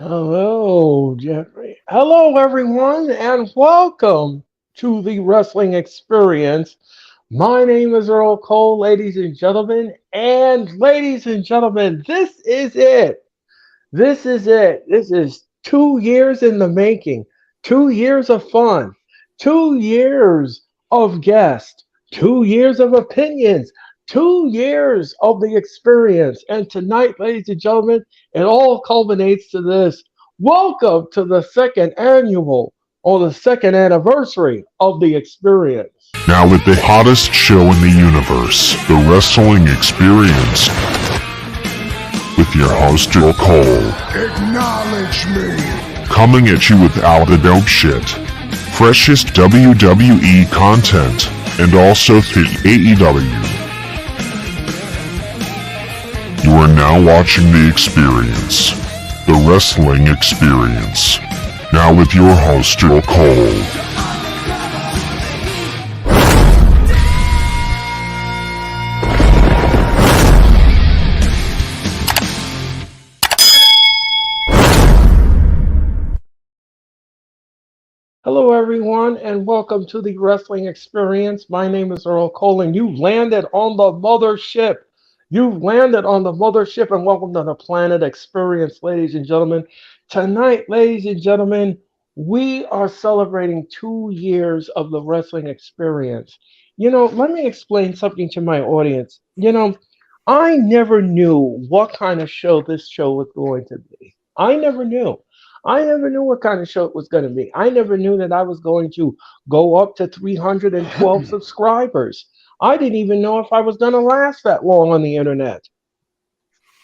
Hello, Jeffrey. Hello, everyone, and welcome to the Wrestling Experience. My name is Earl Cole, ladies and gentlemen. And ladies and gentlemen, this is it. This is it. This is 2 years in the making, 2 years of fun, 2 years of guests, 2 years of opinions, 2 years of the experience. And tonight, ladies and gentlemen, it all culminates to this. Welcome to the second annual or the second anniversary of the experience. Now with the hottest show in the universe, the Wrestling Experience, with your host Earl Cole. Acknowledge me. Coming at you with all the dope shit, freshest WWE content, and also the AEW. You are now watching The Experience, the Wrestling Experience. Now with your host Earl Cole. Hello, everyone, and welcome to the Wrestling Experience. My name is Earl Cole, and you landed on the mothership. You've landed on the mothership, and welcome to the Planet Experience, ladies and gentlemen. Tonight, ladies and gentlemen, we are celebrating 2 years of the Wrestling Experience. Let me explain something to my audience. I never knew what kind of show this show was going to be. I never knew. I never knew what kind of show it was going to be. I never knew that I was going to go up to 312 subscribers. I didn't even know if I was going to last that long on the internet.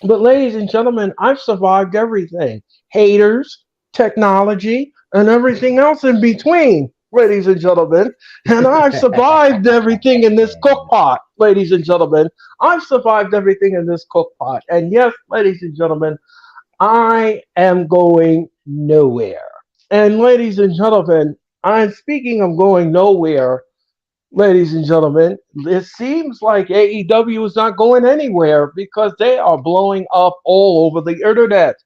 But, ladies and gentlemen, I've survived everything: haters, technology, and everything else in between, ladies and gentlemen. And I've survived everything in this cookpot, ladies and gentlemen. I've survived everything in this cookpot. And yes, ladies and gentlemen, I am going nowhere. And ladies and gentlemen, I'm speaking of going nowhere, ladies and gentlemen. It seems like AEW is not going anywhere because they are blowing up all over the internet.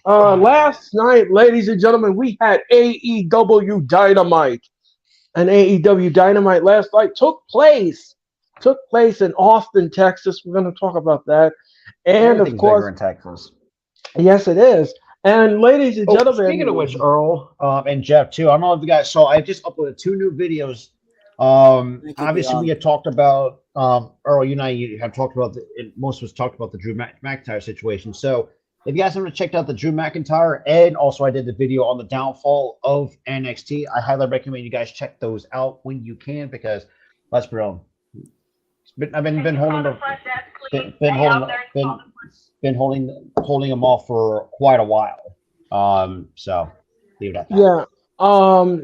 Last night, ladies and gentlemen, we had AEW Dynamite. And AEW Dynamite last night took place in Austin, Texas. We're going to talk about that. And of Everything's course, bigger in Texas. yes, it is. And ladies and Oh, gentlemen, speaking of which, Earl and Jeff too. I don't know if you guys saw. I just uploaded two new videos. Thank you, Obviously, we Beyond. had talked about Earl. You and I have talked about most of us talked about the Drew McIntyre situation. So, if you guys haven't checked out the Drew McIntyre, and also I did the video on the downfall of NXT, I highly recommend you guys check those out when you can because let's be real. I've been holding the been holding them off for quite a while. So leave it at that. yeah.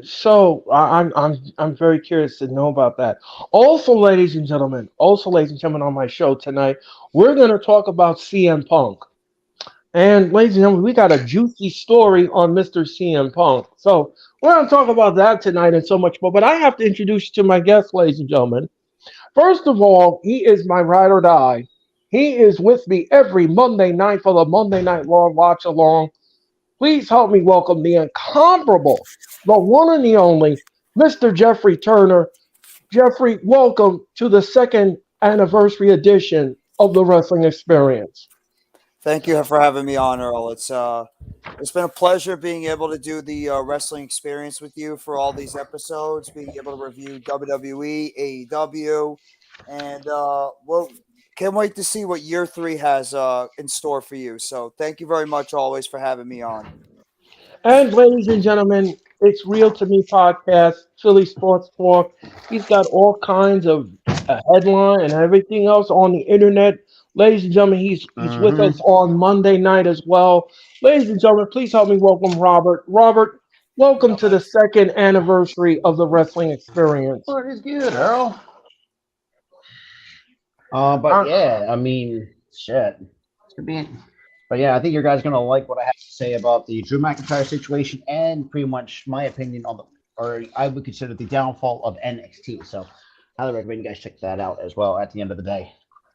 So I'm very curious to know about that. Also, ladies and gentlemen, on my show tonight, we're going to talk about CM Punk. And ladies and gentlemen, we got a juicy story on Mr. CM Punk. So we're going to talk about that tonight and so much more. But I have to introduce you to my guest, ladies and gentlemen. First of all, he is my ride or die. He is with me every Monday night for the Monday Night Raw Watch Along. Please help me welcome the incomparable, the one and the only, Mr. Jeffrey Turner. Jeffrey, welcome to the second anniversary edition of the Wrestling Experience. Thank you for having me on, Earl. It's been a pleasure being able to do the wrestling experience with you for all these episodes, being able to review WWE, AEW, and well, can't wait to see what year three has in store for you. So thank you very much always for having me on. And ladies and gentlemen, it's Real to Me podcast, Philly Sports Talk. He's got all kinds of headline and everything else on the internet. Ladies and gentlemen, he's with us on Monday night as well. Ladies and gentlemen, please help me welcome Robert. Robert, welcome to the second anniversary of the Wrestling Experience. What is good, Earl? But Uh, yeah, I mean, shit. It's gonna be. But yeah, I think you guys are gonna like what I have to say about the Drew McIntyre situation and pretty much my opinion on the, or I would consider the downfall of NXT. So, highly recommend you guys check that out as well. At the end of the day.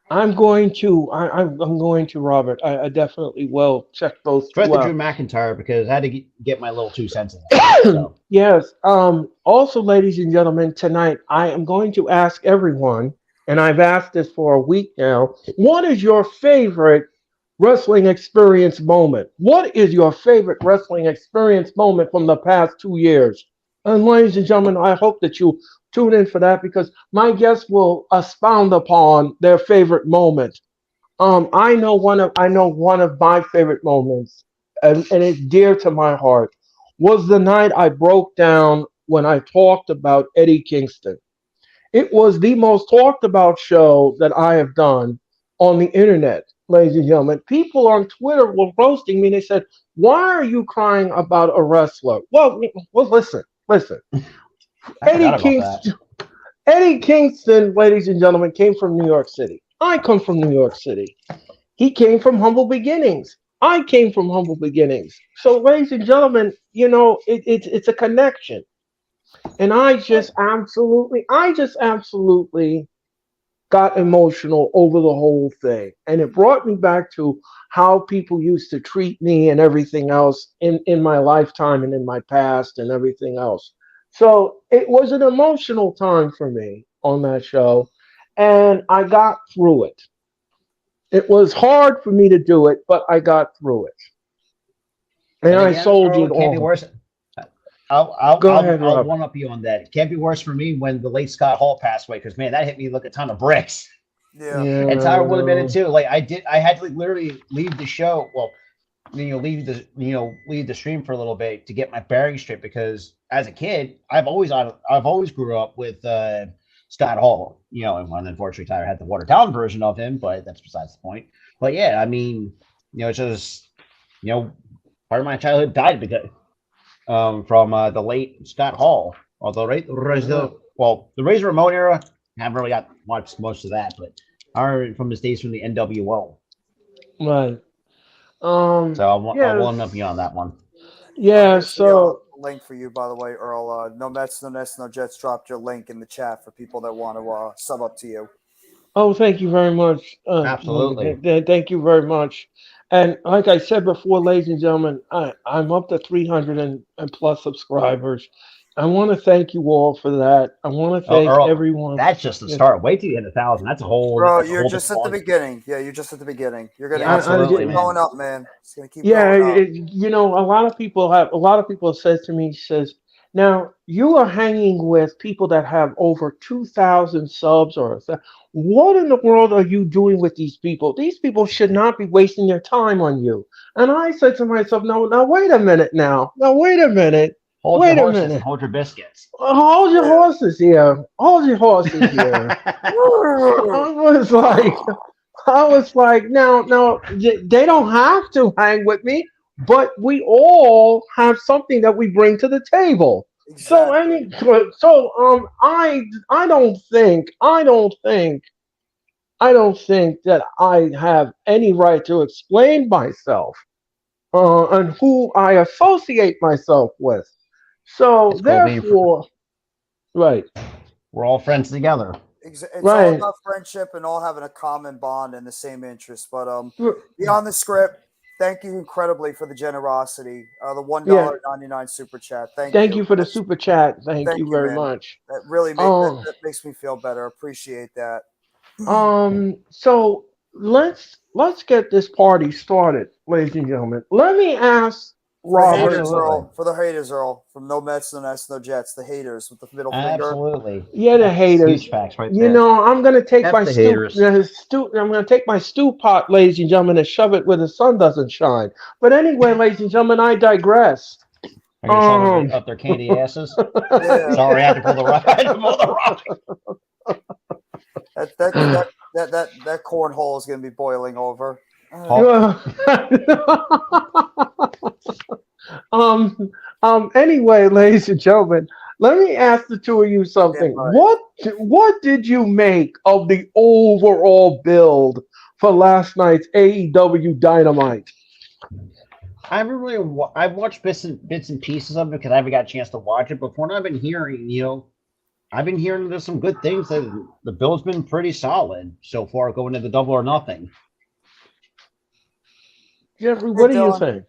I'm going to. I'm going to, Robert. I definitely will check those Try two the Drew out. McIntyre because I had to get my little 2 cents in there. So Yes. Also, ladies and gentlemen, tonight I am going to ask everyone, and I've asked this for a week now. What is your favorite wrestling experience moment? What is your favorite wrestling experience moment from the past 2 years? And ladies and gentlemen, I hope that you tune in for that because my guests will expound upon their favorite moment. I know one of my favorite moments, and it's dear to my heart, was the night I broke down when I talked about Eddie Kingston. It was the most talked about show that I have done on the internet, ladies and gentlemen. People on Twitter were roasting me. They said, "Why are you crying about a wrestler?" Well, listen. I Eddie forgot about that. Kingston, Eddie Kingston, ladies and gentlemen, came from New York City. I come from New York City. He came from humble beginnings. I came from humble beginnings. So, ladies and gentlemen, it's a connection. And I just absolutely got emotional over the whole thing. And it brought me back to how people used to treat me and everything else in my lifetime and in my past and everything else. So it was an emotional time for me on that show. And I got through it. It was hard for me to do it, but I got through it. And And I again, Earl, soldiered it can't be on. worse. I'll Go ahead, one Robert. up you on that. It can't be worse for me when the late Scott Hall passed away because man, that hit me like a ton of bricks. Yeah. Yeah, And I Tyler would have been it know. too. Like I had to literally leave the show. Well, leave the stream for a little bit to get my bearings straight because as a kid, I've always grew up with Scott Hall. And when unfortunately Tyler had the watered down version of him, but that's besides the point. But yeah, I mean, it's just you know part of my childhood died because from the late Scott Hall. Although Yeah, the Razor Ramon era, I haven't really got watched most of that, but I remember from his days from the NWO. right. So I will up Yes. you on that one. Yeah, Here's the so link for you, by the way, Earl. No Mets, no Nets, no Jets. Dropped your link in the chat for people that want to sub up to you. oh, thank you very much. Absolutely. Thank you very much. And like I said before, ladies and gentlemen, I'm up to 300 and plus subscribers. I want to thank you all for that. I want to Oh, thank Earl, everyone. that's just the Yes, start. Wait till you hit 1,000. Bro, That's a you're whole just different at the ball. beginning. Yeah, you're just at the beginning. You're gonna Yeah, it's gonna absolutely, keep I, going man. up, man. It's gonna keep Yeah, going up. a lot of people says to me, says, now you are hanging with people that have over 2,000 subs what in the world are you doing with these people? These people should not be wasting their time on you. And I said to myself, no, now wait a minute now. Now wait a minute. Hold your Wait a horses and minute. hold your biscuits. Hold your Yeah. horses here. Hold your horses here. I was like, now they don't have to hang with me, but we all have something that we bring to the table. So Exactly. any, I don't think that I have any right to explain myself and who I associate myself with. So It's called being. therefore, right, We're all friends together. It's all right. about friendship and all having a common bond and the same interest. But beyond the script, thank you incredibly for the generosity. The one Yeah. dollar 99 super chat. Thank Thank you. you for the super chat. Thank Thank you you, very man. much. That really Um, that makes me feel better. Appreciate that. so let's get this party started, ladies and gentlemen. Let me ask For the Robert. haters, Absolutely. Earl. For the haters, Earl. From no Mets, no Nets, no Jets. The haters with the middle finger. Absolutely. Yeah, the That's haters. huge facts right You there. know, I'm gonna take F my the haters. I'm gonna take my stew pot, ladies and gentlemen, and shove it where the sun doesn't shine. But anyway, ladies and gentlemen, I digress. Are you gonna shove Um, up their candy asses? Yeah. Sorry, I had to pull the rock. I had to pull the rock. That cornhole is gonna be boiling over. Paul, um, anyway, ladies and gentlemen, let me ask the two of you Damn something. right. What did you make of the overall build for last night's AEW Dynamite? I haven't really. I've watched bits and pieces of it because I haven't got a chance to watch it. But from what I've been hearing, I've been hearing there's some good things. That the build's been pretty solid so far, going into Double or Nothing. Jeffrey, Hey, what do you Dylan. think?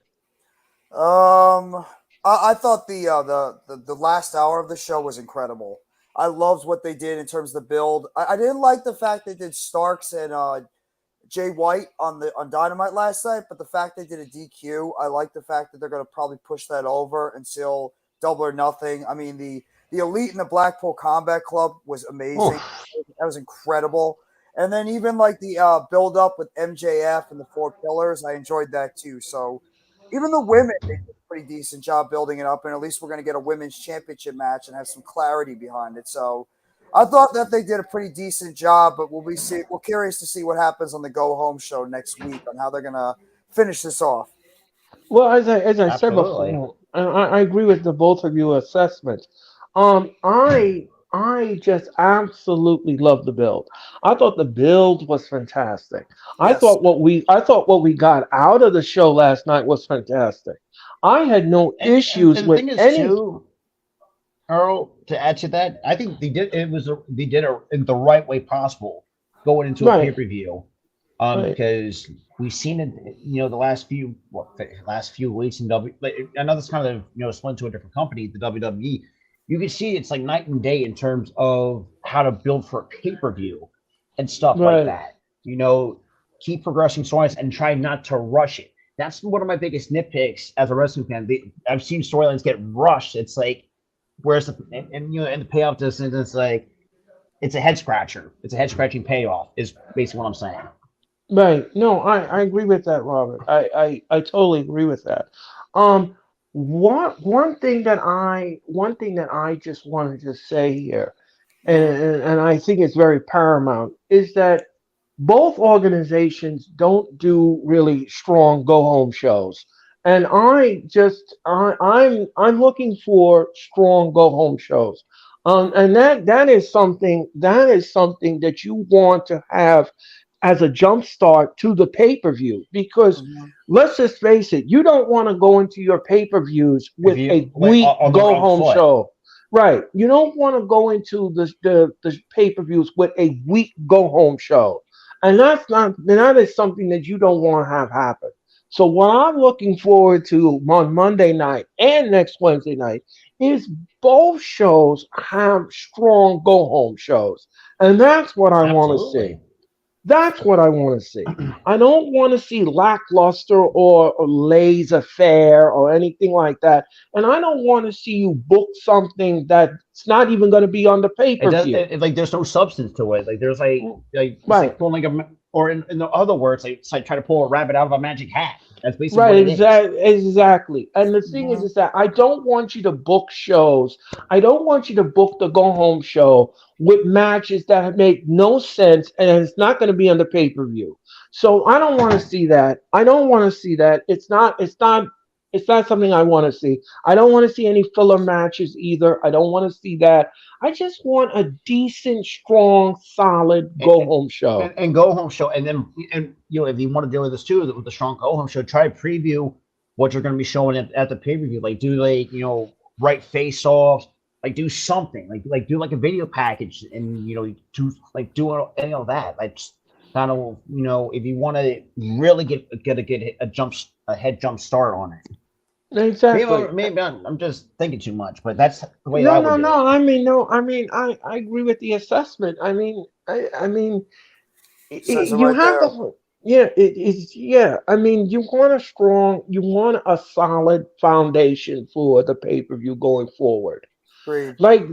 I thought the last hour of the show was incredible. I loved what they did in terms of the build. I didn't like the fact they did Starks and Jay White on Dynamite last night, but the fact they did a DQ, I like the fact that they're going to probably push that over until Double or Nothing. I mean, the Elite in the Blackpool Combat Club was amazing. Oh, That was incredible. And then even like the build up with MJF and the Four Pillars, I enjoyed that too. So even the women, they did a pretty decent job building it up, and at least we're going to get a women's championship match and have some clarity behind it. So I thought that they did a pretty decent job, but we're curious to see what happens on the Go Home show next week on how they're going to finish this off. well, as I said Absolutely. before, and I agree with the both of you assessments. I just absolutely love the build. I thought the build was fantastic. Yes. I thought what we got out of the show last night was fantastic. I had no issues And the with thing is, any. too, Earl, to add to that, I think they did it in the right way possible going into a pay Right, per view. right, Because we've seen it, the last few weeks in W. Like, I know this kind of split to a different company, the WWE. You can see it's like night and day in terms of how to build for a pay per view and stuff like right. that. Keep progressing storylines and try not to rush it. That's one of my biggest nitpicks as a wrestling fan. I've seen storylines get rushed. It's like, where's and the payoff doesn't. It's like it's a head scratcher. It's a head scratching payoff. Is basically what I'm saying. Right. No, I agree with that, Robert. I totally agree with that. Um, one thing that I just wanted to say here, Mhm. and I think it's very paramount, is that both organizations don't do really strong go home shows. And I'm looking for strong go home shows. And that is something that you want to have as a jump start to the pay-per-view, because Mhm. let's just face it, you don't want to go into your pay-per-views If with you a like weak on the go wrong home foot, show. Right. You don't want to go into the pay-per-views with a weak go home show. And that is something that you don't want to have happen. So what I'm looking forward to on Monday night and next Wednesday night is both shows have strong go home shows. And that's what I want to see. absolutely. That's what I want to see. I don't want to see lackluster or laissez faire or anything like that. And I don't want to see you book something that's not even going to be on the pay It per does. view. Like there's no substance to it. Like there's like it's Right. like pulling or in the other words, like it's like trying to pull a rabbit out of a magic hat. That's basically Right, what it is. exactly. And the thing Mhm. is that I don't want you to book shows. I don't want you to book the go home show with matches that make no sense and it's not going to be on the pay per view. So I don't want to see that. I don't want to see that. It's not something I want to see. I don't want to see any filler matches either. I don't want to see that. I just want a decent, strong, solid And, go and home show. and go home show, and then if you want to deal with this too with the strong go home show, try to preview what you're going to be showing at the pay per view. Like do like right face offs, like do something like do like a video package, and do any of that. Like kind of if you want to really get a head jump start on it. Exactly. Maybe I'm just thinking too much, but that's the way I No, would no, do it. no. I mean, no. I mean, I agree with the assessment. I mean, Says it you right have there. the yeah. It is yeah. I mean, you want a solid foundation for the pay per view going forward. Agreed. Like in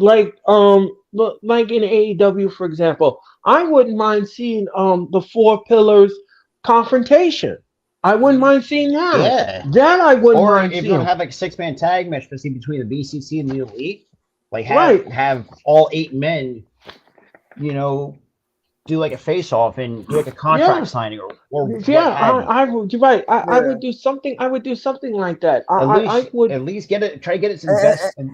AEW, for example, I wouldn't mind seeing the Four Pillars confrontation. I wouldn't Mhm. mind seeing that. Yeah. That I wouldn't Or mind if you want to seeing. have like a 6-man tag match between the BCC and the Elite, like Right. have all 8 men, you know, do like a face off and do like a contract Yeah. signing or what Yeah, have you. I would. You're right. I Yeah. would do something. I would do something like that. I would. At least get it. Try to get it And, invest. And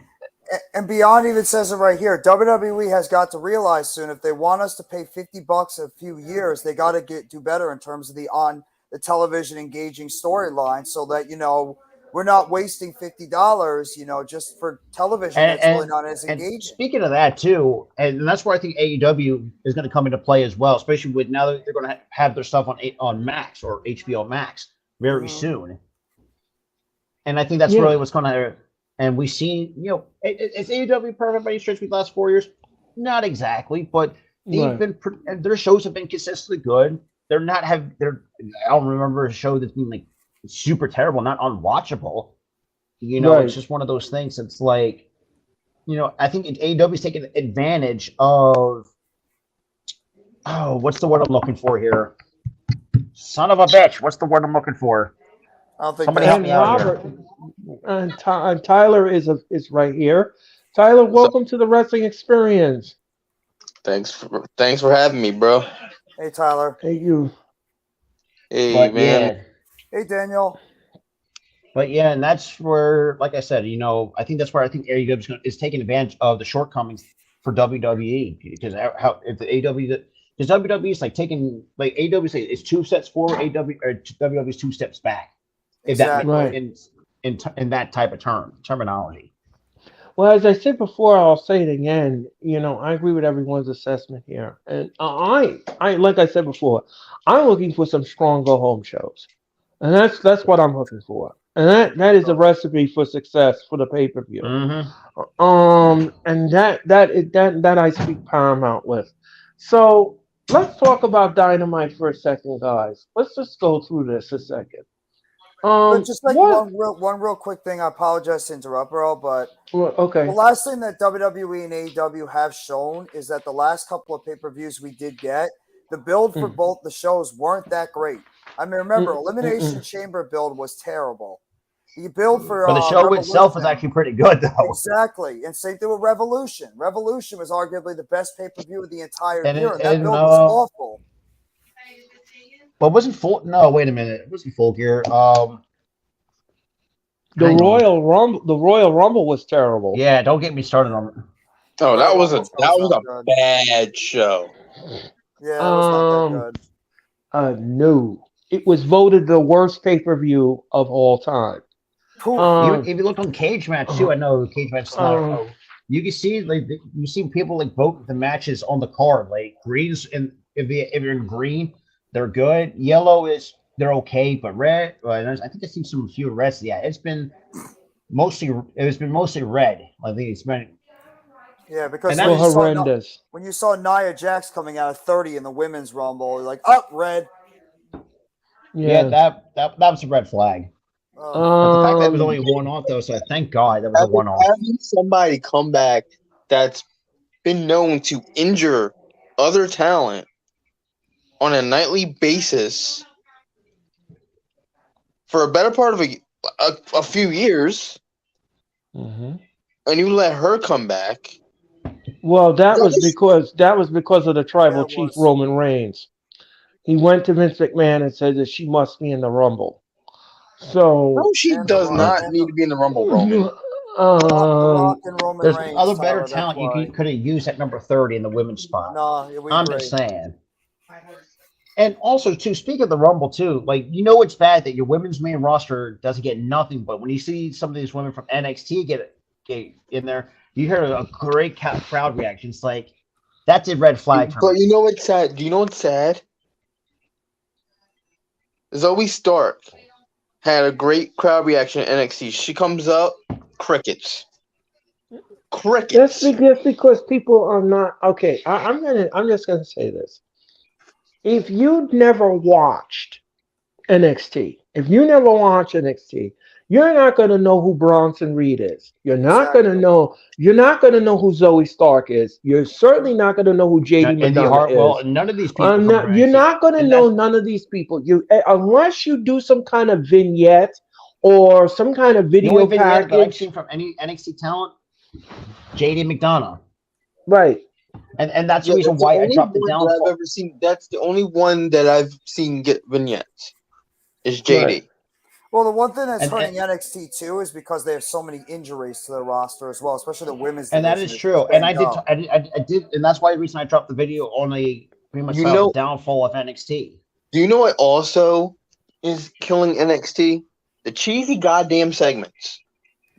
and Beyond even says it right here. WWE has got to realize soon if they want us to pay $50 a few years, they got to do better in terms of the television engaging storyline, so that we're not wasting $50, just for television that's really not as and engaging. speaking of that too, and that's where I think AEW is going to come into play as well, especially with now that they're going to have their stuff on Max or HBO Max very soon. And I think that's really what's going to. And we've seen, is AEW perfect by any stretch of the last 4 years? Not exactly, but they've been their shows have been consistently good. I don't remember a show that's been like super terrible, not unwatchable. It's just one of those things. It's like, I think AEW is taking advantage of. Oh, what's the word I'm looking for here? Son of a bitch! What's the word I'm looking for? I don't think Somebody help me out here. And Tyler is right here. Tyler, welcome to the Wrestling Experience. Thanks for having me, bro. Hey, Tyler. Hey, you. Hey, man. Yeah. Hey, Daniel. But yeah, and that's where, like I said, I think that's where I think AEW is taking advantage of the shortcomings for WWE, because if the AEW, because WWE is like taking, like AEW is 2 steps forward, WWE is 2 steps back. Exactly. In that type of terminology. Well, as I said before, I'll say it again. I agree with everyone's assessment here, and I like I said before, I'm looking for some strong go home shows, and that's what I'm looking for, and that is a recipe for success for the pay per view. And that I speak paramount with. So let's talk about Dynamite for a second, guys. Let's just go through this a second. But just like one real quick thing, I apologize to interrupt, Earl, but okay. The last thing that WWE and AEW have shown is that the last couple of pay-per-views we did get, the build for both the shows weren't that great. I mean, remember, Elimination Chamber build was terrible. The build for but the show itself was actually pretty good, though. Exactly, and same thing with Revolution. Revolution was arguably the best pay-per-view of the entire year, and that build was awful. But wasn't full? No, wait a minute. It wasn't Full Gear. The Royal Rumble was terrible. Yeah, don't get me started on it. Oh, that was a bad show. Yeah, that was not that good. No, it was voted the worst pay-per-view of all time. If you look on Cage Match too, I know Cage Match. You can see people vote the matches on the card. Like greens, and if you're in green, they're good. Yellow they're okay, but red. I think I've seen some few reds. Yeah, it's been mostly red. I think it's been. Yeah, because that was horrendous. When you saw Nia Jax coming out of 30 in the women's rumble, you're like, red. Yeah, that was a red flag. But the fact that it was only one off, though, so thank God that was a one off. Having somebody come back that's been known to injure other talent on a nightly basis for a better part of a few years, and you let her come back. Well, that was because of the tribal chief Roman Reigns. He went to Vince McMahon and said that she must be in the Rumble. So no, she does not need to be in the Rumble, Roman. There's other better talent you could have used at number 30 in the women's spot. I'm just saying. And also, too, speaking of the Rumble, too, it's bad that your women's main roster doesn't get nothing, but when you see some of these women from NXT get in there, you hear a great crowd reaction. It's like, that's a red flag for me. But you know what's sad? Do you know what's sad? Zoe Stark had a great crowd reaction at NXT. She comes up, crickets. That's because people are not okay. I'm just gonna say this. If you've never watched NXT, you're not gonna know who Bronson Reed is. You're not gonna know who Zoe Stark is. You're certainly not gonna know who JD McDonough is. Well, none of these people. You're not gonna know none of these people. Unless you do some kind of vignette or some kind of video package. That I've seen from any NXT talent, JD McDonough. Right. And that's the reason why I dropped the downfall. I've ever seen. That's the only one that I've seen get vignettes. Is JD. Right. Well, the one thing that's hurting NXT too is because they have so many injuries to their roster as well, especially the women's. And that is true. And I did, and that's why the reason I dropped the video on pretty much the downfall of NXT. Do you know what also is killing NXT? The cheesy goddamn segments.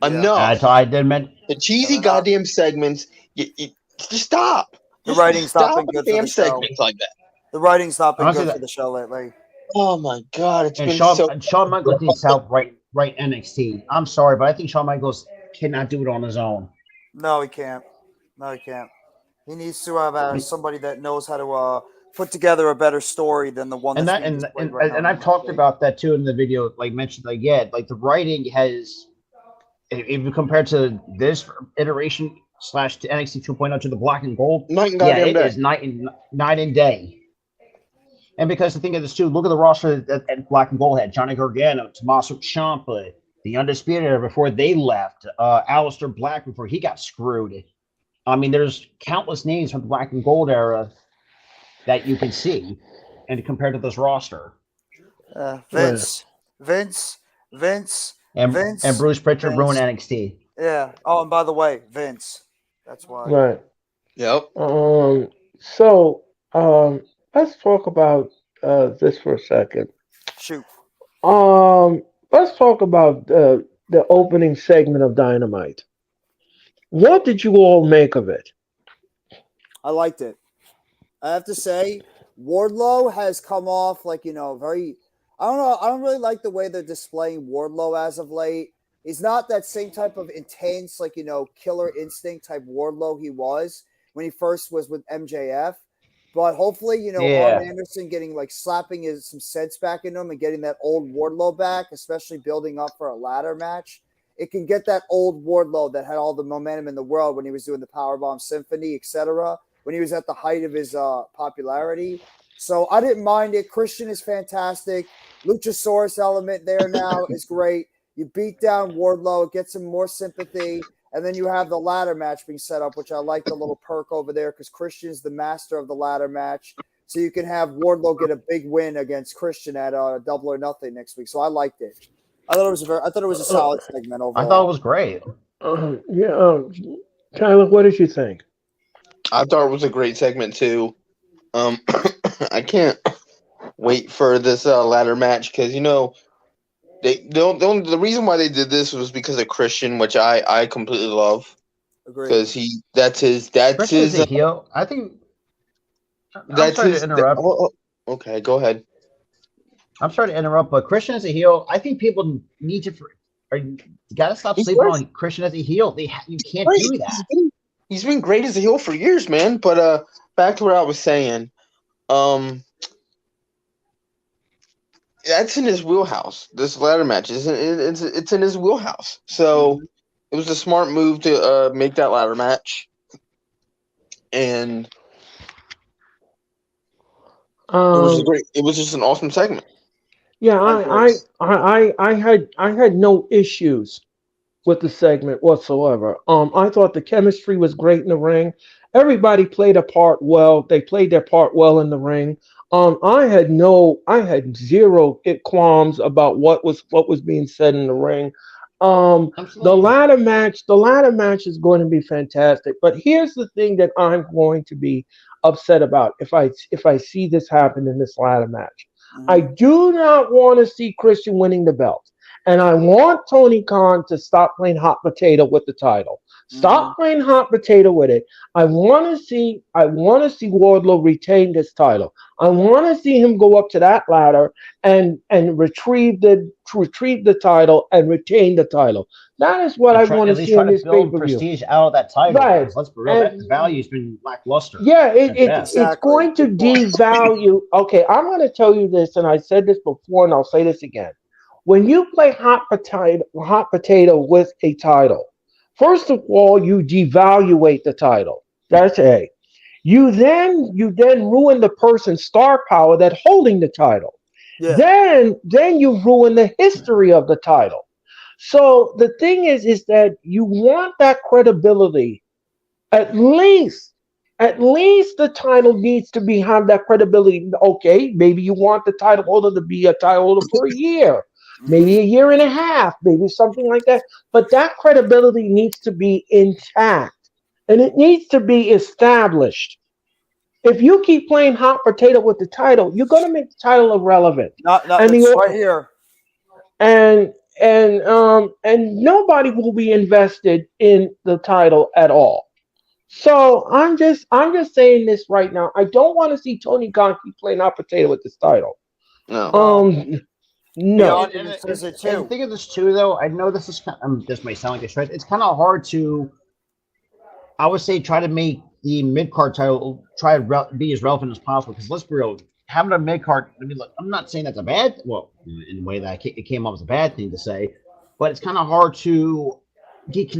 Yeah. Enough. I did mention The cheesy goddamn segments. Just stop. The writing's not been Stop good the for damn the show. segments like that. The writing's not been Honestly, good for the show lately. Oh my god, it's and been Shawn, so. Shawn Michaels needs help right NXT. I'm sorry, but I think Shawn Michaels cannot do it on his own. No, he can't. No, he can't. He needs to have somebody that knows how to put together a better story than the one And that's that being displayed right now. and I've talked about that too in the video, like mentioned, like like the writing has, if you compare to this iteration / to NXT 2.0 to the Black and Gold, Night and goddamn it day. is night and day. And because the thing of this too, look at the roster that Black and Gold had: Johnny Gargano, Tommaso Ciampa, the Undisputed Era before they left, Aleister Black before he got screwed. I mean, there's countless names from the Black and Gold era that you can see, and compared to this roster, Vince, and Bruce Pritchard ruined NXT. Yeah. Oh, and by the way, Vince. That's why. Right. Yep. So let's talk about this for a second. Shoot. Let's talk about the opening segment of Dynamite. What did you all make of it? I liked it. I have to say, Wardlow has come off like, very. I don't know. I don't really like the way they're displaying Wardlow as of late. He's not that same type of intense, like, killer instinct type Wardlow he was when he first was with MJF. But hopefully, Arn Anderson getting slapping some sense back into him and getting that old Wardlow back, especially building up for a ladder match. It can get that old Wardlow that had all the momentum in the world when he was doing the Powerbomb Symphony, etc., when he was at the height of his popularity. So I didn't mind it. Christian is fantastic. Luchasaurus element there now is great. You beat down Wardlow, it gets him more sympathy, and then you have the ladder match being set up, which I like the little perk over there because Christian's the master of the ladder match. So you can have Wardlow get a big win against Christian at Double or Nothing next week. So I liked it. I thought it was a solid segment overall. I thought it was great. Tyler, what did you think? I thought it was a great segment too. I can't wait for this ladder match because the reason why they did this was because of Christian, which I completely love. Because that's his a heel. I think. I'm sorry to interrupt. Okay, go ahead. I'm sorry to interrupt, but Christian as a heel, I think people need to. You gotta stop sleeping on Christian as a heel. You can't do that. He's been great as a heel for years, man. But back to what I was saying. That's in his wheelhouse. This ladder match it's in his wheelhouse. So it was a smart move to make that ladder match, and it was just an awesome segment. Yeah, I had no issues with the segment whatsoever. I thought the chemistry was great in the ring. Everybody played a part well. They played their part well in the ring. I had zero qualms about what was being said in the ring. The ladder match is going to be fantastic. But here's the thing that I'm going to be upset about if I see this happen in this ladder match. I do not want to see Christian winning the belt. And I want Tony Khan to stop playing hot potato with the title. Stop playing hot potato with it. I want to see Wardlow retain this title. I want to see him go up to that ladder and retrieve the title and retain the title. That is what I want to see in this pay-per-view. Prestige out of that title. Right. Let's be real. That value's been lackluster. Yeah, it's going to devalue. Okay, I'm going to tell you this, and I said this before, and I'll say this again. When you play hot potato with a title, first of all, you devaluate the title. That's A. You then ruin the person's star power that's holding the title. Yeah. Then you ruin the history of the title. So the thing is that you want that credibility. At least the title needs to have that credibility. Okay, maybe you want the title holder to be a title holder for a year. Maybe a year and a half, maybe something like that. But that credibility needs to be intact. And it needs to be established. If you keep playing hot potato with the title, you're going to make the title irrelevant. Right here. And and nobody will be invested in the title at all. So I'm just saying this right now. I don't want to see Tony Khan keep playing hot potato with this title. No. Um, no. Beyond even says it And too. think of this too, though. I know this is this may sound like a stretch. It's kind of hard to, I would say, try to make the mid card title be as relevant as possible. Because let's be real, having a mid card. I mean, look, I'm not saying that's a bad. Well, in a way that it came up as a bad thing to say, but it's kind of hard to get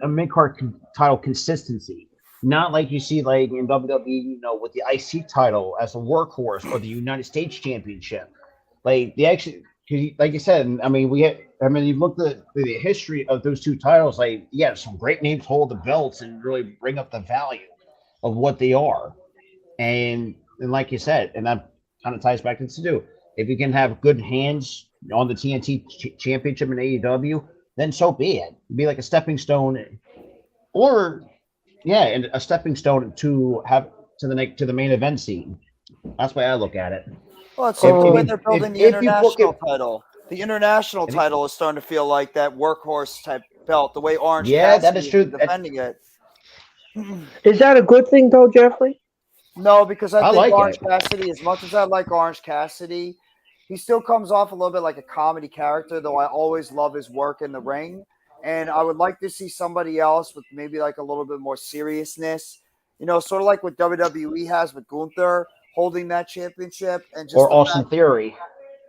a mid card title consistency. Not like you see like in WWE, with the IC title as a workhorse or the United States Championship. Like they actually, like you said, I mean, you look at the history of those two titles. Like, yeah, some great names hold the belts and really bring up the value of what they are. And like you said, and that kind of ties back to do. If you can have good hands on the TNT Championship in AEW, then so be it. It'd be like a stepping stone, or and a stepping stone to the main event scene. That's the way I look at it. Well, it's the If- way they're building the if you book international it- title. The international title is starting to feel like that workhorse type belt. The way Orange Yeah, Cassidy that is has true. been defending it. Is that a good thing though, Jeffrey? No, because I I think like Orange it. Cassidy, as much as I like Orange Cassidy, he still comes off a little bit like a comedy character, though I always love his work in the ring. And I would like to see somebody else with maybe like a little bit more seriousness, sort of like what WWE has with Gunther holding that championship and just Or the Austin fact- Theory.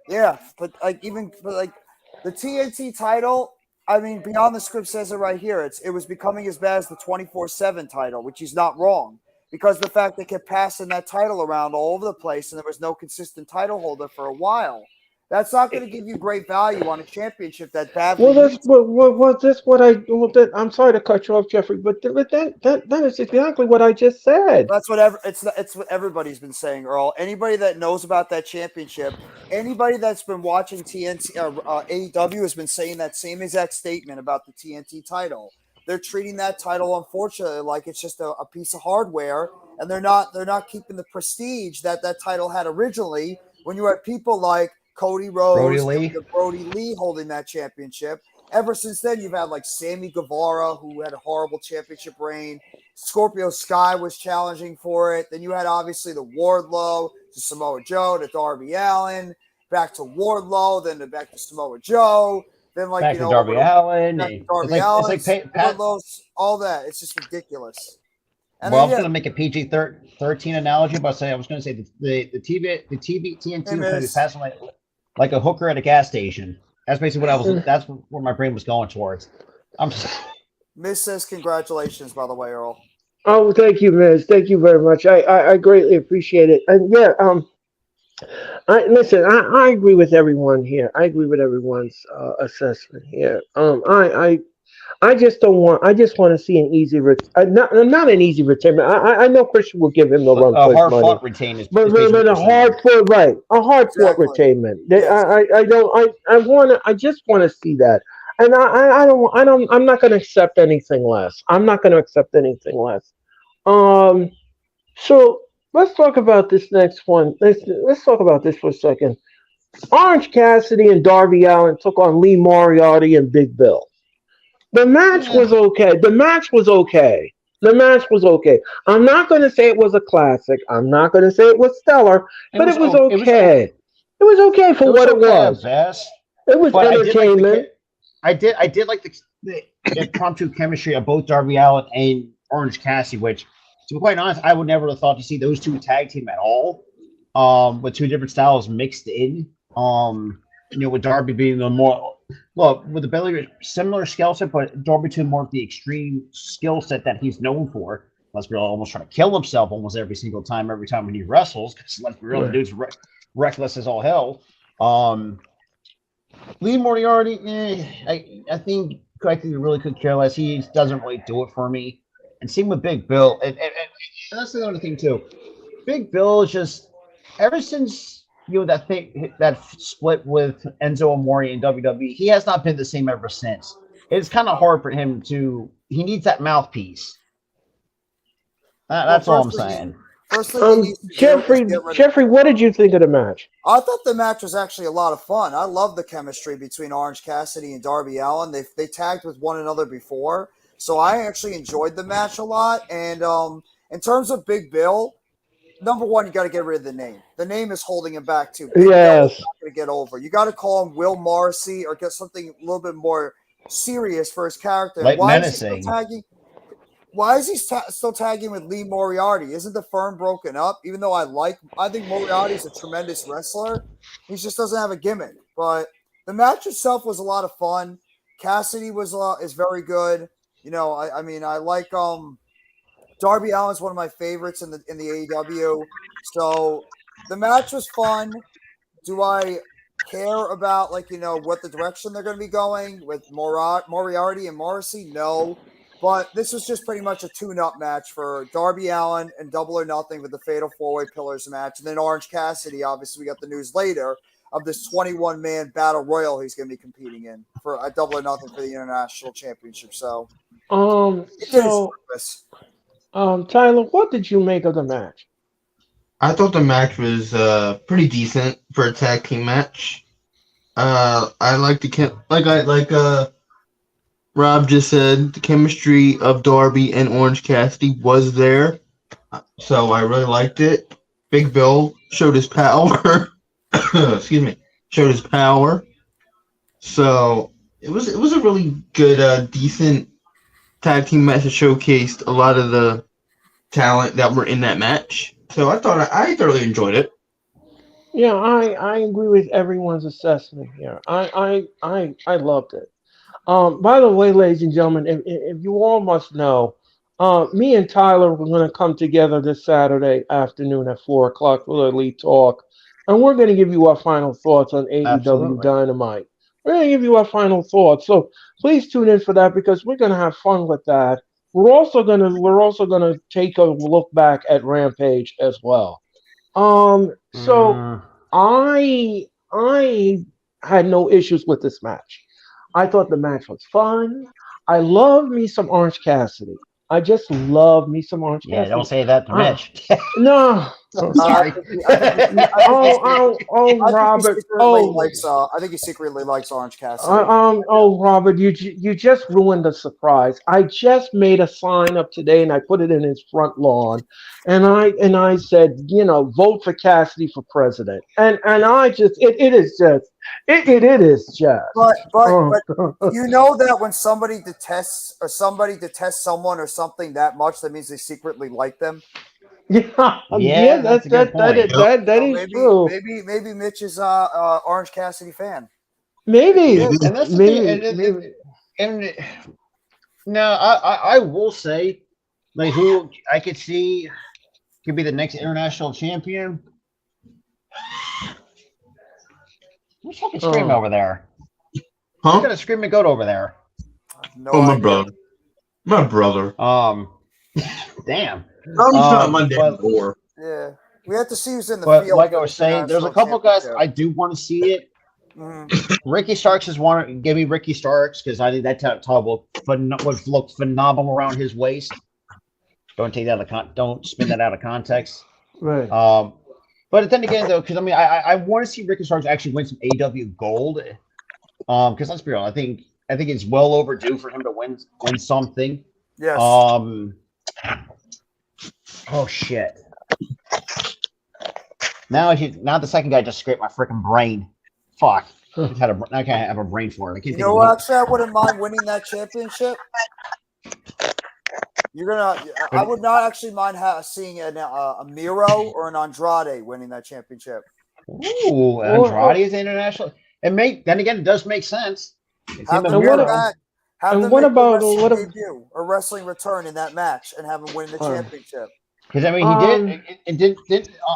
Yeah, but the TNT title, I mean, Beyond the Script says it right here. It was becoming as bad as the 24/7 title, which is not wrong, because the fact they kept passing that title around all over the place and there was no consistent title holder for a while. That's not going to give you great value on a championship that badly Well, that's needs. I'm sorry to cut you off, Jeffrey, but that is exactly what I just said. That's it's what everybody's been saying, Earl. Anybody that knows about that championship, anybody that's been watching TNT AEW has been saying that same exact statement about the TNT title. They're treating that title, unfortunately, like it's just a piece of hardware, and they're not keeping the prestige that title had originally. When you had people like Cody Rhodes, Brody Lee holding that championship. Ever since then, you've had like Sammy Guevara, who had a horrible championship reign. Scorpio Sky was challenging for it. Then you had obviously the Wardlow to Samoa Joe to Darby Allin, back to Wardlow, then back to Samoa Joe, then Back to Darby Allin. Wardlow, all that. It's just ridiculous. And I was going to make a PG-13 analogy, but I was going to say the TNT was going to be passing like a hooker at a gas station. That's basically that's where my brain was going towards. Miz says congratulations, by the way, Earl. Oh, thank you, Miz. Thank you very much. I greatly appreciate it. And I agree with everyone here. I agree with everyone's assessment here. I just don't want. I just want to see an easy, not an easy retirement. I know Christian will give him the run for his money. Hard-fought retain is, but a hard fought, right? A hard fought retainment. Yes. I just want to see that, and I'm not going to accept anything less. I'm not going to accept anything less. So let's talk about this next one. Let's talk about this for a second. Orange Cassidy and Darby Allin took on Lee Moriarty and Big Bill. The match was okay. The match was okay. I'm not going to say it was a classic. I'm not going to say it was stellar, but it was okay. It was okay for what it was. It was entertainment. I did like the impromptu chemistry of both Darby Allin and Orange Cassidy, which, to be quite honest, I would never have thought to see those two tag team at all. With two different styles mixed in. With Darby being the more with the Billy similar skill set, but Darby to more of the extreme skill set that he's known for. Let's be real, almost trying to kill himself almost every time when he wrestles. Because let's be real, the dude's reckless as all hell. Lee Moriarty, I think I really could care less. He doesn't really do it for me. And same with Big Bill, and that's the other thing too. Big Bill is just ever since. That split with Enzo Amore in WWE, he has not been the same ever since. It's kind of hard for him he needs that mouthpiece. That's all I'm saying. First thing he needs to do is get rid of. Jeffrey, what did you think of the match? I thought the match was actually a lot of fun. I love the chemistry between Orange Cassidy and Darby Allin. They tagged with one another before, so I actually enjoyed the match a lot. And in terms of Big Bill, number one, you got to get rid of the name. The name is holding him back too. Big Bill is Yes. not going to get over. You got to call him Will Morrissey or get something a little bit more serious for his character. Like Why menacing. is he still tagging? Why is he still tagging with Lee Moriarty? Isn't the firm broken up? Even though I think Moriarty is a tremendous wrestler, he just doesn't have a gimmick. But the match itself was a lot of fun. Cassidy is very good. You know, I mean, I like Darby Allin's one of my favorites in the AEW. So the match was fun. Do I care about what the direction they're going to be going with Moriarty and Morrissey? No. But this was just pretty much a tune-up match for Darby Allin and Double or Nothing with the Fatal 4-Way Pillars match. And then Orange Cassidy, obviously, we got the news later of this 21-man battle royal he's going to be competing in for a Double or Nothing for the International Championship. So, Tyler, what did you make of the match? I thought the match was pretty decent for a tag team match. I like Rob just said, the chemistry of Darby and Orange Cassidy was there, so I really liked it. Big Bill showed his power. Excuse me, showed his power. So it was a really good, decent tag team match that showcased a lot of the talent that were in that match. So I thought I thoroughly enjoyed it. Yeah, I agree with everyone's assessment here. I loved it. By the way, ladies and gentlemen, if you all must know, me and Tyler were going to come together this Saturday afternoon at 4 o'clock for Elite Talk, and we're going to give you our final thoughts on AEW Absolutely. Dynamite. We're going to give you our final thoughts, so please tune in for that because we're going to have fun with that. We're also going to take a look back at Rampage as well. So I had no issues with this match. I thought the match was fun. I love me some Orange Cassidy. I just love me some Orange Cassidy. Yeah, don't say that to Mitch. No. Sorry. Robert. I think he secretly likes Orange Cassidy. Robert, you just ruined the surprise. I just made a sign up today and I put it in his front lawn, and I said, vote for Cassidy for president. And I just it is just. But you know that when somebody detests someone or something that much, that means they secretly like them. Yeah, that's a good point. That is true. Maybe Mitch is a Orange Cassidy fan. Maybe. And that's the thing. No, I will say, like, who I could see could be the next international champion. Who's fucking screaming over there? Huh? You got a screaming goat over there. No Oh, my idea. brother. My brother. Damn. I'm not Monday before. Yeah, we have to see who's in the But field. like I was saying, there's a couple guys I do want to see it. Ricky Starks is one. Give me Ricky Starks because I think that tub would look phenomenal around his waist. Don't take that don't spin that out of context. Right. But then again, though, because I mean, I want to see Ricky Starks actually win some AW gold. Because let's be real, I think it's well overdue for him to win something. Yes. Oh shit. Now the second guy just scraped my freaking brain. Fuck. I can't have a brain for it. I can't think of what? it. Actually, I wouldn't mind winning that championship. I would not actually mind seeing a Miro or an Andrade winning that championship. Ooh, Andrade is international. Then again, it does make sense. Have them what back. Have them what make about- a wrestling what ab- debut, a wrestling return in that match, and have him win the championship? Because I mean, he did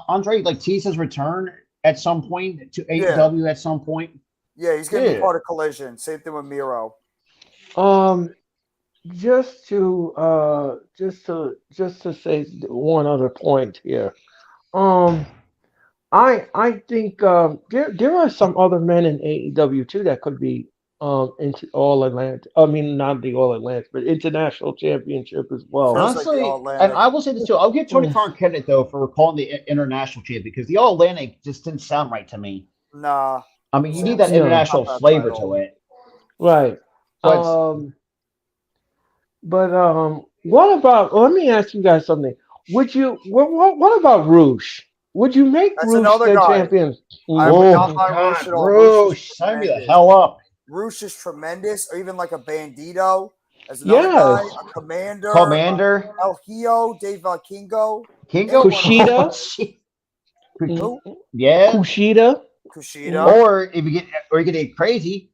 Andre tease his return at some point to AEW at some point? Yeah, he's going to be part of Collision. Same thing with Miro. Just to say one other point here. I think there are some other men in AEW too that could be into All Atlantic. I mean, not the All Atlantic, but International Championship as well. Feels like the Honestly, All-Atlantic. and I will say this too. I'll give Tony Khan credit though for calling the international champ because the All Atlantic just didn't sound right to me. Nah. I mean, you need Sam's that international not that flavor title. to it. Right. But What about? Let me ask you guys something. Would you? What about Rouge? Would you make That's Rouge another the guy. champion? I would oh not buy God, Roosh at all. Roosh, sign me the hell up. Roosh is tremendous, or even like a Bandito as another Yes. guy, a Commander, El Hijo, Dave Kingo, Kingo, Kushida? Who? yeah, Kushida. Or if you get crazy,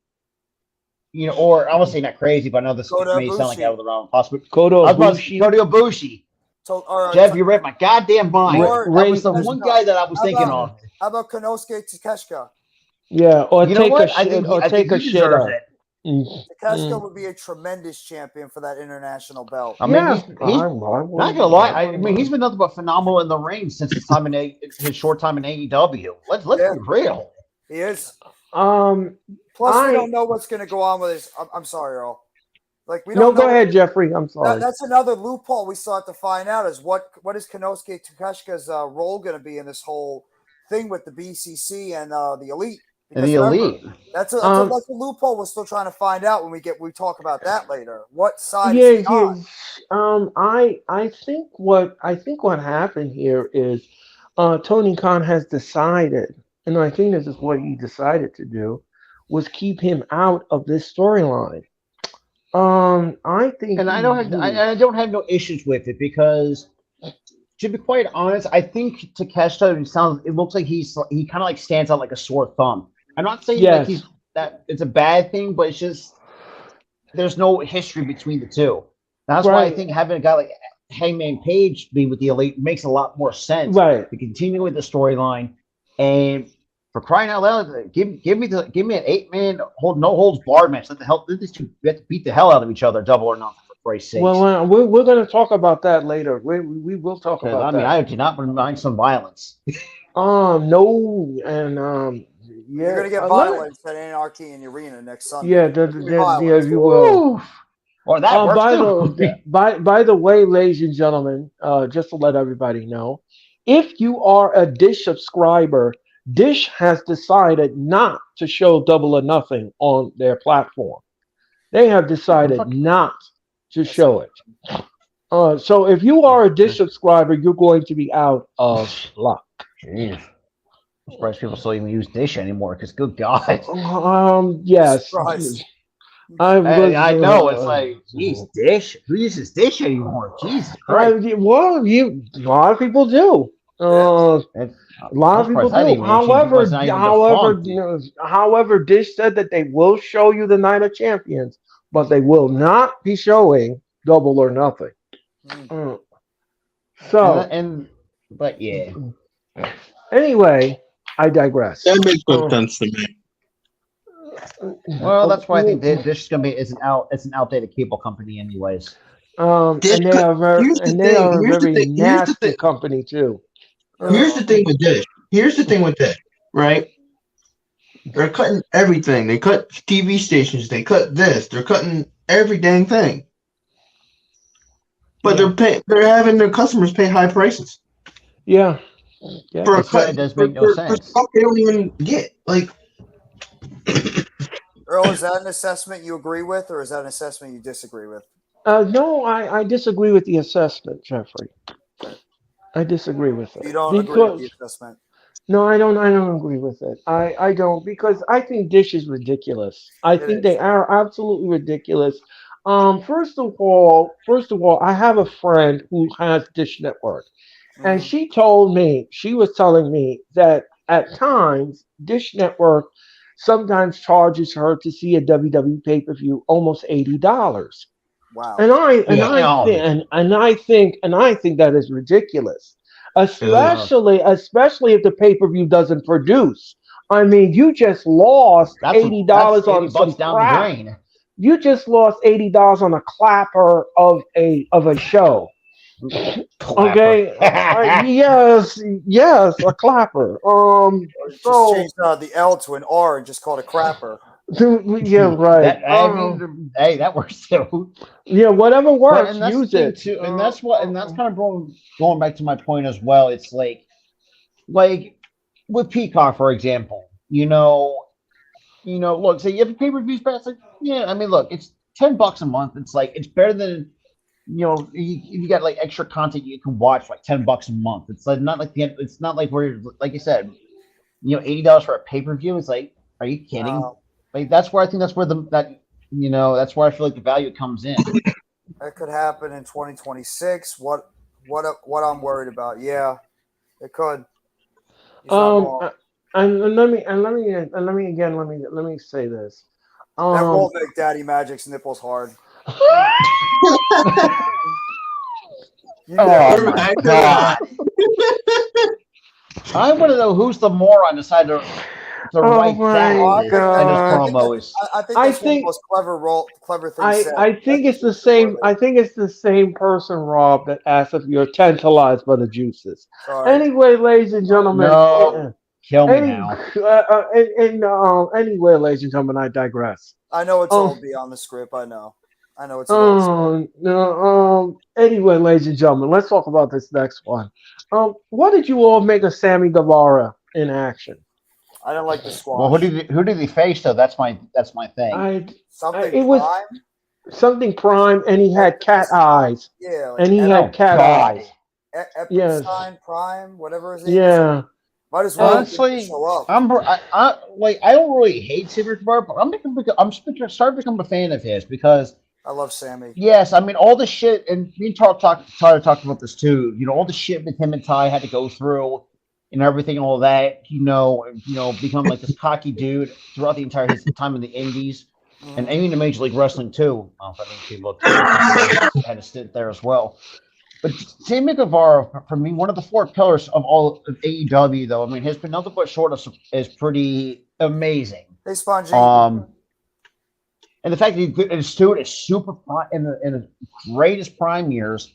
or I won't say not crazy, but I know this Kota may sound like Ibushi. out of the wrong possible. Kota I was about to Ibushi. Kota Ibushi. So, or, Jeff, you read my goddamn mind. Or- That was the Ray- one guy that I was How thinking about- of. How about Konosuke Takeshita? Yeah, or You know take what? a shit, or I take think a he shit deserves up. it. Takeshita would be a tremendous champion for that international belt. I mean, Yeah, he's not gonna lie. I mean, he's been nothing but phenomenal in the ring since his time his short time in AEW. Let's Yeah. be real. He is. Um, Plus, we don't know what's going to go on with his. I'm sorry, Earl. Like we don't. no, know go ahead, Jeffrey. I'm sorry. That's another loophole we still have to find out is what is Konosuke Takeshita's role going to be in this whole thing with the BCC and the Elite. And the Elite. That's a loophole we're still trying to find out when we talk about that later. What side yeah, is he on? I think what happened here is Tony Khan has decided, and I think this is what he decided to do, was keep him out of this storyline. I think, And I don't have no issues with it because, to be quite honest, I think Takeshita it looks like he kind of like stands out like a sore thumb. I'm not saying like that it's a bad thing, but it's just there's no history between the two. That's why I think having a guy like Hangman Page be with the Elite makes a lot more sense. Right. To continue with the storyline, and for crying out loud, give me an 8-man no holds barred match. Let these two have to beat the hell out of each other, double or nothing, for Christ's sake. Well, we're going to talk about that later. We will talk about that. I do not mind some violence. No, and yeah, You're gonna get violence at Anarchy in the Arena next Sunday. Yeah, you will. Or that works too. By the way, ladies and gentlemen, just to let everybody know, if you are a Dish subscriber, Dish has decided not to show Double or Nothing on their platform. They have decided not to show it. So if you are a Dish subscriber, you're going to be out of luck. Jeez. I'm surprised people still even use Dish anymore, because good God. Yes. I know, it's like, geez, Dish? Who uses Dish anymore? Jesus Christ. A lot of people do. A lot of people do. However, Dish said that they will show you the Night of Champions, but they will not be showing Double or Nothing. But yeah. Anyway, I digress. That makes no sense to me. Well, that's why I think Dish is gonna be it's an outdated cable company, anyways. And they are a very nasty company too. Here's the thing with Dish. Right? They're cutting everything. They cut TV stations. They cut this. They're cutting every dang thing. But they're having their customers pay high prices. Yeah. For a cut, it does make no sense. For stuff they don't even get. Like, Earl, is that an assessment you agree with, or is that an assessment you disagree with? No, I disagree with the assessment, Jeffrey. I disagree with it. You don't agree with the assessment? No, I don't agree with it. I don't, because I think Dish is ridiculous. I think they are absolutely ridiculous. First of all, I have a friend who has Dish Network, and she was telling me that at times Dish Network sometimes charges her to see a WWE pay-per-view almost $80. Wow. And I think that is ridiculous. Especially if the pay-per-view doesn't produce. I mean, you just lost $80 on some crap. You just lost $80 on a clapper of a show. Okay. Yes, a clapper. Just change the L to an R and just call it a crapper. Yeah, right. I mean, hey, that works too. Yeah, whatever But works, and that's the use thing it. too, and that's kind of going back to my point as well. It's like with Peacock, for example, look, say you have a pay-per-view pass, like, yeah, I mean, look, it's $10 a month. It's like it's better than you got like extra content you can watch for like $10 a month. It's like not like it's not like where like you said, $80 for a pay-per-view. It's like, are you kidding? Like that's where I think that's where that's where I feel like the value comes in. That could happen in 2026. What I'm worried about? Yeah, it could. He's not wrong. And let me say this. That will make Daddy Magic's nipples hard. Oh my god! I want to know who's the moron decided to write that in his promos. I think that's one of the most clever things said. I think it's the same. I think it's the same person, Rob, that asked if you're tantalized by the juices. Sorry. Anyway, ladies and gentlemen. No, kill me now. Anyway, ladies and gentlemen, I digress. I know it's all beyond the script. I know it's. Anyway, ladies and gentlemen, let's talk about this next one. What did you all make of Sammy Guevara in action? I didn't like the squash. Well, who did he face though? That's my thing. Something prime, and he had cat eyes. Yeah, and he had cat eyes. Epstein Prime, whatever his name is. Yeah. Might as well honestly show up. I don't really hate Sammy Guevara, but I'm starting to become a fan of his because I love Sammy. Yes, I mean all the shit, and me and Tyler talked about this too. All the shit that him and Ty had to go through, and everything, and all that. Become like this cocky dude throughout the entire his time in the Indies, and even in Major League Wrestling too. I think he had a stint there as well. But Sammy Guevara, for me, one of the four pillars of all of AEW, though. I mean, his Penelope Bush short is pretty amazing. Hey, Spongy. And the fact that his dude is super in the greatest prime years.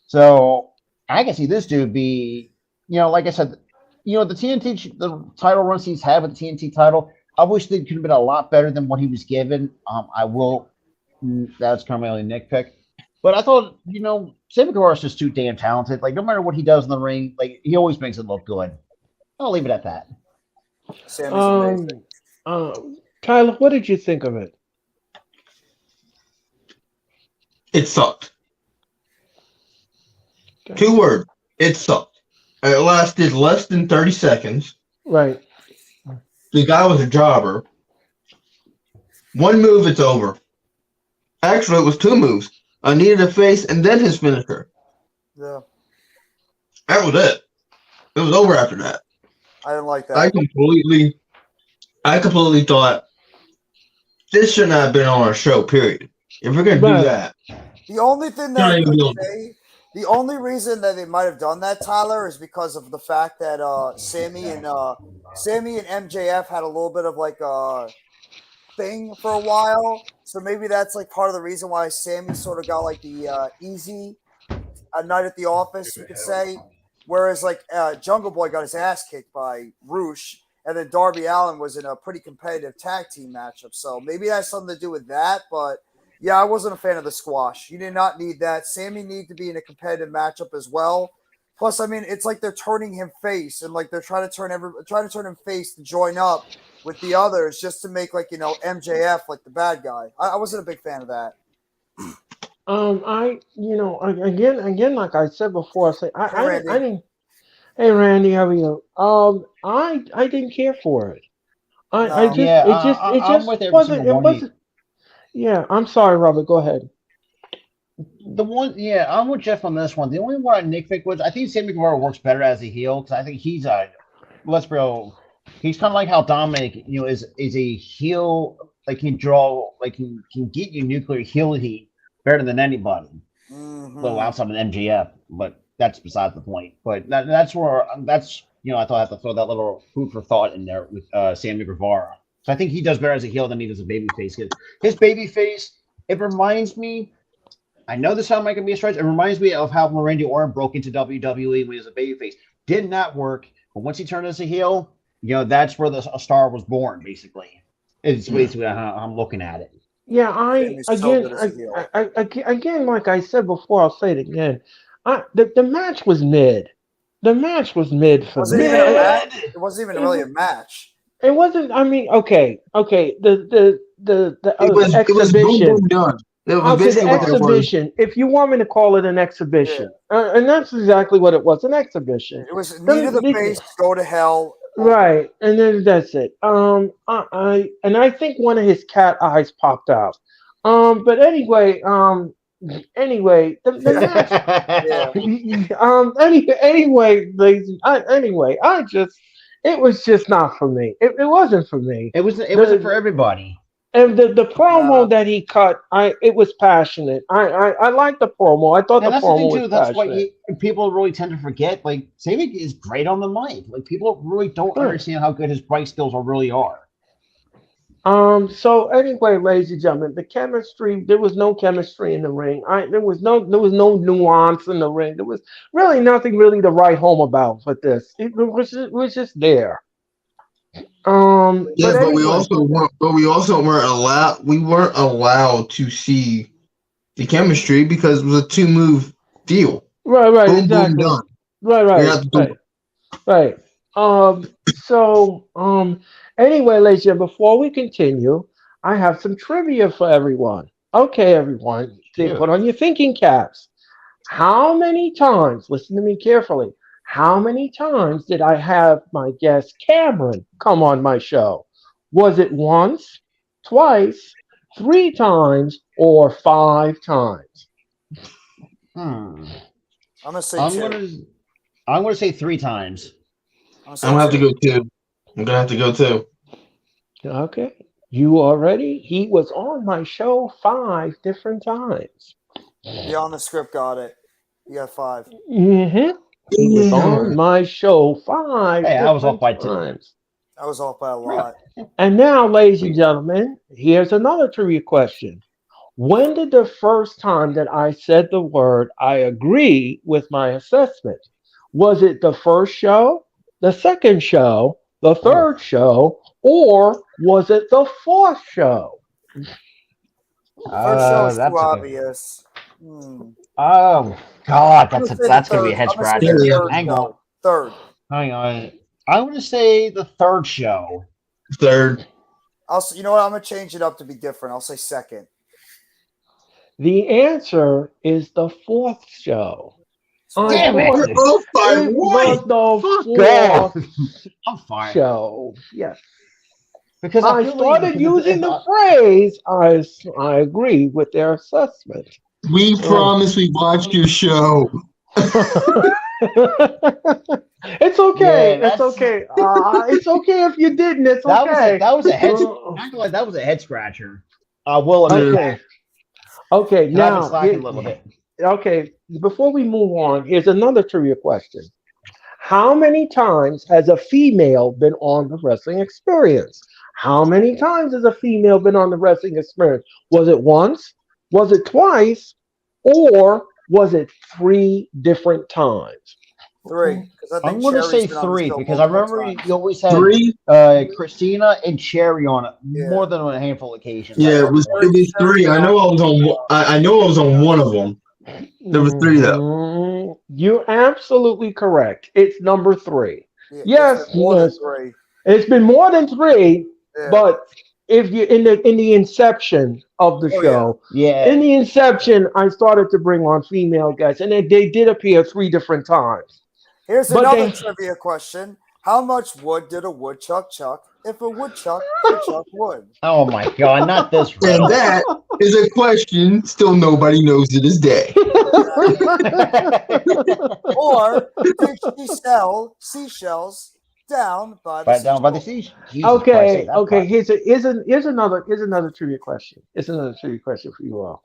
So I can see this dude be, like I said, the title runs he's had with the TNT title, I wish they could have been a lot better than what he was given. That's kind of my only nitpick. But I thought, Sammy Guevara is just too damn talented. Like, no matter what he does in the ring, like, he always makes it look good. I'll leave it at that. Sammy's amazing. Tyler, what did you think of it? It sucked. Okay. 2 words. It sucked. It lasted less than 30 seconds. Right. The guy was a jobber. 1 move, it's over. Actually, it was 2 moves. I needed a face and then his finisher. Yeah. That was it. It was over after that. I didn't like that. I completely thought this should not have been on our show, period. If we're going to do that. The only thing that I could say, the only reason that they might have done that, Tyler, is because of the fact that Sammy and MJF had a little bit of like a thing for a while. So maybe that's like part of the reason why Sammy sort of got like the easy night at the office, you could say. Whereas like Jungle Boy got his ass kicked by Roosh, and then Darby Allin was in a pretty competitive tag team matchup. So maybe that's something to do with that. But yeah, I wasn't a fan of the squash. You did not need that. Sammy needed to be in a competitive matchup as well. Plus, I mean, it's like they're turning him face, and like they're trying to turn him face to join up with the others just to make like MJF like the bad guy. I wasn't a big fan of that. Again, like I said before, I didn't. Hey Randy, how are you? I didn't care for it. It just wasn't. Yeah, I'm sorry, Robert. Go ahead. I'm with Jeff on this one. The only one I nitpick was I think Sammy Guevara works better as a heel because I think he's let's be real. He's kind of like how Dominic, is a heel, like he can get you nuclear heel heat better than anybody. Mm-hmm. Well, outside of MJF, but that's beside the point. But that's I thought I had to throw that little food for thought in there with Sammy Guevara. So I think he does better as a heel than he does a babyface. His babyface, it reminds me. I know this sounds like be a stretch. It reminds me of how Randy Orton broke into WWE when he was a babyface. Did not work, but once he turned as a heel, that's where a star was born, basically. It's basically how I'm looking at it. Yeah, Sammy's so good as a heel. again, like I said before, I'll say it again. The match was mid. The match was mid for Wasn't me. even a match. It wasn't even really a match. It wasn't. I mean, okay. The It was boom exhibition. boom done. That was Okay, the basically what that was. exhibition. If you want me to call it an exhibition, and that's exactly what it was, an exhibition. It was knee to the face, go to hell. Right, and then that's it. I think one of his cat eyes popped out. But anyway, the match. Anyway, it was just not for me. It wasn't for me. It wasn't for everybody. And the promo that he cut, it was passionate. I liked the promo. I thought And the that's the thing promo too. was That's passionate. why people really tend to forget. Like Sabian is great on the mic. Like people really don't understand how good his mic skills really are. So anyway, ladies and gentlemen, the chemistry, there was no chemistry in the ring. There was no nuance in the ring. There was really nothing really to write home about for this. It was just there. Yeah, but we anyway. also weren't allowed. We weren't allowed to see the chemistry because it was a 2-move deal. Right, Boom, exactly. boom, done. Right. Anyway, ladies and gentlemen, before we continue, I have some trivia for everyone. Okay, everyone, put on your thinking caps. How many times, listen to me carefully, how many times did I have my guest Cameron come on my show? Was it once, twice, 3 times, or 5 times? I'm gonna say I'm gonna say 3 times. I'm gonna have to go 2. I'm gonna have to go 2. Okay. You are ready? He was on my show 5 different times. Yeah, on the script got it. You got 5. Mm-hmm. He was on my show 5 Hey, I was off by times. 2. I was off by a lot. And now, ladies and gentlemen, here's another trivia question. When did the first time that I said the word I agree with my assessment? Was it the first show, the second show, the third show, or was it the 4th show? First show is too obvious. Oh God, that's gonna be a head scratcher. Hang on. Third. Hang on. I'm gonna say the 3rd show. 3rd. You know what? I'm gonna change it up to be different. I'll say 2nd. The answer is the 4th show. Damn it! It was the 4th show. Yes. Because I started using the phrase, I agree with their assessment. We promise we watched your show. It's okay. It's okay. It's okay if you didn't. It's okay. That was a head. Like that was a head scratcher. Will admit. Okay. Now, a little bit. Okay. Before we move on, here's another trivia question. How many times has a female been on the Wrestling Experience? How many times has a female been on the Wrestling Experience? Was it once? Was it twice? Or was it 3 different times? 3. I'm going to say 3 because I remember you always had 3. Christina and Cherry on it more than on a handful of occasions. Yeah, it was 3. I know I was on. I know I was on one of them. There was 3 though. You're absolutely correct. It's number 3. Yes, it's been more than 3. Yeah. But if you in the inception of the show, in the inception, I started to bring on female guests, and they did appear 3 different times. Here's another trivia question: how much wood did a woodchuck chuck if a woodchuck could chuck wood? Oh my God! Not this. And that is a question still nobody knows to this day. Or did she sell seashells down by the sea? Okay. Here's another trivia question. It's another trivia question for you all.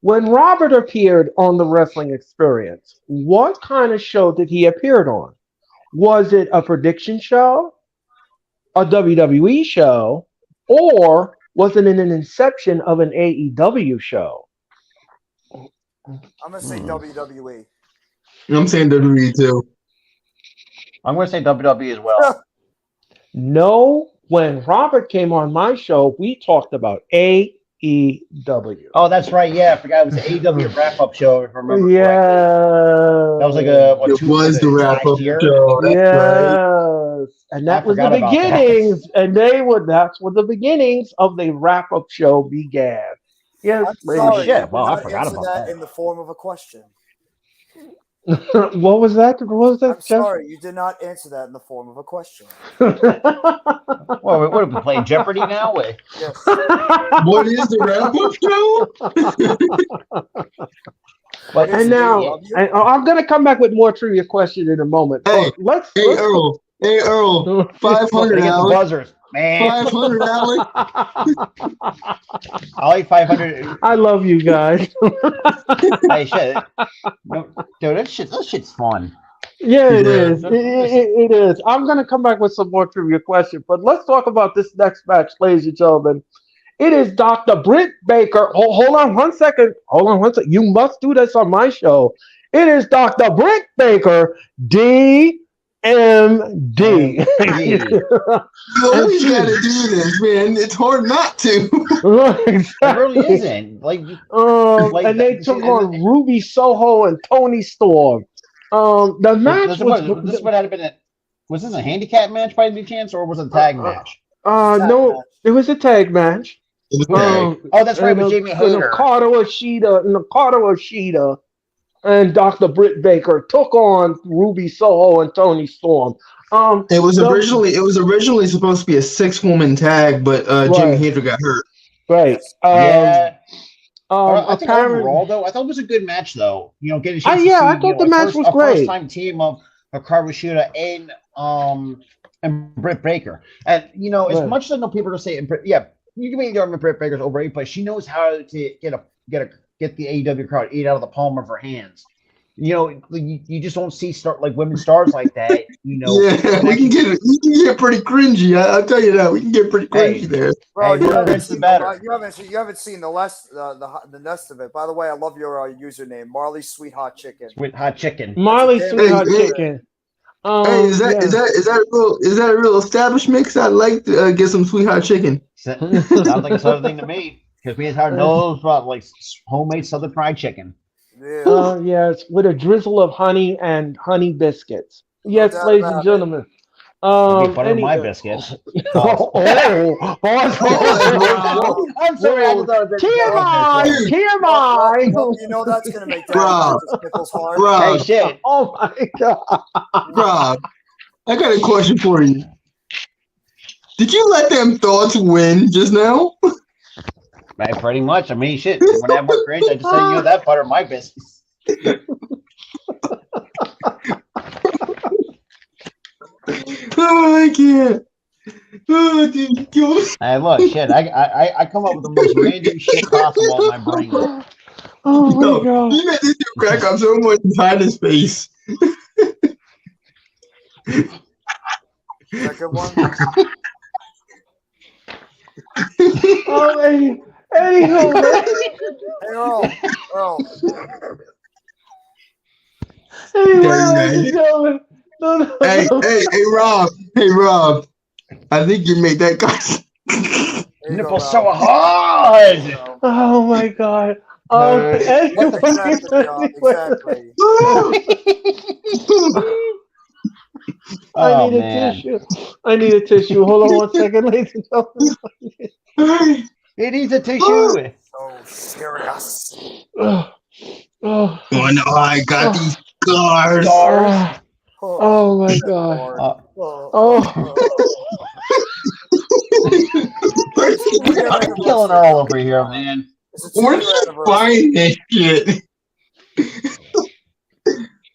When Robert appeared on the Wrestling Experience, what kind of show did he appear on? Was it a prediction show, a WWE show, or was it in an inception of an AEW show? I'm gonna say WWE. I'm saying WWE too. I'm going to say WWE as well. No when Robert came on my show, we talked about AEW. Oh, that's right. Yeah, I forgot it was the AEW wrap-up show. If I remember correctly, Yeah. that was like It was the wrap-up show. That's right. Yes. And that I was the forgot about that. beginnings. And that's where the beginnings of the wrap-up show began. Yes, I'm ladies. sorry, shit. you did Wow, I not forgot answer about that that. in the form of a question. What was that? What was that, I'm sorry, you did not answer that in the form of a question. Jeff? Well, what are we playing Jeopardy now? Wait. Yes. What is the wrap-up show? But And now, I'm going to come back with more trivia question in a moment. Hey, But Hey, Earl. Hey, Earl. 500, get the Alex. buzzers, man. 500, Alex. I like 500. I love you guys. Hey, shit. No, dude, that shit's fun. Yeah, it Yeah. is. It is. I'm going to come back with some more trivia questions, but let's talk about this next match, ladies and gentlemen. It is Dr. Britt Baker. Hold on one second. You must do this on my show. It is Dr. Britt Baker, DMD. You always got to do this, man. It's hard not to. It really isn't. Like and they took on Ruby Soho and Tony Storm. The match this would have been was this a handicap match by any chance, or was it a tag match? No, it was a tag match. Oh, that's right, with Jamie Hayter. Nakata Ishida and Dr. Britt Baker took on Ruby Soho and Tony Storm. It was originally supposed to be a 6-woman tag, but Jamie Hayter got hurt. Right. Yeah. I think apparently, overall, though, I thought it was a good match, though. You know, getting a I thought the match was great. First-time team of Hikaru Shida and Britt Baker. And, you know, as much as I know people are saying, you can make the argument Britt Baker's overrated, but she knows how to get the AEW crowd eat out of the palm of her hands. You know, you just don't see women stars like that. You know, yeah, we can get pretty cringy. I'll tell you that we can get pretty cringy there. Bro, you haven't seen the rest of it. By the way, I love your username, Marley's Sweet Hot Chicken. Sweet Hot Chicken. Marley's Sweet Hot Chicken. Hey, is that a real establishment? Cause I'd like to get some Sweet Hot Chicken. Sounds like a southern thing to me. Because we had knows about like homemade Southern fried chicken. Yeah. Yes, with a drizzle of honey and honey biscuits. Yes, ladies and gentlemen. Butter my biscuits. I'm sorry. TMI. You know that's gonna make Rob. pickles hard. Rob, Hey, shit. Oh my god. Rob, I got a question for you. Did you let them thoughts win just now? Right, pretty much. I mean, shit. When I have more cringe, I just say, you know, that butter my biscuits. Oh, I can't. Oh, dude. Hey, look, shit. I come up with the most random shit possible in my brain. Oh my god. You made this dude crack up so much behind his face. Second one. Oh, anywho, Hey, Earl. ladies and gentlemen. No. Hey, Rob. I think you made that guy. Nipple so hard. Oh my god. Exactly. I need a tissue. Hold on 1 second, ladies and gentlemen. It needs a tissue. So serious. Oh, Oh no, I got these scars. oh my god. I'm killing Earl over here, man. We're just buying this shit.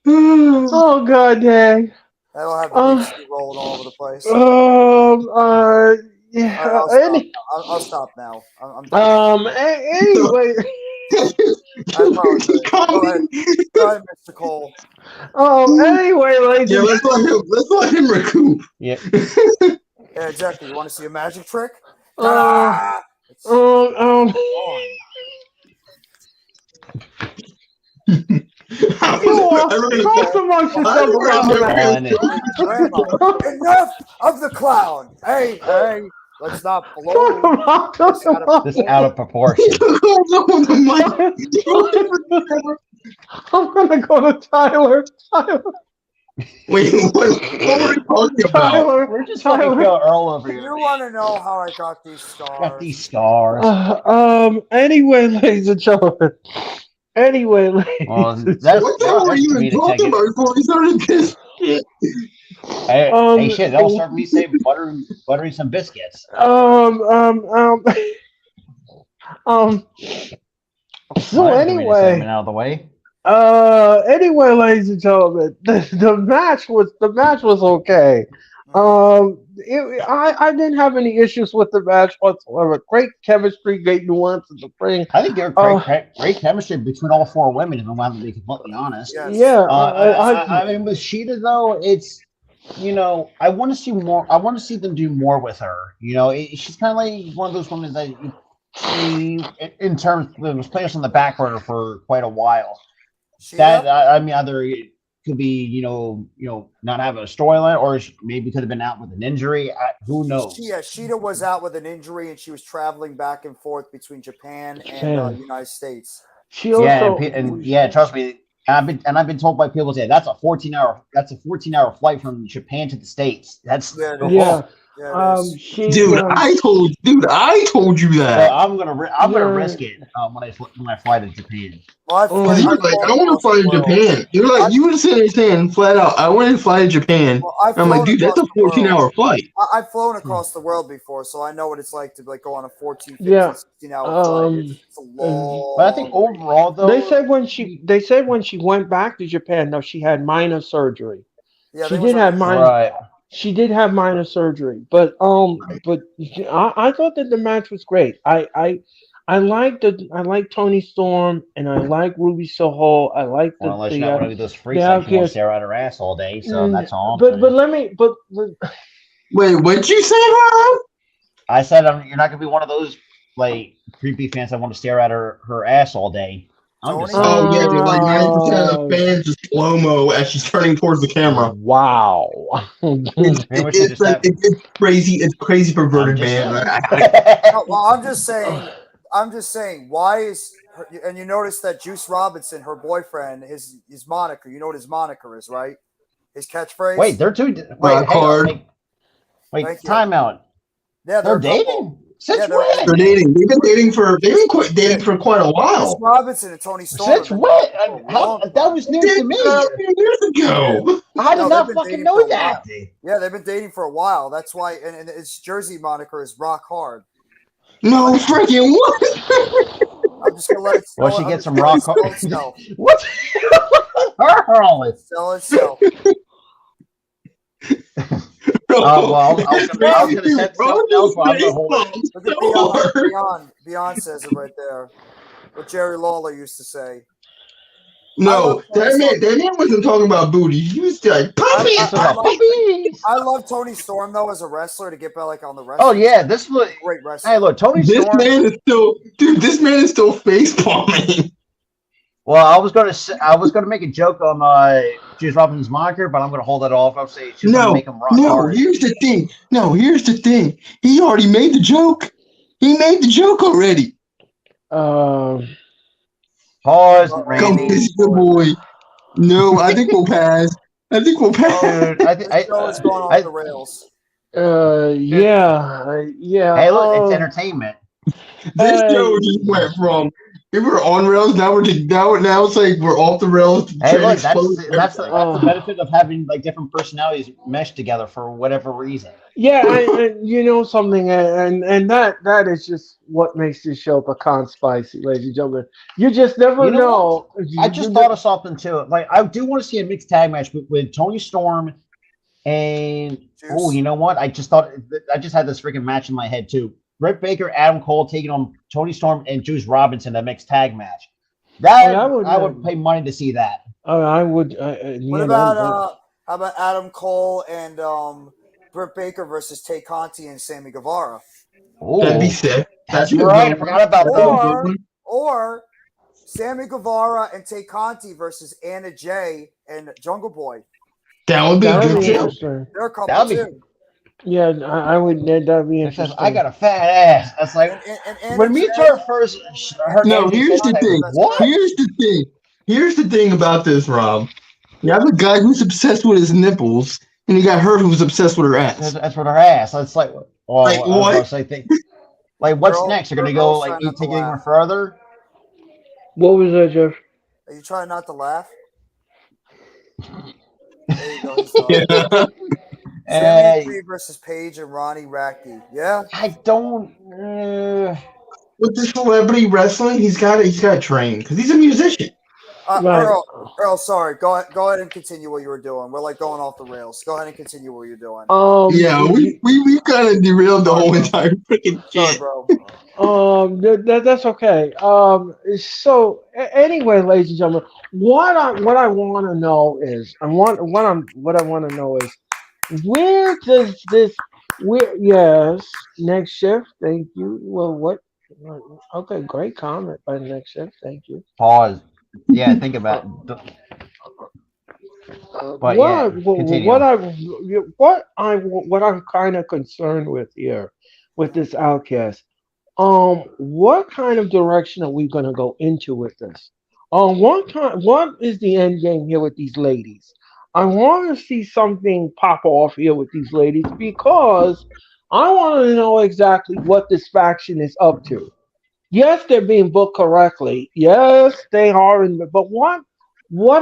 Oh god dang. I don't have the PC rolling all over the place. Yeah. I'll stop now. I'm done. Anyway. I apologize. Go ahead, Mr. Cole. Anyway, ladies. Yeah, let's let him recoup. Yeah. Yeah, exactly. You want to see a magic trick? Talk amongst yourself about that. Enough! of the clown. Hey, let's not blow this out of This out of proportion. I'm gonna go to Tyler. Wait, what are we talking about? Tyler. We're just fucking kill Earl over here. You want to know how I got these stars? Got these stars. Anyway, ladies and gentlemen. Anyway, ladies. Well, and that's What the hell were you even talking about before we started this shit? Hey, shit! That'll start me saying buttering some biscuits. So Mine's anyway, out of the way. anyway, ladies and gentlemen, the match was okay. I didn't have any issues with the match whatsoever. Great chemistry, great nuance in the ring. I think there great chemistry between all four women, if I'm going to be completely honest. Yes. Yeah, I mean, with Sheeta though, it's I want to see more. I want to see them do more with her. She's kind of like one of those women that she, in terms, was playing us on the back burner for quite a while. I mean, either it could be not having a storyline, or maybe could have been out with an injury. Who knows? Yeah, Sheeta was out with an injury, and she was traveling back and forth between Japan and United States. She also, trust me. I've been told by people that's a 14-hour flight from Japan to the States. That's Dude, I told you that. So I'm gonna risk it when I fly to Japan. Well, you're like, I want to fly to Japan. You're like, you were sitting there saying flat out, I want to fly to Japan. Well, I'm like, dude, that's a 14-hour flight. I've flown across the world before, so I know what it's like to go on a 14, 15, 16-hour flight. It's a long. But I think overall, though, they said when she went back to Japan, though, she had minor surgery. Yeah, she did have minor. Right. She did have minor surgery, but I thought that the match was great. I like Tony Storm and I like Ruby Soho. I like the unless you're not one of those freaks that you want to stare at her ass all day, so that's all. But let me wait, what'd you say, Rob? I said you're not gonna be one of those like creepy fans that want to stare at her ass all day. Yeah, dude, like 90% of the fans just slow-mo as she's turning towards the camera. Wow. It's crazy. It's crazy perverted, man. Well, I'm just saying, why is and you notice that Juice Robinson, her boyfriend, his moniker, you know what his moniker is, right? His catchphrase? Wait, they're two. Wait, time out. Yeah, they're dating? Since when? They're dating. They've been dating for quite a while. Juice Robinson and Tony Storm. Since when? That was news to me. Years ago. I did not fucking know that. Yeah, they've been dating for a while. That's why, and its Jersey moniker is Rock Hard. No freaking what? I'm just gonna let it. Well, she gets some rock hard. What? Sell itself. Well, I was going to say something else while I'm going to hold it. Beyond says it right there. What Jerry Lawler used to say. No, that man wasn't talking about booty. He was like, puppies. I love Tony Storm, though, as a wrestler, to get back on the wrestler. Oh, yeah. This was great wrestler. Hey, look, Tony Storm. This man is still face palming. Well, I was gonna make a joke on Juice Robinson's moniker, but I'm gonna hold it off. I'll say make him rock hard. Here's the thing. He already made the joke. He made the joke already. Pause, Randy. Come visit the boy. No, I think we'll pass. Dude, I know it's going off the rails. Yeah. Hey, look, it's entertainment. This show just went from we were on rails. Now it's like we're off the rails. Hey, look, that's the benefit of having like different personalities meshed together for whatever reason. Yeah, and you know something, and that is just what makes this show pecan spicy, ladies and gentlemen. You just never know. I just thought of something too. Like I do want to see a mixed tag match with Tony Storm and you know what? I just had this freaking match in my head too. Britt Baker, Adam Cole taking on Tony Storm and Juice Robinson, a mixed tag match. I would pay money to see that. I would. What about how about Adam Cole and Britt Baker versus Tay Conti and Sammy Guevara? Ooh. That'd be sick. That's right. I forgot about that. Or Sammy Guevara and Tay Conti versus Anna Jay and Jungle Boy. That would be good too. They're a couple too. Yeah, I would. That'd be It says, "I interesting. got a fat ass." That's like And Anna when me Jay, Tara first heard No, Andy here's said, the like, thing. that's "What?" Here's the thing. Here's the thing about this, Rob. You have a guy who's obsessed with his nipples, and you got her who's obsessed with her ass. That's what her ass. It's like, Like well, I was about what? to say, like, what's Earl, next? You're gonna go Earl's like trying not to take it even laugh. further? What was that, Jeff? Are you trying not to laugh? There you go. He's done. Yeah. Sammy Uh, Free versus Paige and Ronnie Radke. Yeah. I don't. With the celebrity wrestling, he's got to train because he's a musician. Right. Earl, sorry. Go ahead and continue what you were doing. We're like going off the rails. Go ahead and continue what you're doing. Yeah, we kind of derailed the whole entire freaking Sorry, shit. bro. That's okay. So anyway, ladies and gentlemen, what I want to know is, what I want to know is, where does this, where, yes, next shift, thank you. Well, what? Okay, great comment by next shift, thank you. Pause. Yeah, think about it. But yeah, continue. What I'm kind of concerned with here, with this outcast. What kind of direction are we gonna go into with this? What is the end game here with these ladies? I want to see something pop off here with these ladies because I want to know exactly what this faction is up to. Yes, they're being booked correctly. Yes, they are. But what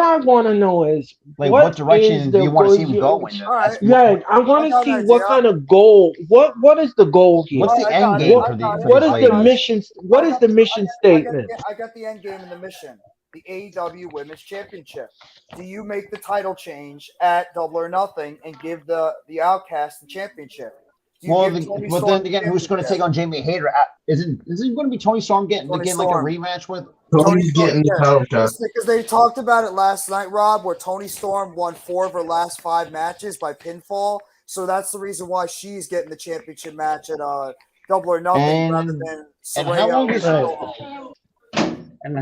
I want to know is Like, what what is direction do the you want to see him goal? go in? All right. Yeah, I I want to got an see what idea. kind of goal. What is the goal here? What's the I end got it. game What for what these is the ladies? mission? What is the mission statement? I got the end game and the mission. The AEW Women's Championship. Do you make the title change at Double or Nothing and give the Outcast the championship? Do you Well, give Tony but Storm then the again, who's going to take championship? on Jamie Hayter? Isn't going to be Tony Storm getting Tony again like a Storm. rematch with? Tony Tony's Storm, getting the yeah. title shot. Because they talked about it last night, Rob, where Tony Storm won 4 of her last 5 matches by pinfall. So that's the reason why she's getting the championship match at Double or Nothing rather than And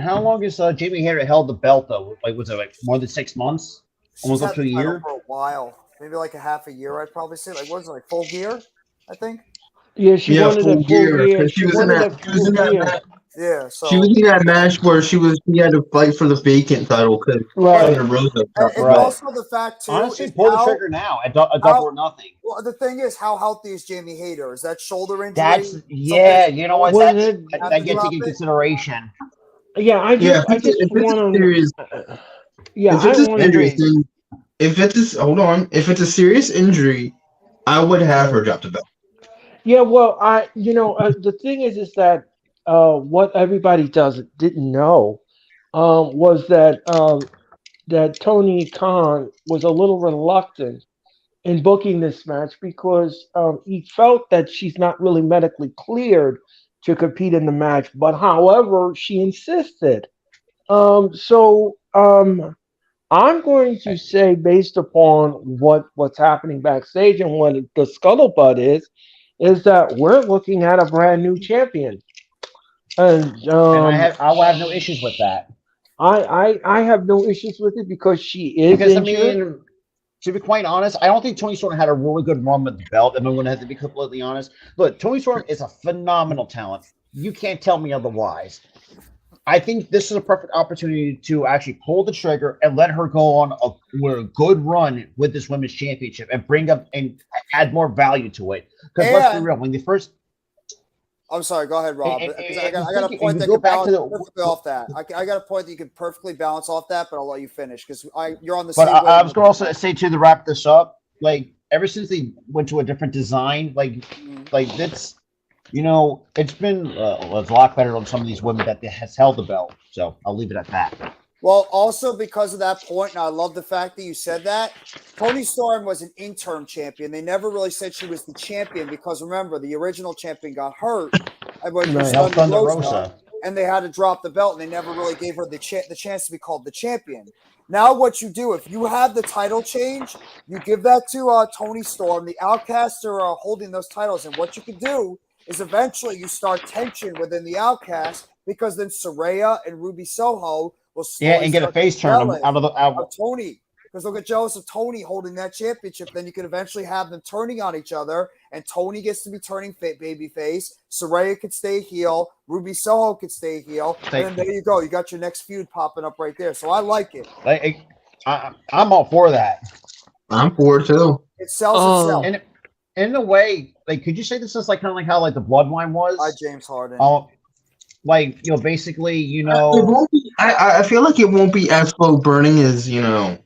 how long is Jamie Hayter held the belt though? Like, was it like more than 6 months? Almost She's up had to a the title year. for a while, maybe like a half a year. I'd probably say, like, what is it, like Full Gear? I think. Yeah, she Yeah, wanted full a full gear. year. 'Cause She wanted a full year. match. Yeah. She was So. in that match where she had to fight for the vacant title because Right. Thunder Rosa. And it's Right. also the fact too. Honestly, Is pull the how- trigger now at Double or Nothing. Well, the thing is, how healthy is Jamie Hayter? Is that shoulder injury? That's you know what? Was That's it- that gets taken into consideration. Yeah, I just if it's a want serious, to. Yeah, if it's I a want serious to. thing, if it's a serious injury, I would have her drop the belt. Yeah, well, the thing is that what everybody didn't know was that Tony Khan was a little reluctant in booking this match because he felt that she's not really medically cleared to compete in the match. But however, she insisted. So I'm going to say, based upon what's happening backstage and what the scuttlebutt is that we're looking at a brand new champion. And I will have no issues with that. I have no issues with it because she is Because injured. I mean, to be quite honest, I don't think Tony Storm had a really good run with the belt. If I'm going to have to be completely honest, look, Tony Storm is a phenomenal talent. You can't tell me otherwise. I think this is a perfect opportunity to actually pull the trigger and let her go on a good run with this women's championship and bring up and add more value to it. Because let's be real, when the first. I'm sorry. Go ahead, Rob. Because I got a and point you that go can back to balance the- perfectly off that. I got a point that you can perfectly balance off that, but I'll let you finish because you're on the But same. I was going to also say to wrap this up, like ever since they went to a different design, like that's. You know, it's been a lot better on some of these women that has held the belt. So I'll leave it at that. Well, also because of that point, and I love the fact that you said that, Tony Storm was an interim champion. They never really said she was the champion because remember, the original champion got hurt. Thunder Rosa. And they had to drop the belt, and they never really gave her the chance to be called the champion. Now what you do, if you have the title change, you give that to Tony Storm. The Outcasts are holding those titles, and what you can do is eventually you start tension within the Outcast because then Saraya and Ruby Soho will and get a face turn out of Tony. because they'll get jealous of Tony holding that championship. Then you could eventually have them turning on each other, and Tony gets to be turning babyface. Saraya could stay heel. Ruby Soho could stay heel. And then there you go. You got your next feud popping up right there. So I like it. I'm all for that. I'm for it too. It sells itself. And in a way, like, could you say this is like kind of like how like the Bloodline was? By James Harden. Like, basically, It won't be, I feel like it won't be as slow burning as the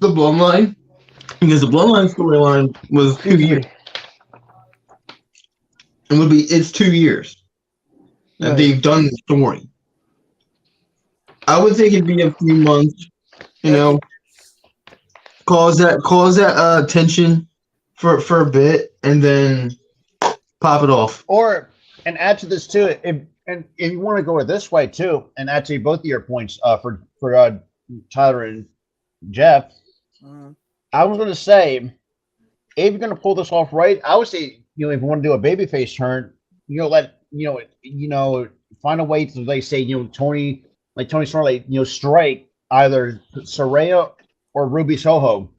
Bloodline, because the Bloodline storyline was 2 years. It's 2 years that they've done the story. I would think it'd be a few months, cause that tension for a bit, and then pop it off. And add to this too, and if you want to go this way too, and add to both of your points for Tyler and Jeff, I was going to say, if you're going to pull this off right, I would say, if you want to do a babyface turn, find a way to, like, say, Tony Storm, strike either Saraya or Ruby Soho,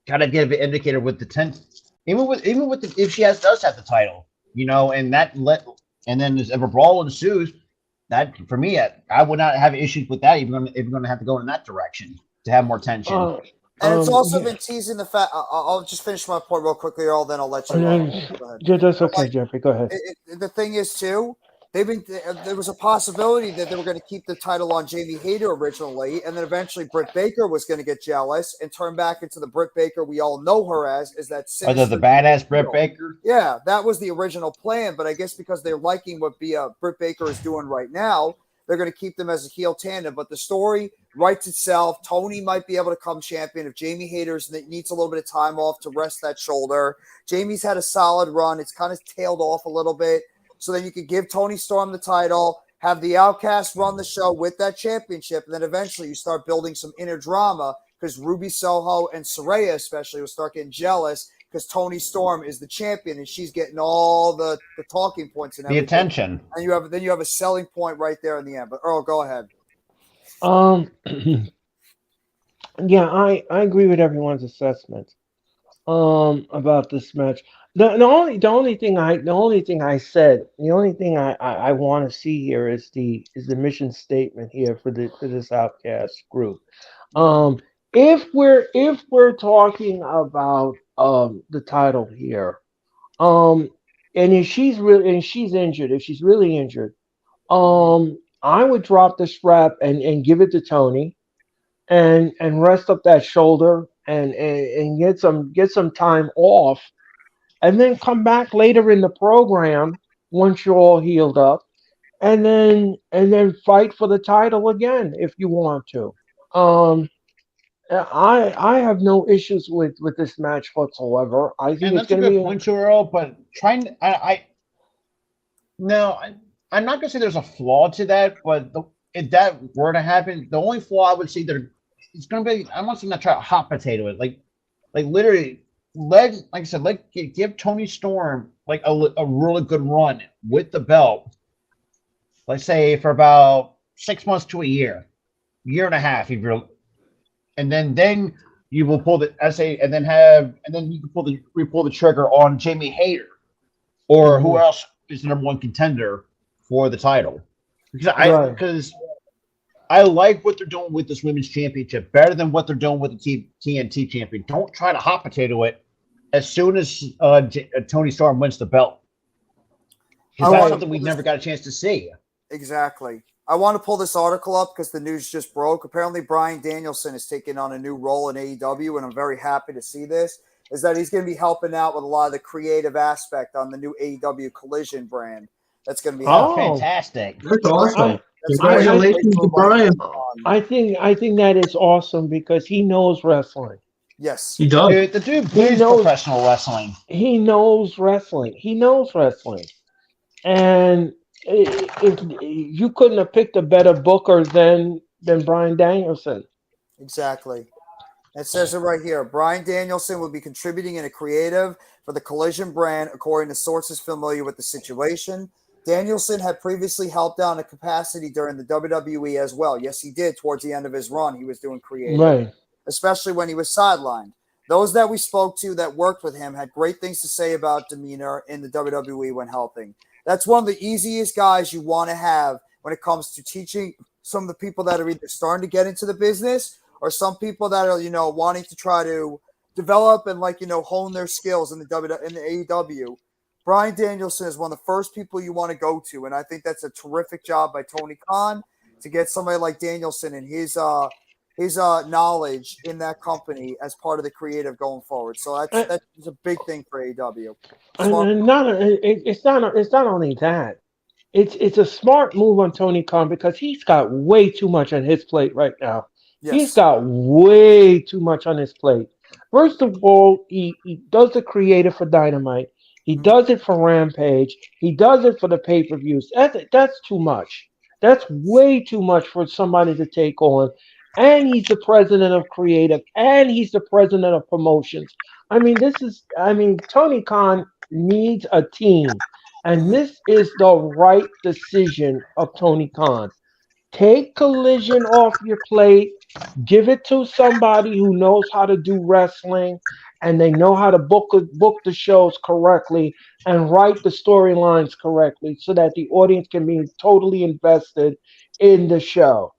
kind of give an indicator with the 10, even with if she does have the title, and then if a brawl ensues, that for me, I would not have issues with that, even if you're going to have to go in that direction to have more tension. And it's also been teasing the fact. I'll just finish my point real quickly, Earl. Then I'll let you know. Yeah, that's okay, Jeffrey. Go ahead. The thing is, too, there was a possibility that they were going to keep the title on Jamie Hayter originally, and then eventually Britt Baker was going to get jealous and turn back into the Britt Baker we all know her as. Is that the badass Britt Baker? Yeah, that was the original plan. But I guess because they're liking what Britt Baker is doing right now, they're going to keep them as a heel tandem. But the story writes itself. Tony might be able to come champion if Jamie Hayter needs a little bit of time off to rest that shoulder. Jamie's had a solid run. It's kind of tailed off a little bit. So then you could give Tony Storm the title, have the Outcast run the show with that championship, and then eventually you start building some inner drama because Ruby Soho and Saraya especially will start getting jealous because Tony Storm is the champion and she's getting all the talking points and everything. The attention. And you have a selling point right there in the end. But Earl, go ahead. Yeah, I agree with everyone's assessment about this match. The only thing I said, the only thing I want to see here is the mission statement here for this Outcast group. If we're talking about the title here, and if she's injured, if she's really injured, I would drop the strap and give it to Tony, and rest up that shoulder and get some time off, and then come back later in the program once you're all healed up, and then fight for the title again if you want to. I have no issues with this match whatsoever. I think it's going to be a good point, Earl. But I'm not going to say there's a flaw to that, but if that were to happen, the only flaw I would see it's going to be, I want to not try to hot potato it, like literally. Give Tony Storm like a really good run with the belt. Let's say for about 6 months to a year and a half, and then you will pull the and then you can pull the trigger on Jamie Hayter or who else is the number one contender for the title. Because I like what they're doing with this women's championship better than what they're doing with the TNT champion. Don't try to hot potato it as soon as Tony Storm wins the belt. Because that's something we never got a chance to see. Exactly. I want to pull this article up because the news just broke. Apparently, Bryan Danielson is taking on a new role in AEW, and I'm very happy to see this. Is that he's going to be helping out with a lot of the creative aspect on the new AEW Collision brand. That's going to be fantastic. That's awesome. Congratulations to Bryan. I think that is awesome because he knows wrestling. Yes, he does. Dude, the dude plays professional wrestling. He knows wrestling. And if you couldn't have picked a better booker than Bryan Danielson. Exactly. It says it right here. Bryan Danielson will be contributing in a creative for the Collision brand, according to sources familiar with the situation. Danielson had previously helped out in a capacity during the WWE as well. Yes, he did. Towards the end of his run, he was doing creative, Right. especially when he was sidelined. Those that we spoke to that worked with him had great things to say about demeanor in the WWE when helping. That's one of the easiest guys you want to have when it comes to teaching some of the people that are either starting to get into the business or some people that are, wanting to try to develop and hone their skills in the AEW. Bryan Danielson is one of the first people you want to go to, and I think that's a terrific job by Tony Khan to get somebody like Danielson and his knowledge in that company as part of the creative going forward. So that's a big thing for AEW. It's not only that. It's a smart move on Tony Khan because he's got way too much on his plate right now. Yes. He's got way too much on his plate. First of all, he does the creative for Dynamite. He does it for Rampage. He does it for the pay-per-views. That's too much. That's way too much for somebody to take on. And he's the president of creative, and he's the president of promotions. Tony Khan needs a team, and this is the right decision of Tony Khan. Take Collision off your plate, give it to somebody who knows how to do wrestling, and they know how to book the shows correctly and write the storylines correctly so that the audience can be totally invested in the show.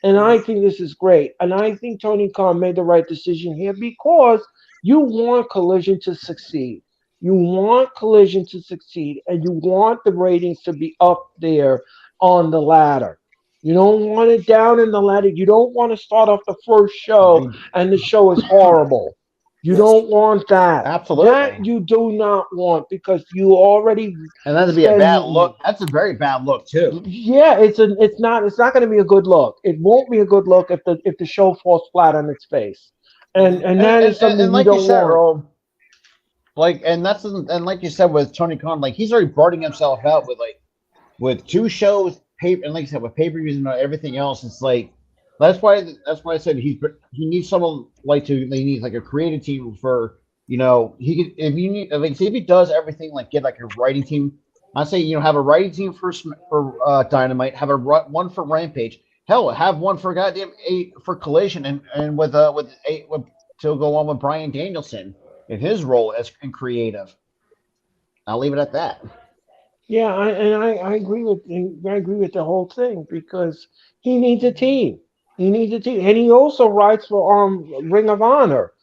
And I think this is great. And I think Tony Khan made the right decision here because you want Collision to succeed. You want Collision to succeed, and you want the ratings to be up there on the ladder. You don't want it down in the ladder. You don't want to start off the first show and the show is horrible. You don't want that. Absolutely. That you do not want because you already and that'd be a bad look. That's a very bad look too. Yeah, it's not going to be a good look. It won't be a good look if the show falls flat on its face. And that is something and like you don't you said, want. Earl, like you said with Tony Khan, like he's already burning himself out with two shows, and like you said with pay-per-views and everything else. It's like that's why I said he needs someone he needs like a creative team for he could if he does everything get like a writing team. I say have a writing team for Dynamite, have one for Rampage. Hell, have one for for Collision and with to go on with Bryan Danielson in his role as in creative. I'll leave it at that. Yeah, I agree with the whole thing because he needs a team. He needs a team, and he also writes for Ring of Honor.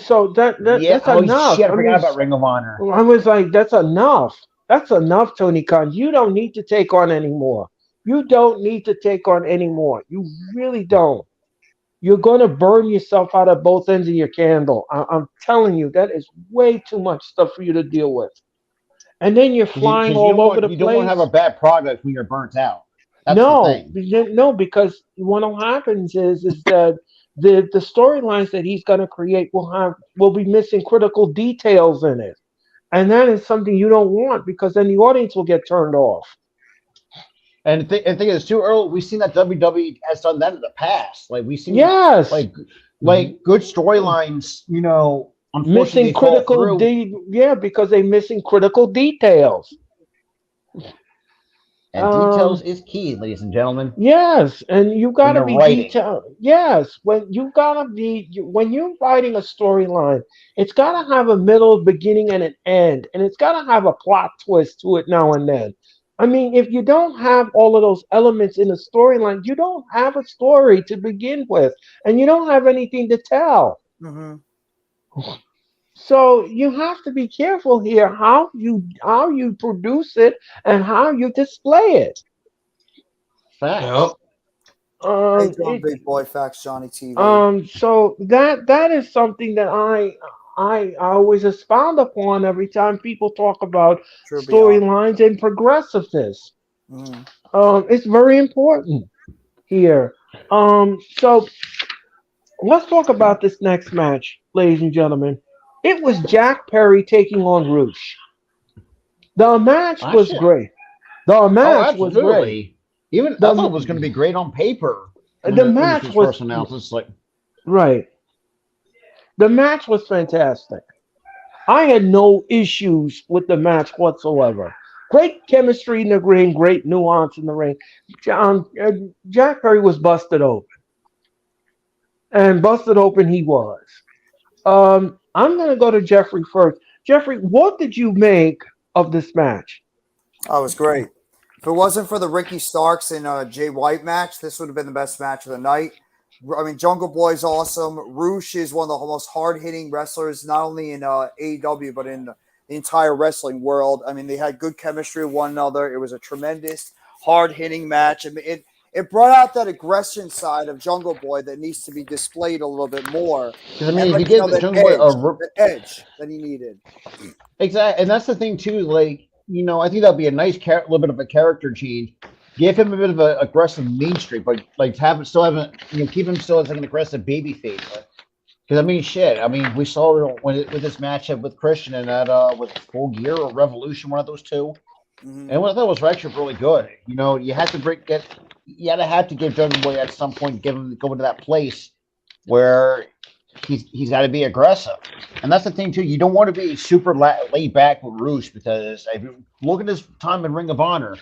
So that's enough. Shit, I forgot about Ring of Honor. I was like, that's enough. That's enough, Tony Khan. You don't need to take on anymore. You don't need to take on anymore. You really don't. You're going to burn yourself out of both ends of your candle. I'm telling you, that is way too much stuff for you to deal with. And then you're flying all over the place. You don't want to have a bad product when you're burnt out. That's No, because what happens is that the storylines that he's going to create will be missing critical details in it. And that is something you don't want because then the audience will get turned off. And the thing is, too, Earl, we've seen that WWE has done that in the past. Like we've seen, like good storylines, missing critical because they're missing critical details. And details is key, ladies and gentlemen. Yes, and you got to be writing. detailed. Yes, when you're writing a storyline, it's got to have a middle, beginning, and an end, and it's got to have a plot twist to it now and then. If you don't have all of those elements in a storyline, you don't have a story to begin with, and you don't have anything to tell. Mm-hmm. So you have to be careful here how you produce it and how you display it. Facts. Big boy facts, Johnny TV. So that is something that I always expound upon every time people talk about storylines and progressiveness. It's very important here. So let's talk about this next match, ladies and gentlemen. It was Jack Perry taking on Roosh. The match was great. The match was great. I thought it was going to be great on paper. The match was right. The match was fantastic. I had no issues with the match whatsoever. Great chemistry in the ring, great nuance in the ring. Jack Perry was busted open, and busted open he was. I'm going to go to Jeffrey first. Jeffrey, what did you make of this match? Oh, it was great. If it wasn't for the Ricky Starks and Jay White match, this would have been the best match of the night. I mean, Jungle Boy's awesome. Roosh is one of the most hard-hitting wrestlers, not only in AEW, but in the entire wrestling world. I mean, they had good chemistry with one another. It was a tremendous, hard-hitting match. I mean, it brought out that aggression side of Jungle Boy that needs to be displayed a little bit more. Because I mean, if you give the Jungle Boy the edge that he needed. Exactly, and that's the thing too. Like, you know, I think that'd be a nice little bit of a character change. Give him a bit of an aggressive main streak, but like keep him still as like an aggressive baby face. Because I mean, shit. I mean, we saw with this matchup with Christian and that with Full Gear or Revolution, one of those two. Mm-hmm. And what I thought was actually really good. You know, you had to have to give Jungle Boy at some point, go into that place where he's got to be aggressive. And that's the thing too. You don't want to be super laid back with Roosh, because if you look at his time in Ring of Honor,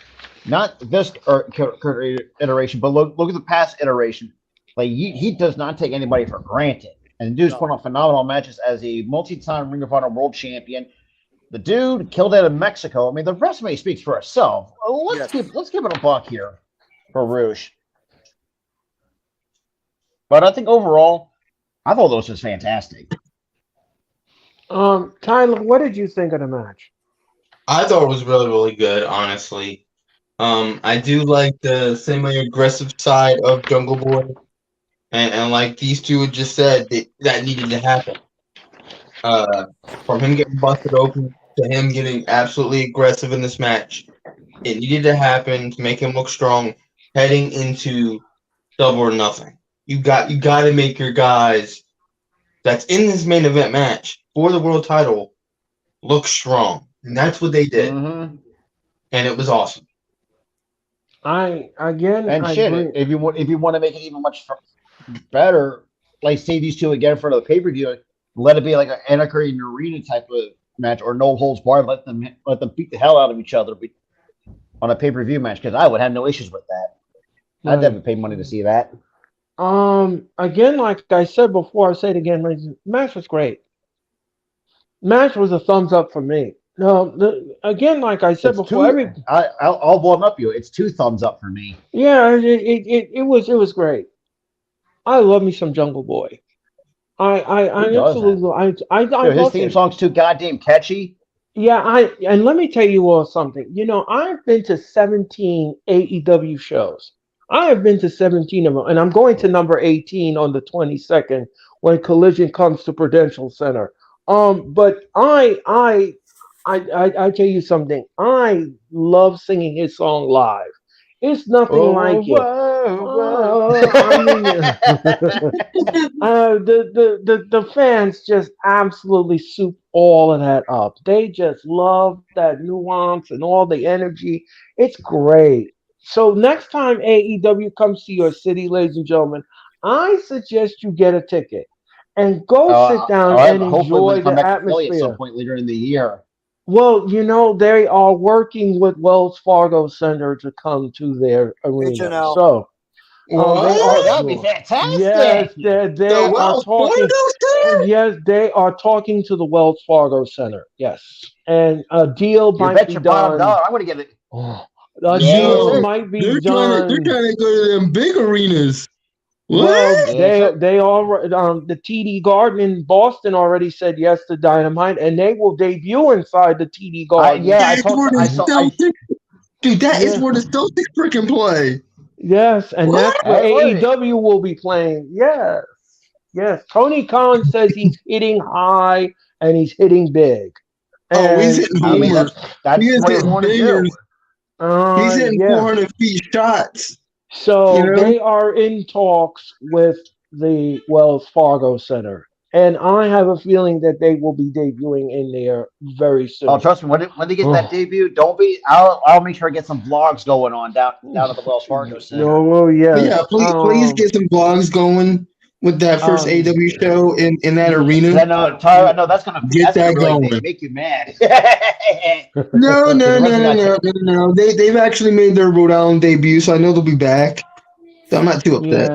not this current iteration, but look at the past iteration. Like he does not take anybody for granted. And the dude's put on phenomenal matches as a multi-time Ring of Honor world champion. The dude killed it in Mexico. I mean, the resume speaks for itself. Let's give it a buck here for Roosh. But I think overall, I thought this was fantastic. Tyler, what did you think of the match? I thought it was really, really good, honestly. I do like the semi-aggressive side of Jungle Boy. And like these two had just said, that needed to happen. From him getting busted open to him getting absolutely aggressive in this match, it needed to happen to make him look strong heading into Double or Nothing. You got to make your guys that's in this main event match for the world title look strong, and that's what they did, and it was awesome. I agree. If you want to make it even much better, like say these two again for the pay-per-view, let it be like an Anarchy in the Arena type of match, or no holds barred, let them beat the hell out of each other on a pay-per-view match, because I would have no issues with that. Right. I'd never pay money to see that. Again, like I said before, I say it again, match was great. Match was a thumbs up for me. No, again, like I said before, I'll one up you. It's 2 thumbs up for me. Yeah, it was great. I love me some Jungle Boy. I absolutely his theme song's too goddamn catchy. Yeah, and let me tell you all something. You know, I've been to 17 AEW shows. I have been to 17 of them, and I'm going to number 18 on the 22nd when Collision comes to Prudential Center. But I tell you something. I love singing his song live. It's nothing like it. The fans just absolutely soup all of that up. They just love that nuance and all the energy. It's great. So next time AEW comes to your city, ladies and gentlemen, I suggest you get a ticket and go sit down and enjoy the atmosphere. At some point later in the year. Well, you know, they are working with Wells Fargo Center to come to their arena. So, that would be fantastic. Yes, they are talking. Yes, they are talking to the Wells Fargo Center. Yes, and a deal might be done. I'm going to get it. A deal might be done. They're trying to go to them big arenas. Well, they all the TD Garden in Boston already said yes to Dynamite, and they will debut inside the TD Garden. Dude, that is where the Celtics freaking play. Yes, and that's where AEW will be playing. Yes. Tony Khan says he's hitting high and he's hitting big. And, he's hitting homers. That's what he want to do. He's hitting 400 feet shots. So they are in talks with the Wells Fargo Center, and I have a feeling that they will be debuting in there very soon. Oh, trust me, when they get that debut, I'll make sure I get some vlogs going on down at the Wells Fargo Center. Oh, yeah. Yeah, please get some vlogs going. with that first AEW show in that arena. No, Tyler, no, that's gonna going. Make you mad. No. They've actually made their Rhode Island debut, so I know they'll be back. So I'm not too upset.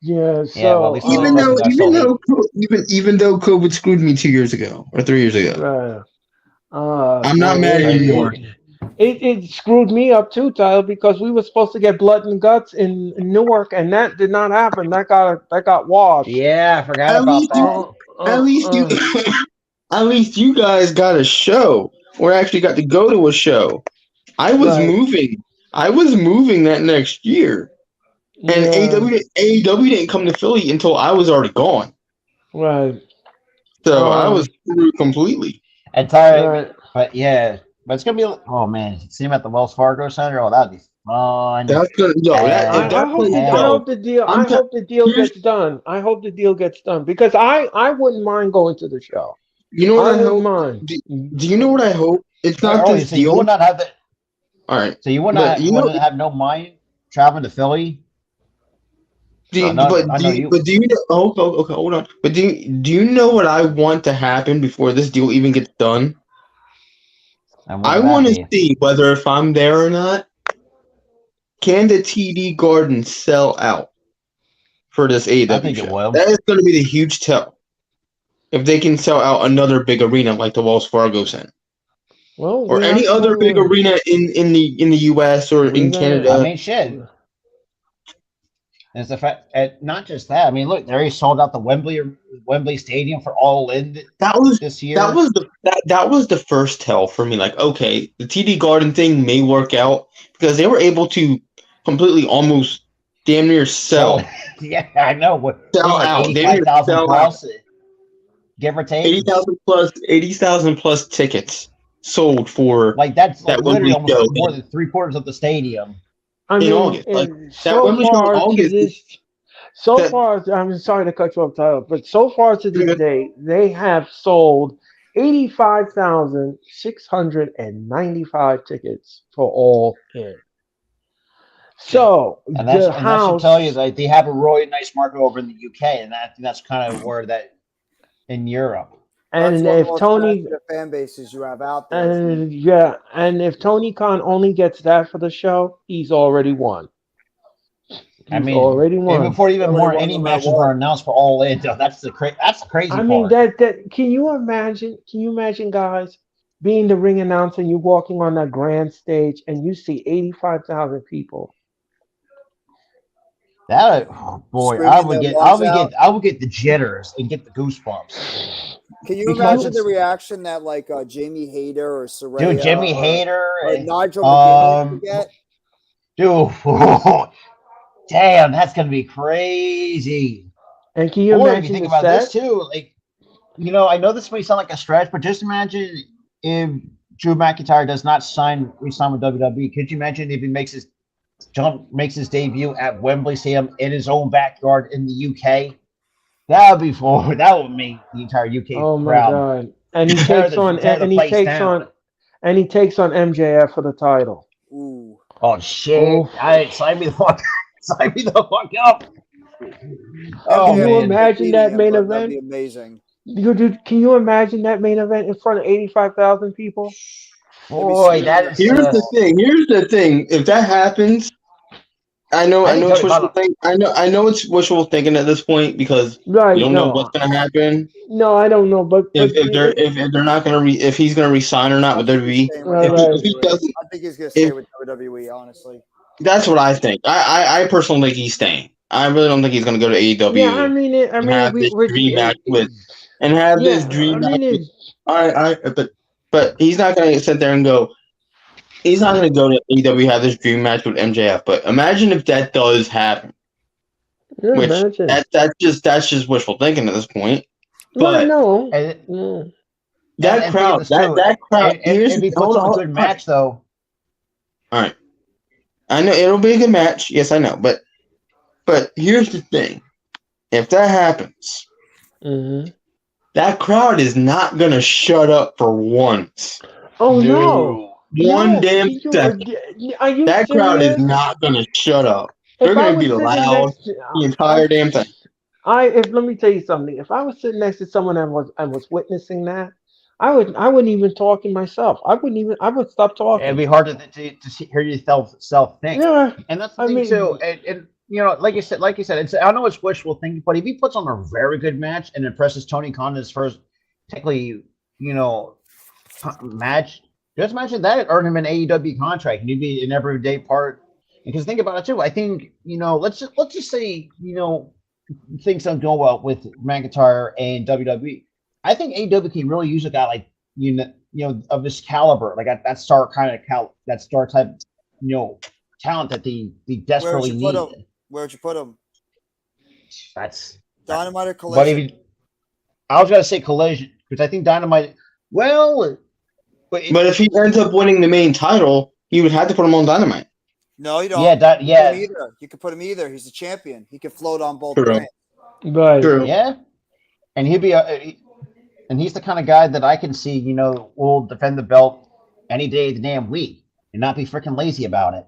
Yeah. So Yeah, well, at least even though COVID screwed me 2 years ago or 3 years ago, I'm not mad anymore. It screwed me up too, Tyler, because we were supposed to get Blood and Guts in Newark, and that did not happen. That got washed. Yeah, I forgot about that. At least you guys got a show, or actually got to go to a show. I was moving. I was moving that next year, and AEW didn't come to Philly until I was already gone. Right. So I was screwed completely. And Tyler, but it's gonna be. Oh man, see him at the Wells Fargo Center. Oh, that'd be fun. That's gonna. I hope the deal gets done. I hope the deal gets done because I wouldn't mind going to the show. You know what I wouldn't hope? mind. Do you know what I hope? It's not this deal. You would not have the. All right. So you would not have no mind traveling to Philly. Do you know? Okay, hold on. But do you know what I want to happen before this deal even gets done? I want to see whether if I'm there or not, can the TD Garden sell out for this AEW I think show? it will. That is going to be the huge tell. If they can sell out another big arena like the Wells Fargo Center, or any other big arena in the US or in Canada. I mean, shit. It's the fact, not just that. I mean, look, they already sold out the Wembley Stadium for All In this year. That was the first tell for me. Like, okay, the TD Garden thing may work out because they were able to completely almost damn near sell. Yeah, I know. Sell out. 85,000 plus, give or take. 80,000 plus tickets sold for that's that literally almost show. more than 3/4 of the stadium. I mean, August. I'm sorry to cut you off, Tyler, but so far to this day, they have sold 85,695 tickets for All In. So and that should tell you that they have a really nice market over in the UK, and that's kind of where that in Europe. And if Tony, the fan bases you have out there, and if Tony Khan only gets that for the show, he's already won. Already won. Before any matches are announced for All In. That's the crazy part. I mean, that can you imagine? Can you imagine, guys, being the ring announcer and you walking on that grand stage and you see 85,000 people? I would get the jitters and get the goosebumps. Can you imagine the reaction that Jamie Hayter or Saraya, dude, Jamie Hayter or Nigel McGuinness would get? Dude, damn, that's gonna be crazy. And can you imagine if you think about this too? Like, I know this may sound like a stretch, but just imagine if Drew McIntyre does not resign with WWE. Could you imagine if he makes his debut at Wembley Stadium in his own backyard in the UK? That would make the entire UK oh my proud. God! And he takes on MJF for the title. Ooh. Oh shit! Sign me the fuck up. Can you imagine that main event? That'd be amazing. Dude, can you imagine that main event in front of 85,000 people? Boy, that is. Here's the thing. If that happens, I know it's wishful thinking. I know it's wishful thinking at this point because you don't know what's gonna happen. No, I don't know, but if they're not gonna if he's gonna resign or not with WWE. If he doesn't, I think he's gonna stay with WWE. Honestly, that's what I think. I personally think he's staying. I really don't think he's gonna go to AEW. Yeah, I mean, have this dream match with. But he's not gonna sit there and go. He's not going to go to AEW have this dream match with MJF, but imagine if that does happen. Yeah, which that's just wishful thinking at this point. But that crowd. If he puts up a good match, though. All right, I know it'll be a good match. Yes, I know, but here's the thing: if that happens, that crowd is not going to shut up for once. Oh no. Damn second. That crowd is not going to shut up. They're going to be loud the entire damn thing. let me tell you something. If I was sitting next to someone and was witnessing that, I wouldn't even talk in myself. I would stop It'd talking. be hard to hear yourself think, Yeah, and that's the I thing too. mean, And like you said, it's I know it's wishful thinking, but if he puts on a very good match and impresses Tony Khan in his first, technically, match, just imagine that earned him an AEW contract, and he'd be an everyday part. Because think about it too. I think let's just say things don't go well with McIntyre and WWE. I think AEW can really use a guy like of this caliber, like that star kind of that star type, talent that they desperately need. Where'd you put him? That's Dynamite or But Collision? if you, I was gonna say Collision because I think Dynamite. Well, but if he ends up winning the main title, you would have to put him on Dynamite. No, you don't. You could put him either. He's the champion. He can float on both True. brands. right. True. yeah, and and he's the kind of guy that I can see, will defend the belt any day of the damn week and not be freaking lazy about it.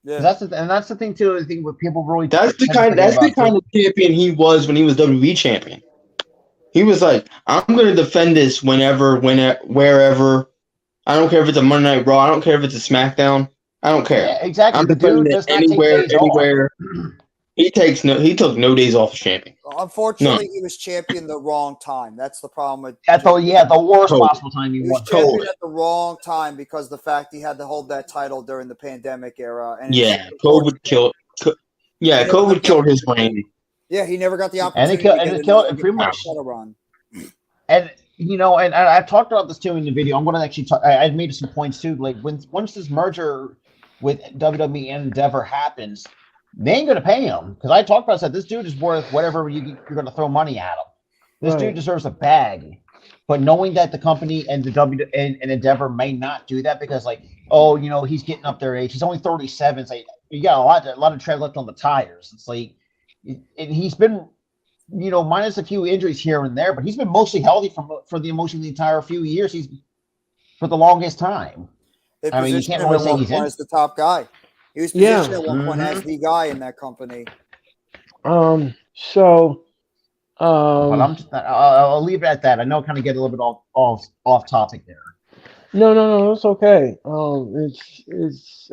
Yeah. That's the thing too. I think what people really That's the kind of champion he was when he was WWE champion. He was like, I'm going to defend this whenever, wherever. I don't care if it's a Monday Night Raw. I don't care if it's a SmackDown. I don't care. Yeah, exactly. I'm The defending dude it does not take days anywhere. He took no days off as champion. Unfortunately, he was champion the wrong time. That's the problem with the worst Totally. possible time He you was want. champion at the wrong time because the fact he had to hold that title during the pandemic era. And Yeah, COVID killed. Yeah, COVID killed his reign. Yeah, he never got the And opportunity. it killed- to and get it killed- another and pretty much- title run. And and I've talked about this too in the video. I'm going to actually talk. I made some points too. Like once this merger with WWE and Endeavor happens, they ain't going to pay him because I talked about. I said this dude is worth whatever you're going to throw money at him. This Right. dude deserves a bag. But knowing that the company and the and Endeavor may not do that because he's getting up there age. He's only 37. It's like you got a lot of tread left on the tires. It's like, and he's been. Minus a few injuries here and there, but he's been mostly healthy for the entire few years. He's for the longest time. They I mean, you positioned can't him really at say one he's point in. as the top guy. He was Yeah. positioned at one point as the guy in that company. So, But I'll leave it at that. I know, kind of get a little bit off topic there. no, it's okay. It's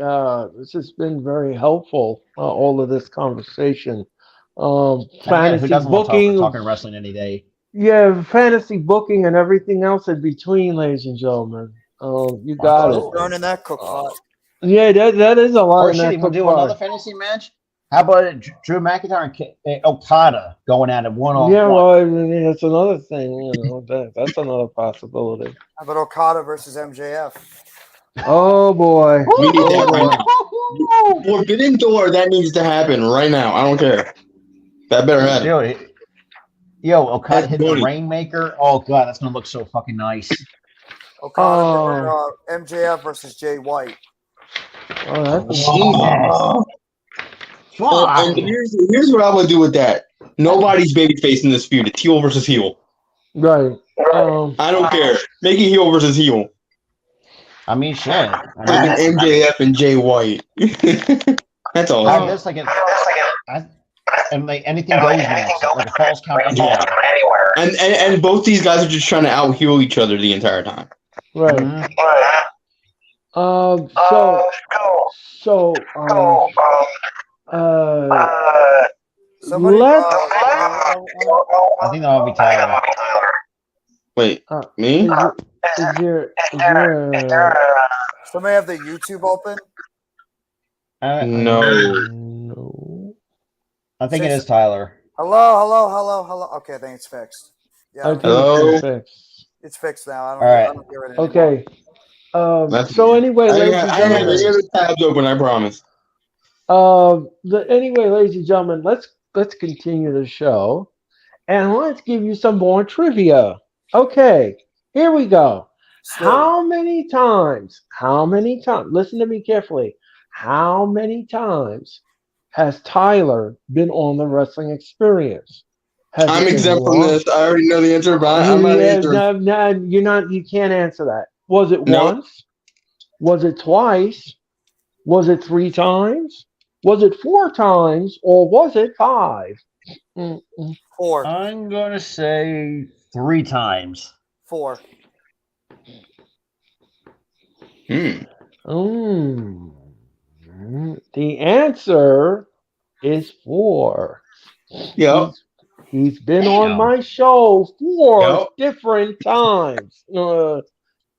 just been very helpful. All of this conversation. Who Fantasy doesn't want to booking. talking wrestling any day? Yeah, fantasy booking and everything else in between, ladies and gentlemen. You got it. Burning that cook pot. Yeah, that is a lot Or in shit, that you want to do cookbook. another fantasy match? How about Drew McIntyre and Okada going at it one-on-one? Yeah, well, I mean, that's another thing. That's another possibility. How about Okada versus MJF? Oh boy. We need that right now. Forbidden Door, that needs to happen right now. I don't care. That better happen. Okada That's hit booty. the Rainmaker. Oh god, that's gonna look so fucking nice. Okada, MJF versus Jay White. Oh, that's And here's what I would do with that. Nobody's baby facing this feud. It's heel versus heel. right. I don't care. Make it heel versus heel. I mean, shit. MJF and Jay White. That's all. I guess and like anything goes match, like a false count anywhere. And both these guys are just trying to out heel each other the entire time. Right. So Somebody, let's I think that'll be Tyler. Wait, me? is there somebody have the YouTube open? No. no. I think it is Tyler. Hello. Okay, I think it's fixed. Yeah, I think Hello? it's fixed. it's fixed now. I don't hear it anymore. Okay. That's- So anyway, I ladies have and gentlemen. the other tabs open, I promise. Anyway, ladies and gentlemen, let's continue the show, and let's give you some more trivia. Okay, here we go. How many times? Listen to me carefully. How many times has Tyler been on the Wrestling Experience? Has I'm it been exempt from one? this. I already know the answer, but I'm not answering. No, you're not. You can't answer that. Was it Nope. once? Was it twice? Was it 3 times? Was it 4 times? Or was it 5? 4. I'm gonna say 3 times. 4. The answer is 4. Yep. He's been Damn. on my show 4 Yep. different times.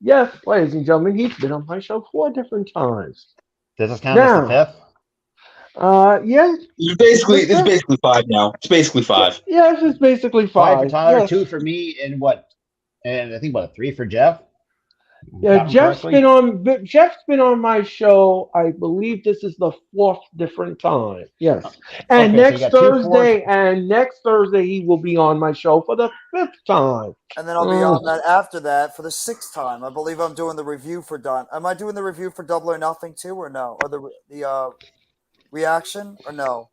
Yes, ladies and gentlemen, he's been on my show 4 different times. Does this count as the Now, 5th? Yes. It's basically 5 now. It's basically 5. Yes, it's basically 5 for 5. Tyler, Yes. 2 for me, and what? And I think 3 for Jeff. Yeah, Counting Jeff's correctly? been on my show. I believe this is the 4th different time. Yes, and Okay, so you got 2 next Thursday he will be on my show for the 5th time. And then I'll be on that after that for the 6th time. I believe I'm doing the review for Am I doing the review for Double or Nothing too, or no? Or the reaction, or no?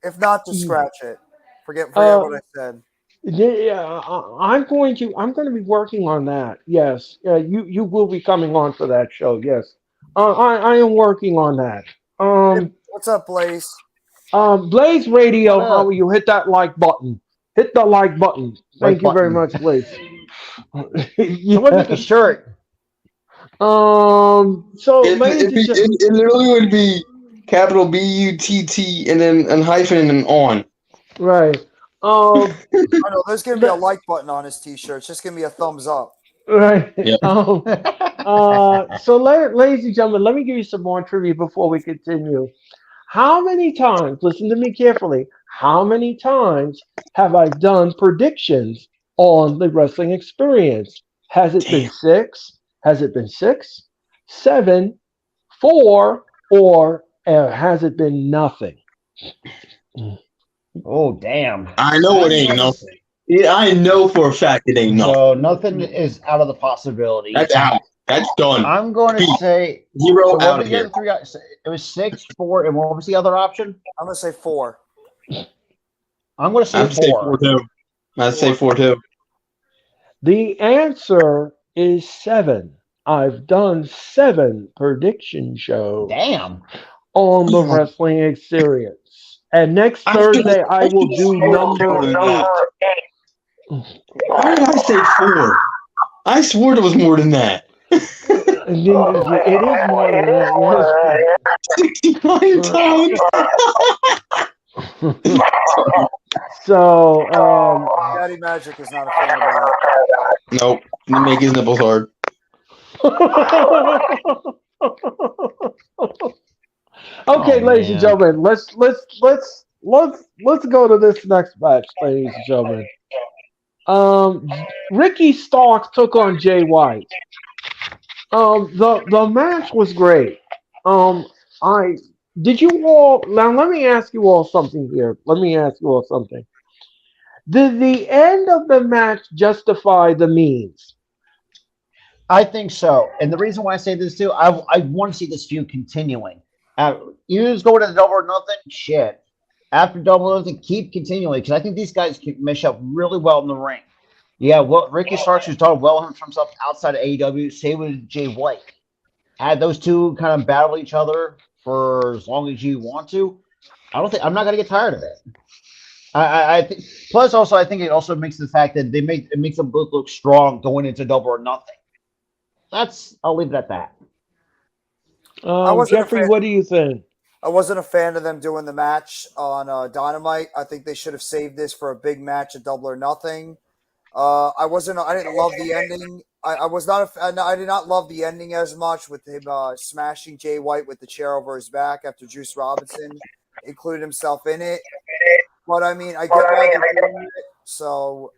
If not, just scratch it. Forget what I said. Yeah, I'm going to be working on that. Yes, you will be coming on for that show. Yes, I am working on that. Hey, what's up, Blaze? Blaze Radio, What how up? will you hit that like button? Hit the like button. Thank you very button. much, Blaze. Someone make a shirt. So ladies and gentlemen, It literally would be capital BUTT and then a hyphen and an on. right. I know there's gonna be a like button on his T-shirt. It's just gonna be a thumbs up. Right. Yep. So, ladies and gentlemen, let me give you some more trivia before we continue. How many times, listen to me carefully, how many times have I done predictions on the wrestling experience? Has it been 6? Has it been 6, 7, 4, or has it been nothing? Oh, damn. I know it ain't nothing. Yeah, I know for a fact it ain't nothing. So nothing is out of the possibility. That's out. That's done. I'm going to say 0 so what out were of the here. other 3? It was 6, 4, and what was the other option? I'm gonna say 4. I'm going to say I'd say 4. 4 too. I'd say 4 too. The answer is 7. I've done 7 prediction shows Damn. on the wrestling experience. And next Thursday, I will do number 8. Why did I say 4? I swore it was more than that. It is more than that. 69 times. Yes. So, Daddy Magic is not a fan of that. Nope. Make his nipples hard. okay, ladies and man. gentlemen, let's go to this next match, ladies and gentlemen. Ricky Starks took on Jay White. The match was great. Did you all now? Let me ask you all something here. Did the end of the match justify the means? I think so. And the reason why I say this too, I want to see this feud continuing. You just go to the Double or Nothing, shit. After Double or Nothing, keep continuing because I think these guys can mesh up really well in the ring. Yeah, well, Ricky Starks has done well for himself outside of AEW. Same with Jay White. Had those two kind of battle each other for as long as you want to. I'm not gonna get tired of it. I think. Plus, also, I think it also makes the fact that it makes them both look strong going into Double or Nothing. I'll leave it at that. Jeffrey, what do you think? I wasn't a fan of them doing the match on Dynamite. I think they should have saved this for a big match at Double or Nothing. I didn't love the ending. I did not love the ending as much with him smashing Jay White with the chair over his back after Juice Robinson included himself in it. But I mean, I get why they're doing it. So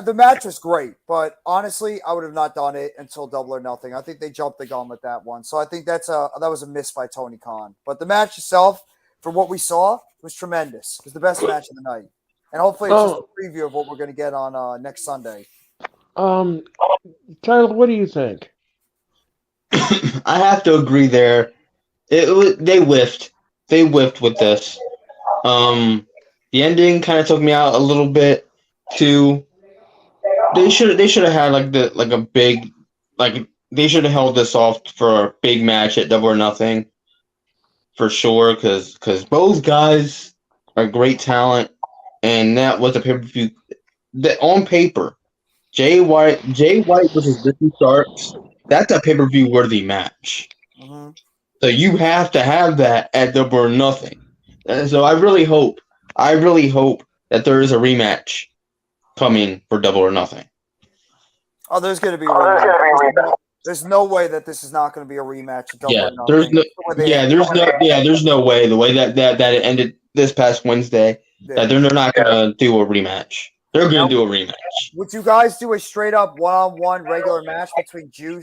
the match was great, but honestly, I would have not done it until Double or Nothing. I think they jumped the gun with that one. So I think that was a miss by Tony Khan. But the match itself, for what we saw, was tremendous. It was the best match of the night. And hopefully it's just a preview of what we're going to get on next Sunday. Tyler, what do you think? I have to agree there. They whiffed. They whiffed with this. The ending kind of took me out a little bit too. They should have had they should have held this off for a big match at Double or Nothing. for sure because both guys are great talent, and that was a pay-per-view that on paper, Jay White versus Ricky Starks. That's a pay-per-view worthy match. Mhm. So you have to have that at Double or Nothing. And so I really hope that there is a rematch coming for Double or Nothing. Oh, there's going to be a rematch. There's no way that this is not going to be a rematch. At Double or Nothing. There's no way. The way that it ended this past Wednesday, that they're not going to do a rematch. They're going to do a rematch. Would you guys do a straight up one-on-one regular match between Jay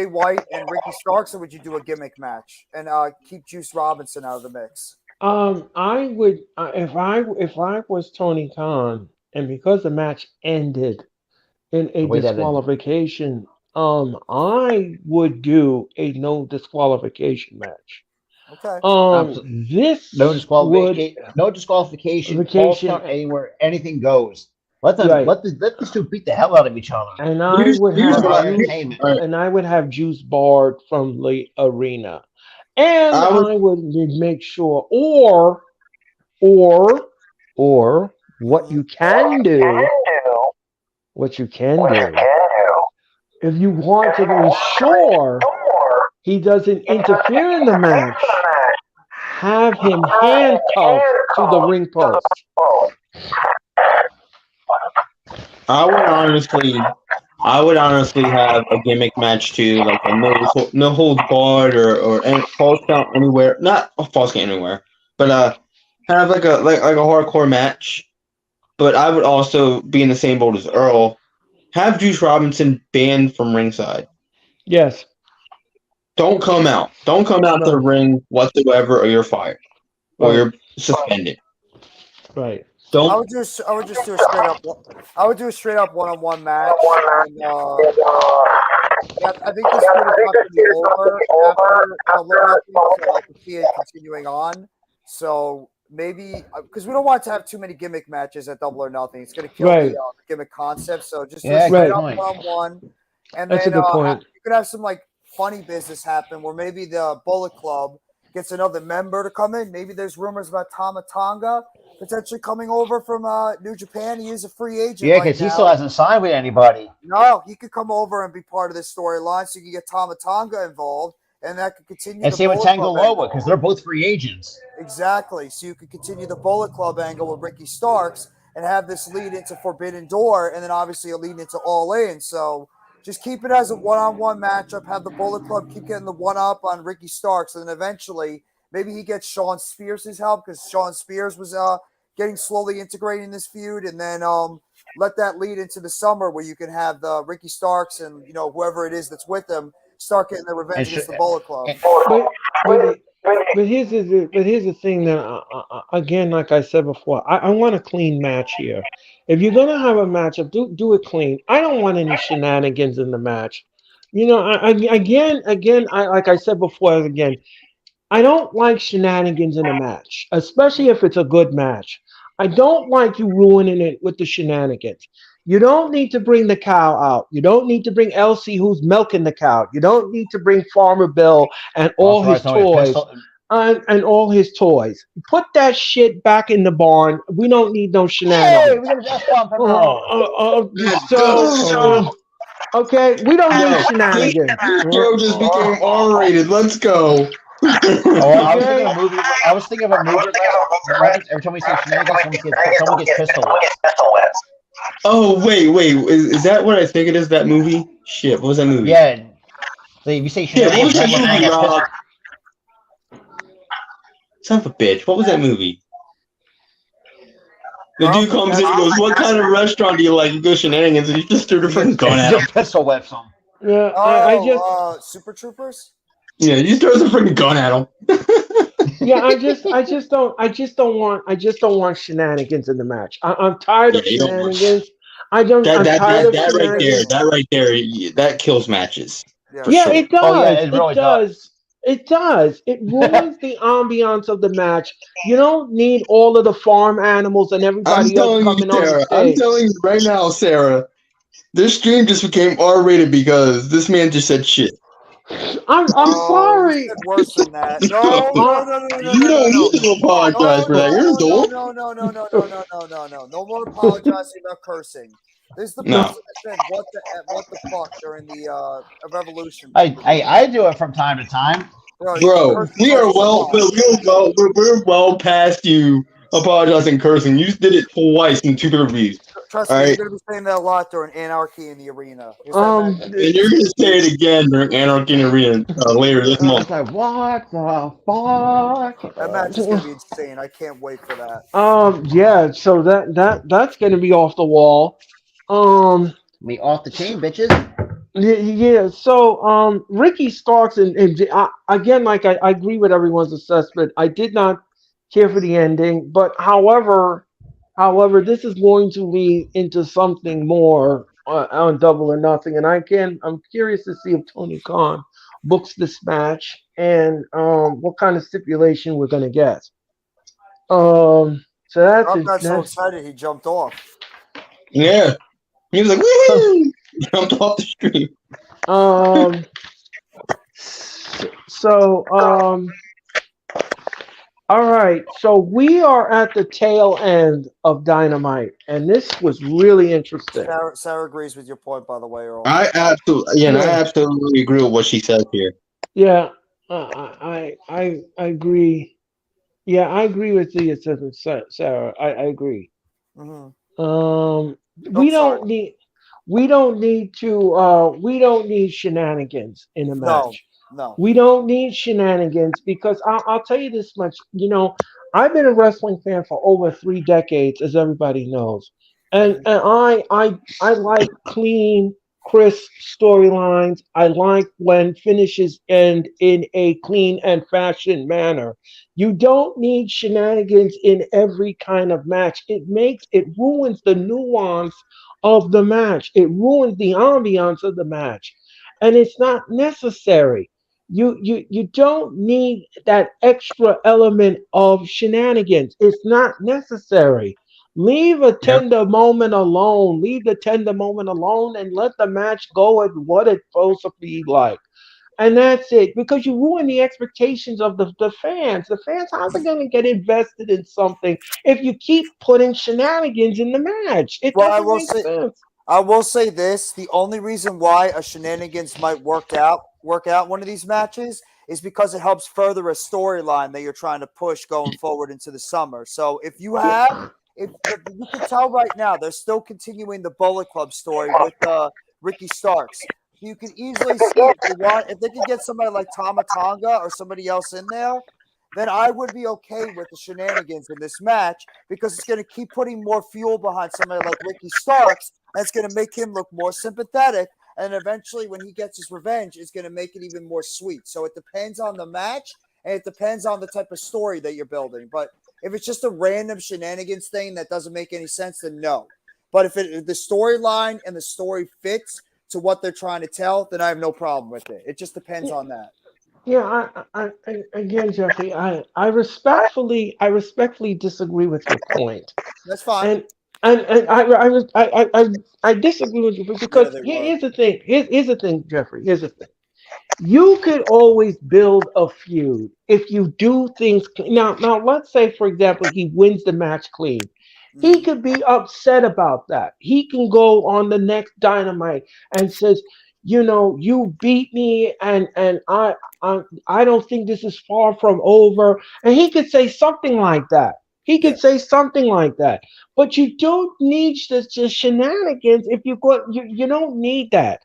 White and Ricky Starks, or would you do a gimmick match and keep Juice Robinson out of the mix? I would if I was Tony Khan, and because the match ended in a disqualification, I would do a no disqualification match. Okay. This no disqualification. False count anywhere, anything goes. Let these two beat the hell out of each other. And I would have Juice barred from the arena, and I would make sure, or what you can do, if you want to ensure he doesn't interfere in the match, have him handcuffed to the ring post. I would honestly have a gimmick match too, like a no hold barred or false count anywhere. Not a false count anywhere, but kind of like a hardcore match. But I would also be in the same boat as Earl. Have Juice Robinson banned from ringside. Yes. Don't come out. Don't come out to the ring whatsoever, or you're fired, or you're suspended. Right. I would just do a straight up. I would do a straight up one-on-one match. And, I think this is not going to be over after so I can see it continuing on. So maybe because we don't want to have too many gimmick matches at Double or Nothing. It's going to kill the gimmick concept. So just do a straight up one-on-one, and that's then a good point. You could have some like funny business happen where maybe the Bullet Club gets another member to come in. Maybe there's rumors about Tama Tonga potentially coming over from New Japan. He is a free agent. Yeah, because he still hasn't signed with anybody. No, he could come over and be part of this storyline, so you can get Tama Tonga involved, and that could continue. And same with Tango Loa, because they're both free agents. Exactly. So you could continue the Bullet Club angle with Ricky Starks and have this lead into Forbidden Door, and then obviously a lead into All In. So just keep it as a one-on-one matchup. Have the Bullet Club keep getting the one-up on Ricky Starks, and then eventually maybe he gets Shawn Spears' help because Shawn Spears was getting slowly integrating this feud, and then let that lead into the summer where you can have the Ricky Starks and whoever it is that's with them start getting their revenge against the Bullet Club. But here's the thing that again, like I said before, I want a clean match here. If you're gonna have a matchup, do it clean. I don't want any shenanigans in the match. Like I said before, I don't like shenanigans in a match, especially if it's a good match. I don't like you ruining it with the shenanigans. You don't need to bring the cow out. You don't need to bring Elsie who's milking the cow. You don't need to bring Farmer Bill and all his toys. And all his toys. Put that shit back in the barn. We don't need no shenanigans. Okay, we don't need shenanigans. This show just became R-rated. Let's go. I was thinking of a movie. Every time we say shenanigans, someone gets pistol whipped. Oh wait, is that what I think it is? That movie? Shit, what was that movie? Yeah. So if you say shenanigans, what was that movie, Rob? Son of a bitch, what was that movie? The dude comes in and goes, "What kind of restaurant do you like?" He goes, "Shenanigans," and he just threw a freaking gun at him. Pistol whips him. Yeah, I just Super Troopers. Yeah, he just throws a freaking gun at him. Yeah, I just don't want shenanigans in the match. I'm tired of shenanigans. I'm tired of shenanigans. That right there, that kills matches. Yeah, sure. It does. Oh, yeah, it really does. It does. It ruins the ambiance of the match. You don't need all of the farm animals and everybody else coming on the stage. I'm telling you right now, Sarah, this stream just became R-rated because this man just said shit. I'm You sorry. said worse than that. No. You don't need to apologize for that. You're an adult. No more apologizing about cursing. This is the No. person that said what the fuck during the Revolution. I do it from time to time. Bro, we're well past you apologizing cursing. You did it twice in 2 pay-per-views. Trust All me, right. you're gonna be saying that a lot during Anarchy in the Arena. Um, And you're gonna say it again during Anarchy in Arena later this month. It's like, what the fuck? That match is gonna be insane. I can't wait for that. yeah. So that's gonna be off the wall. Me off the chain, bitches. Yeah. So, Ricky Starks again, like I agree with everyone's assessment. I did not care for the ending, but however, this is going to lead into something more on Double or Nothing, and I'm curious to see if Tony Khan books this match and what kind of stipulation we're gonna get. So I'm not so excited he jumped off. Yeah. He was like, woo! Jumped off the street. All right. So we are at the tail end of Dynamite, and this was really interesting. Sarah agrees with your point, by the way, Earl. I absolutely agree with what she said here. Yeah, I agree. Yeah, I agree with the assessment, Sarah. I agree. Mm-hmm. We don't need shenanigans in a match. No. We don't need shenanigans because I'll tell you this much. I've been a wrestling fan for over 3 decades, as everybody knows, and I like clean, crisp storylines. I like when finishes end in a clean and fashioned manner. You don't need shenanigans in every kind of match. It ruins the nuance of the match. It ruins the ambiance of the match, and it's not necessary. You don't need that extra element of shenanigans. It's not necessary. Leave a tender moment alone. Leave the tender moment alone and let the match go at what it's supposed to be like. And that's it. Because you ruin the expectations of the fans. The fans, how's they going to get invested in something if you keep putting shenanigans in the match? It doesn't make sense. I will say this: the only reason why a shenanigans might work out one of these matches is because it helps further a storyline that you're trying to push going forward into the summer. So if you can tell right now, they're still continuing the Bullet Club story with Ricky Starks. You can easily see if they can get somebody like Tama Tonga or somebody else in there, then I would be okay with the shenanigans in this match because it's going to keep putting more fuel behind somebody like Ricky Starks. And it's going to make him look more sympathetic. And eventually, when he gets his revenge, it's going to make it even more sweet. So it depends on the match, and it depends on the type of story that you're building. But if it's just a random shenanigans thing that doesn't make any sense, then no. But if the storyline and the story fits to what they're trying to tell, then I have no problem with it. It just depends on that. Yeah, again, Jeffrey, I respectfully disagree with your point. That's fine. And I disagree with you because here's the thing. Here's the thing, Jeffrey. Here's the thing. You could always build a feud if you do things. Now, let's say, for example, he wins the match clean. He could be upset about that. He can go on the next Dynamite and says, you beat me, and I don't think this is far from over. And he could say something like that. Say something like that. But you don't need just shenanigans if you don't need that.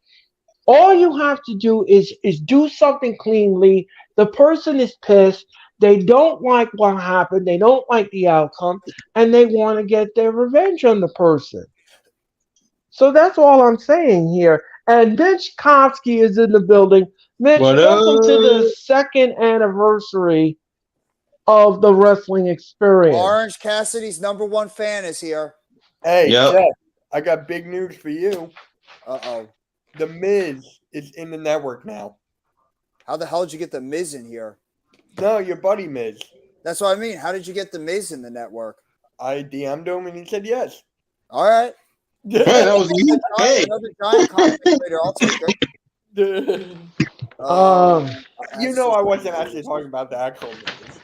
All you have to do is do something cleanly. The person is pissed. They don't like what happened. They don't like the outcome, and they want to get their revenge on the person. So that's all I'm saying here. And Mitch Kofsky is in the building. Mitch, welcome to the 2nd anniversary of the Wrestling Experience. Orange Cassidy's #1 fan is here. Hey, Jeff, I got big news for you. Uh-oh. The Miz is in the network now. How the hell did you get the Miz in here? No, your buddy Miz. That's what I mean. How did you get the Miz in the network? I DM'd him and he said yes. All right. Hey, that was easy. Hey. Another giant conflict later. I'll take it. Um, You know, I wasn't actually talking about the actual Miz.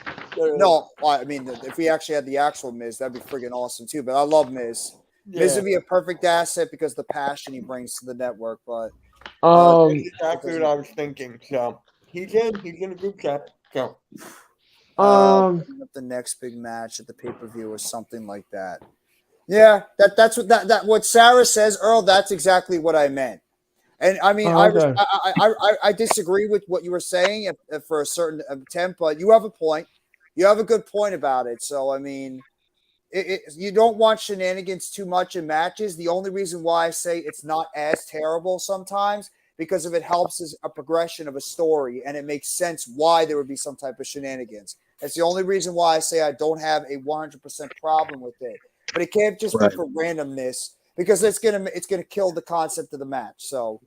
No, I mean, if we actually had the actual Miz, that'd be friggin' awesome too. But I love Miz. Miz would be a perfect asset because the passion he brings to the network. But that's exactly what I was thinking. So he's in a group chat. So the next big match at the pay-per-view or something like that. Yeah, that's what Sarah says, Earl. That's exactly what I meant. And I mean, I disagree with what you were saying if for a certain attempt, but you have a point. You have a good point about it. So I mean, you don't want shenanigans too much in matches. The only reason why I say it's not as terrible sometimes because if it helps is a progression of a story and it makes sense why there would be some type of shenanigans. That's the only reason why I say I don't have a 100% problem with it. But it can't just be for randomness because it's gonna kill the concept of the match. So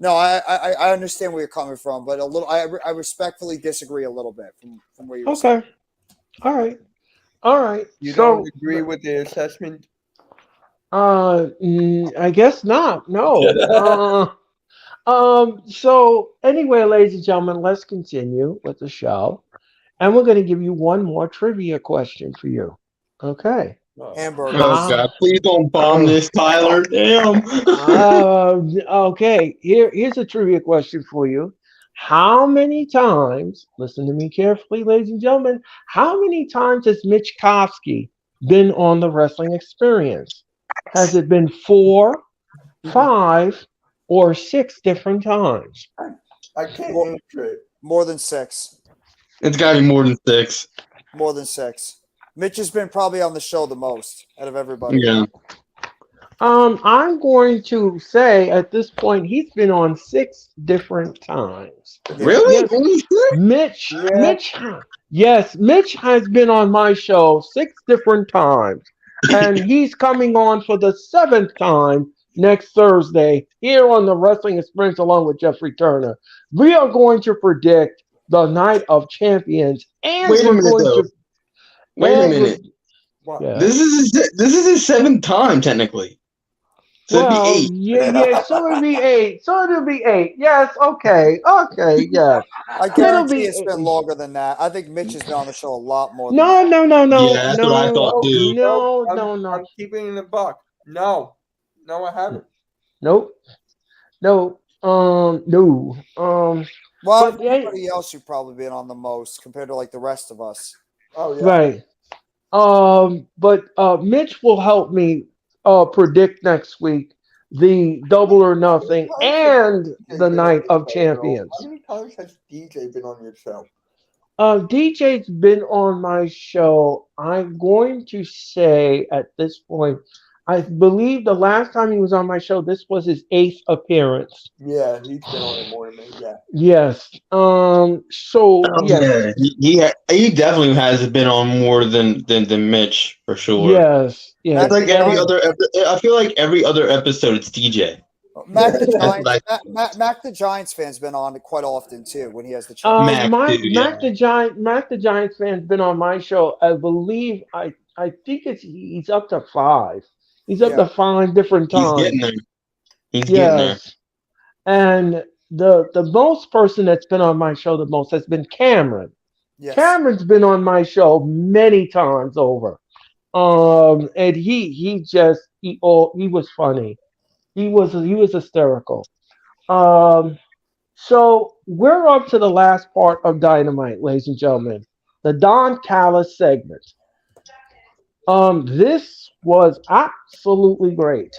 no, I understand where you're coming from, but I respectfully disagree a little bit from where you're saying. All right. You don't agree with the assessment? I guess not. No. So anyway, ladies and gentlemen, let's continue with the show, and we're going to give you one more trivia question for you. Okay. Hamburger. Oh God! Please don't bomb this, Tyler. Damn. Okay. Here's a trivia question for you. How many times? Listen to me carefully, ladies and gentlemen. How many times has Mitch Kofsky been on the Wrestling Experience? Has it been 4, 5, or 6 different times? I can't answer it. More than 6. It's got to be more than 6. More than 6. Mitch has been probably on the show the most out of everybody. Yeah. I'm going to say at this point he's been on 6 different times. Really? Yes, Mitch has been on my show 6 different times, and he's coming on for the 7th time next Thursday here on the Wrestling Experience along with Jeffrey Turner. We are going to predict the Night of Champions, and Wait a minute. Yeah. This is his 7th time technically. So it'd be 8. Yeah, so it'll be 8. Yes, okay, yes. I guarantee it's been longer than that. I think Mitch has been on the show a lot more than No. Yeah, that's what I thought too. No. I'm keeping it in the buck. No, I haven't. Nope. No. No. Well, everybody else you've probably been on the most compared to like the rest of us. Oh yeah. Right. But Mitch will help me predict next week the Double or Nothing and the Night of Champions. How many times has DJ been on your show? DJ's been on my show. I'm going to say at this point, I believe the last time he was on my show, this was his 8th appearance. Yeah, he's been on it more than me. Yeah. Yes. So yes. Yeah, he definitely has been on more than Mitch for sure. Yes. Yeah. It's like every other. I feel like every other episode it's DJ. Mac the Giants fan's been on it quite often too when he has the chance. Mac the Giants fan's been on my show. I believe I think he's up to 5. He's up to 5 different times. He's getting there. And the most person that's been on my show the most has been Cameron. Yes. Cameron's been on my show many times over. And he was funny. He was hysterical. So we're up to the last part of Dynamite, ladies and gentlemen. The Don Callis segment. This was absolutely great.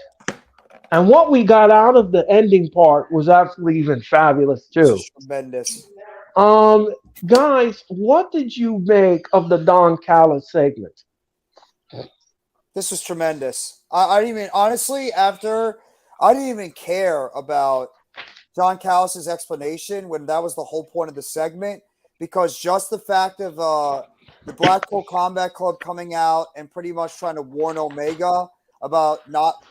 And what we got out of the ending part was absolutely even fabulous too. Tremendous. Guys, what did you make of the Don Callis segment? This was tremendous. I didn't even honestly I didn't even care about Don Callis' explanation when that was the whole point of the segment, because just the fact of the Blackpool Combat Club coming out and pretty much trying to warn Omega about not,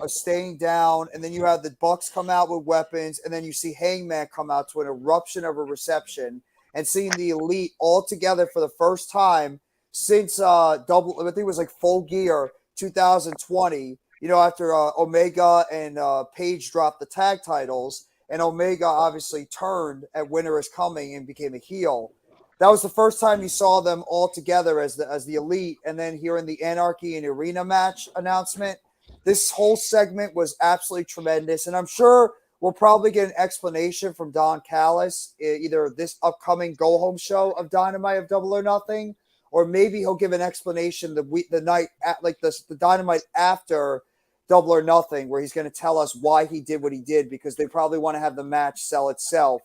staying down, and then you have the Bucks come out with weapons, and then you see Hangman come out to an eruption of a reception, and seeing the Elite all together for the first time since I think it was like Full Gear 2020, after Omega and Page dropped the tag titles, and Omega obviously turned at Winter is Coming and became a heel. That was the first time you saw them all together as the Elite, and then here in the Anarchy and Arena match announcement, this whole segment was absolutely tremendous, and I'm sure we'll probably get an explanation from Don Callis, either this upcoming go-home show of Dynamite of Double or Nothing, or maybe he'll give an explanation the night at the Dynamite after Double or Nothing, where he's going to tell us why he did what he did, because they probably want to have the match sell itself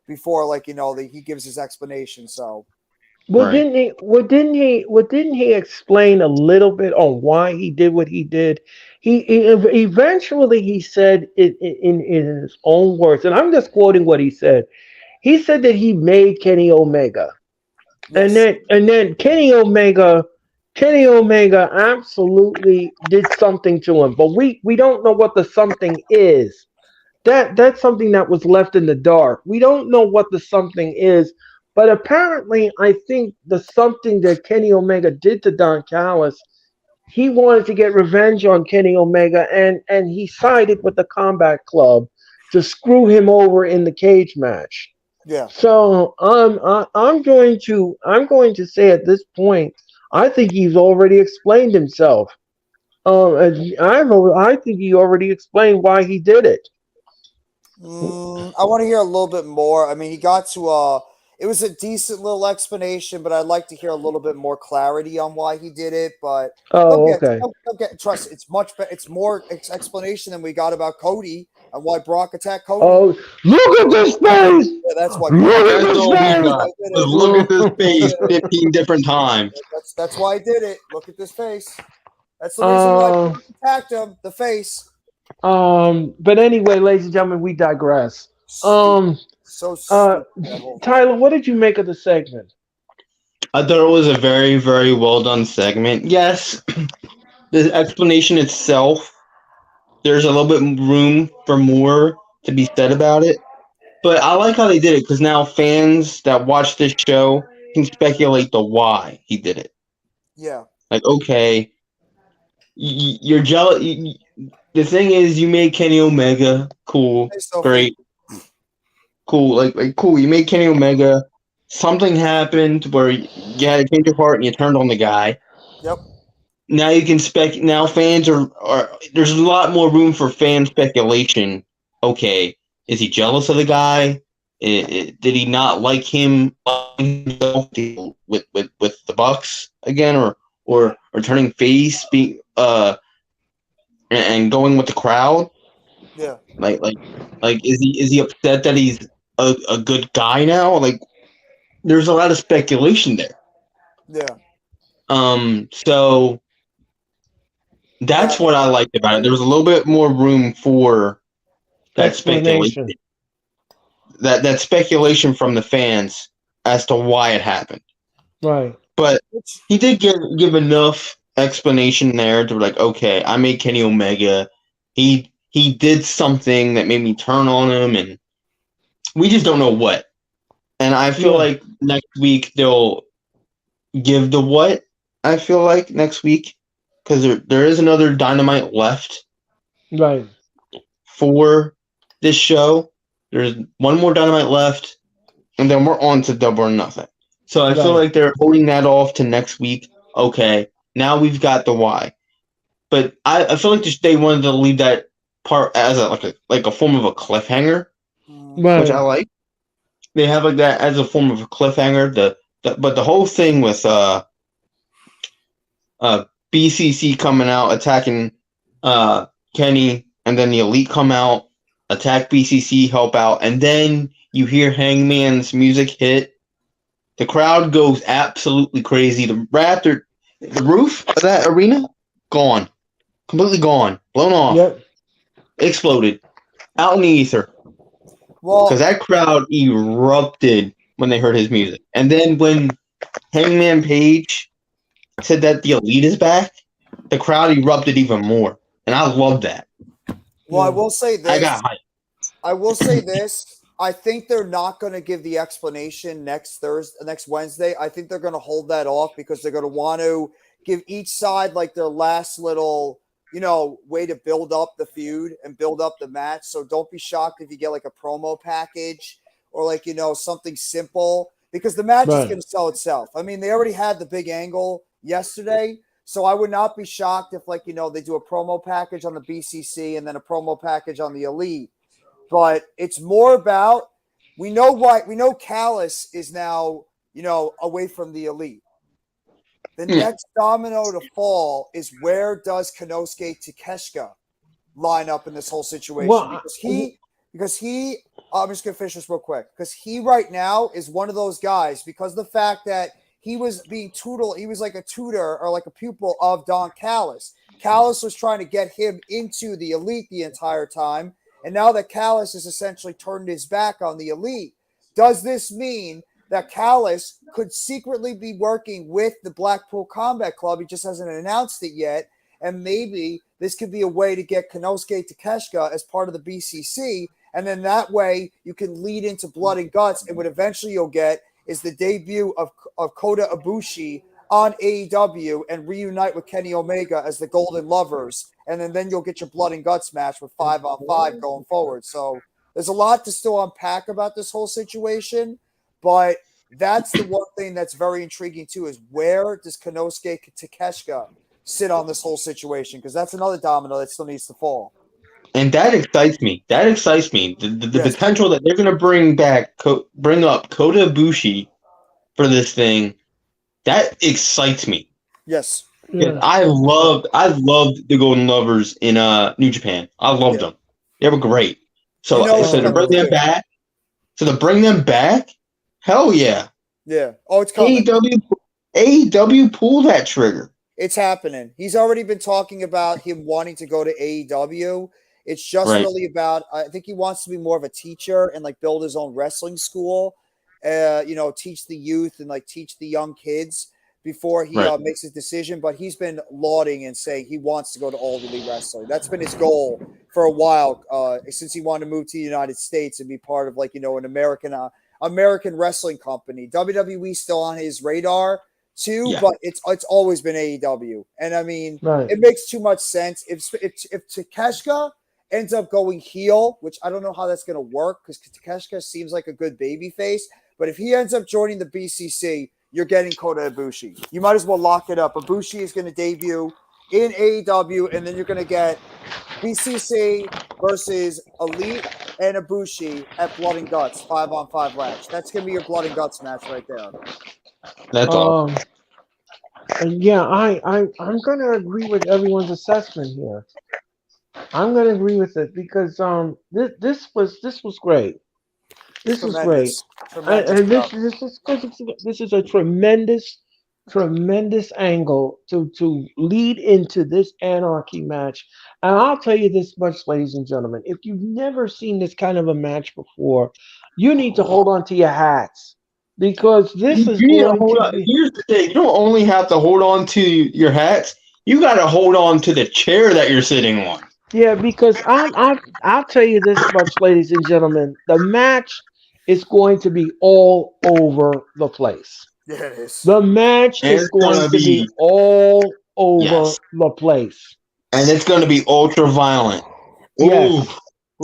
before, he gives his explanation. So, Well, Right. didn't he explain a little bit on why he did what he did? Eventually he said it in his own words, and I'm just quoting what he said. He said that he made Kenny Omega, and yes. then Kenny Omega absolutely did something to him, but we don't know what the something is. That's something that was left in the dark. We don't know what the something is, but apparently, I think the something that Kenny Omega did to Don Callis, he wanted to get revenge on Kenny Omega, and he sided with the Combat Club to screw him over in the cage match. Yeah. So I'm going to say at this point, I think he's already explained himself. I think he already explained why he did it. I want to hear a little bit more. I mean, he got to it was a decent little explanation, but I'd like to hear a little bit more clarity on why he did it. But Oh, okay. don't get trust. It's much better. It's more explanation than we got about Cody and why Brock attacked Cody. Oh, look at this face! Yeah, that's why. Look at That's this all we face! got. Just look at this face 15 different times. That's why I did it. Look at this face. That's the reason why I attacked him. The face. But anyway, ladies and gentlemen, we digress. So stupid. Tyler, what did you make of the segment? I thought it was a very, very well done segment. Yes, the explanation itself, there's a little bit room for more to be said about it. But I like how they did it, because now fans that watch this show can speculate the why he did it. Yeah. Like, okay, you're jealous. The thing is, you made Kenny Omega cool, great, cool, like cool. You made Kenny Omega. Something happened where you had to change your heart and you turned on the guy. Yep. Now you can Now fans are. There's a lot more room for fan speculation. Okay, is he jealous of the guy? Did he not like him with the Bucks again, or turning face, and going with the crowd? Yeah. Like is he upset that he's a good guy now? Like, there's a lot of speculation there. Yeah. So that's what I liked about it. There was a little bit more room for that speculation. That speculation from the fans as to why it happened. Right. But he did give enough explanation there to be like, okay, I made Kenny Omega. He did something that made me turn on him, and we just don't know what. And I feel like next week they'll give the what. I feel like next week, because there is another Dynamite left. Right. For this show, there's one more Dynamite left, and then we're on to Double or Nothing. So I feel like they're holding that off to next week. Okay, now we've got the why. But I feel like they wanted to leave that part as a form of a cliffhanger, which I like. They have like that as a form of a cliffhanger. But the whole thing with BCC coming out attacking Kenny, and then the Elite come out, attack BCC, help out, and then you hear Hangman's music hit. The crowd goes absolutely crazy. The roof of that arena, gone. Completely gone. Blown off. Yep. Exploded. Out in the ether. Well, because that crowd erupted when they heard his music. And then when Hangman Page said that the Elite is back, the crowd erupted even more. And I love that. Well, I will say this. I got hyped. I will say this. I think they're not going to give the explanation next Wednesday. I think they're going to hold that off because they're going to want to give each side like their last little way to build up the feud and build up the match. So don't be shocked if you get like a promo package or like, something simple, because the match is Right. going to sell itself. I mean, they already had the big angle yesterday. So I would not be shocked if, like, they do a promo package on the BCC and then a promo package on the Elite. But it's more about, we know Callis is now, away from the Elite. The next domino to fall is, where does Konosuke Takeshita line up in this whole situation? Well, because he, I'm just going to finish this real quick, because he right now is one of those guys, because the fact that he was being tutored, he was like a tutor or like a pupil of Don Callis. Callis was trying to get him into the Elite the entire time, and now that Callis has essentially turned his back on the Elite, does this mean that Callis could secretly be working with the Blackpool Combat Club? He just hasn't announced it yet, and maybe this could be a way to get Konosuke Takeshita as part of the BCC, and then that way you can lead into Blood and Guts, and what eventually you'll get is the debut of Kota Ibushi on AEW and reunite with Kenny Omega as the Golden Lovers, and then you'll get your Blood and Guts match with 5-on-5 going forward. So there's a lot to still unpack about this whole situation, but that's the one thing that's very intriguing too, is where does Konosuke Takeshita sit on this whole situation? Because that's another domino that still needs to fall. And that excites me. The Yes. potential that they're going to bring up Kota Ibushi for this thing, that excites me. Yes. yeah. I loved the Golden Lovers in New Japan. I loved them. They were great. So to bring them back, hell yeah. Yeah. Oh, it's coming. AEW pull that trigger. It's happening. He's already been talking about him wanting to go to AEW. It's just Right. really about, I think he wants to be more of a teacher and like build his own wrestling school, teach the youth and like teach the young kids before he Right. makes his decision. But he's been lauding and saying he wants to go to All Elite Wrestling. That's been his goal for a while, since he wanted to move to the United States and be part of like, an American wrestling company. WWE still on his radar too, Yeah. but it's always been AEW. And I mean, Right. it makes too much sense. If Takeshita ends up going heel, which I don't know how that's going to work, because Takeshita seems like a good baby face, but if he ends up joining the BCC, you're getting Kota Ibushi. You might as well lock it up. Ibushi is going to debut in AEW, and then you're going to get BCC versus Elite and Ibushi at Blood and Guts, 5-on-5 match. That's going to be your Blood and Guts match right there. That's all. And yeah, I'm going to agree with everyone's assessment here. I'm going to agree with it because this was great. This is great. And this is a tremendous angle to lead into this Anarchy match. And I'll tell you this much, ladies and gentlemen, if you've never seen this kind of a match before, you need to hold on to your hats, because this is You need to going hold to on. be. Here's the thing: you don't only have to hold on to your hats. You got to hold on to the chair that you're sitting on. Yeah, because I'll tell you this much, ladies and gentlemen, the match is going to be all over the place. Yeah, it is. The match And is it's going gonna to be be- all over Yes. the place. And it's going to be ultra violent. Yes.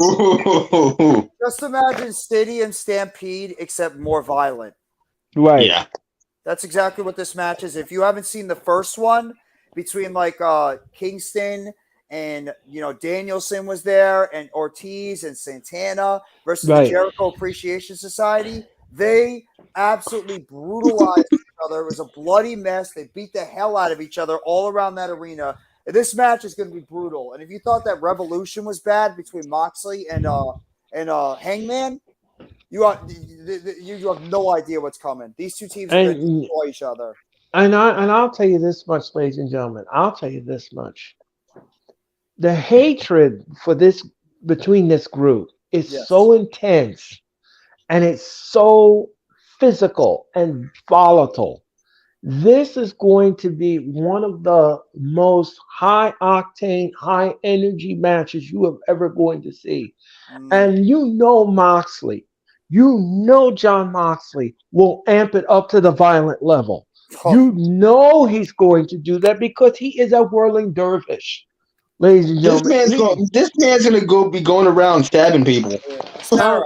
Ooh. Just imagine Stadium Stampede, except more violent. Right. Yeah. That's exactly what this match is. If you haven't seen the first one between like Kingston and Danielson was there, and Ortiz and Santana versus Right. the Jericho Appreciation Society, they absolutely brutalized each other. It was a bloody mess. They beat the hell out of each other all around that arena. And this match is going to be brutal. And if you thought that Revolution was bad between Moxley and Hangman, you have no idea what's coming. These two teams are going to destroy each other. And I'll tell you this much, ladies and gentlemen. I'll tell you this much. The hatred for this between this group is so intense, and it's so physical and volatile. This is going to be one of the most high octane, high energy matches you are ever going to see. And Moxley, John Moxley will amp it up to the violent level. He's going to do that because he is a whirling dervish. ladies and gentlemen. This man's gonna be going around stabbing people. Sarah,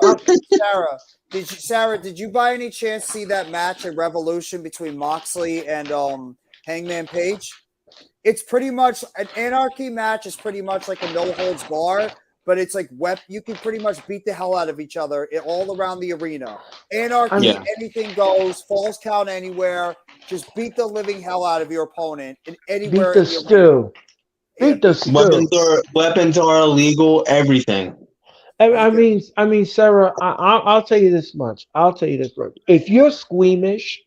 did you by any chance see that match at Revolution between Moxley and Hangman Page? It's pretty much an Anarchy match. Is pretty much like a no holds bar, but it's like you can pretty much beat the hell out of each other all around the arena. Anarchy, anything goes, falls count anywhere. Just beat the living hell out of your opponent in anywhere. Beat the stew. Beat the stew. Weapons are illegal. Everything. I mean, Sarah. I'll tell you this much. If you're squeamish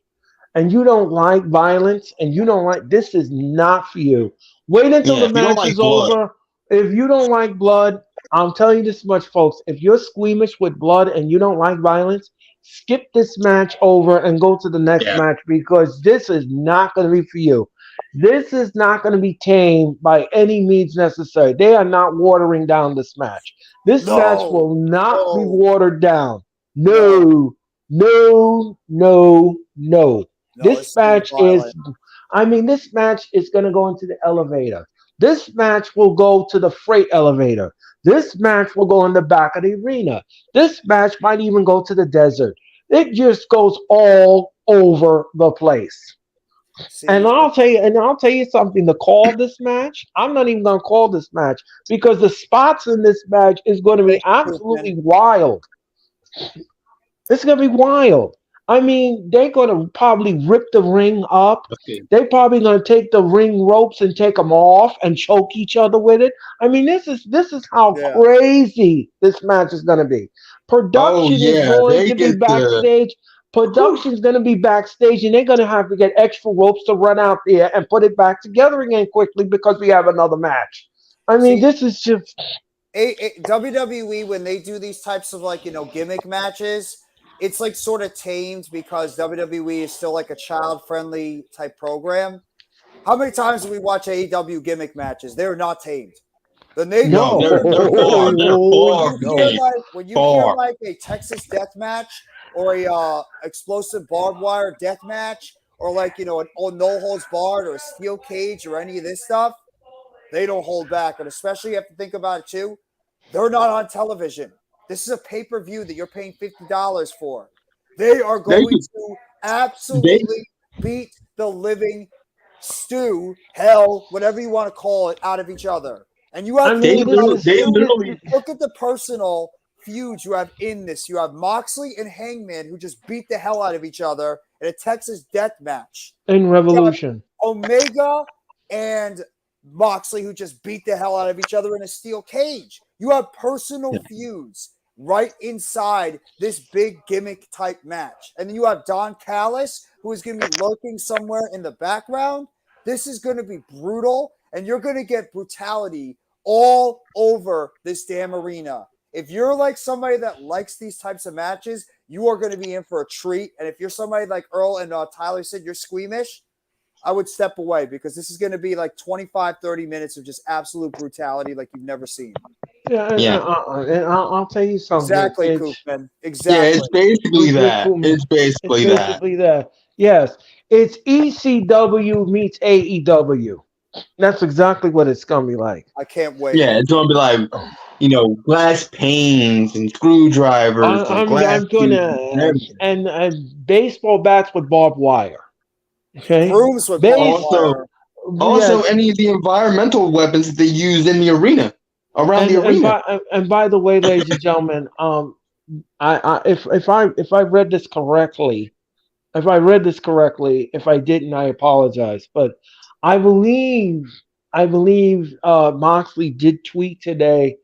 and you don't like violence and you don't like, this is not for you. Wait until the match is over. If you don't like blood, I'm telling you this much, folks. If you're squeamish with blood and you don't like violence, skip this match over and go to the next match, because this is not going to be for you. This is not going to be tamed by any means necessary. They are not watering down this match. This match will not be watered down. No. This match this match is going to go into the elevator. This match will go to the freight elevator. This match will go in the back of the arena. This match might even go to the desert. It just goes all over the place. And I'll tell you something. To call this match, I'm not even going to call this match, because the spots in this match is going to be absolutely wild. It's going to be wild. I mean, they're going to probably rip the ring up. Okay. They're probably going to take the ring ropes and take them off and choke each other with it. I mean, this is how crazy this match is going to be. Production is going to be backstage. Production's going to be backstage, and they're going to have to get extra ropes to run out there and put it back together again quickly, because we have another match. I mean, this is just WWE, when they do these types of gimmick matches. It's like sort of tamed, because WWE is still like a child-friendly type program. How many times do we watch AEW gimmick matches? They're not tamed. They're when you hear like a Texas death match or a explosive barbed wire death match, or like an no holds barred or a steel cage or any of this stuff, they don't hold back. And especially you have to think about it too. They're not on television. This is a pay-per-view that you're paying $50 for. They are going to absolutely beat the living stew, hell, whatever you want to call it, out of each other. And you have look at the personal feuds you have in this. You have Moxley and Hangman, who just beat the hell out of each other in a Texas death match. In Revolution. Omega and Moxley, who just beat the hell out of each other in a steel cage. You have personal feuds right inside this big gimmick type match. And then you have Don Callis, who is going to be lurking somewhere in the background. This is going to be brutal, and you're going to get brutality all over this damn arena. If you're like somebody that likes these types of matches, you are going to be in for a treat. And if you're somebody like Earl and Tyler said, you're squeamish, I would step away, because this is going to be like 25, 30 minutes of just absolute brutality like you've never seen. And I'll tell you something. Exactly, Koopman. Exactly. Yeah, it's basically that. It's basically that. Yes. It's ECW meets AEW. That's exactly what it's going to be like. I can't wait. Yeah, it's going to be like, glass panes and screwdrivers. And baseball bats with barbed wire. Okay. Brooms with barbed wire. Also, any of the environmental weapons that they use in the arena. Around the arena. And by the way, ladies and gentlemen, if I read this correctly, if I didn't, I apologize. But I believe Moxley did tweet today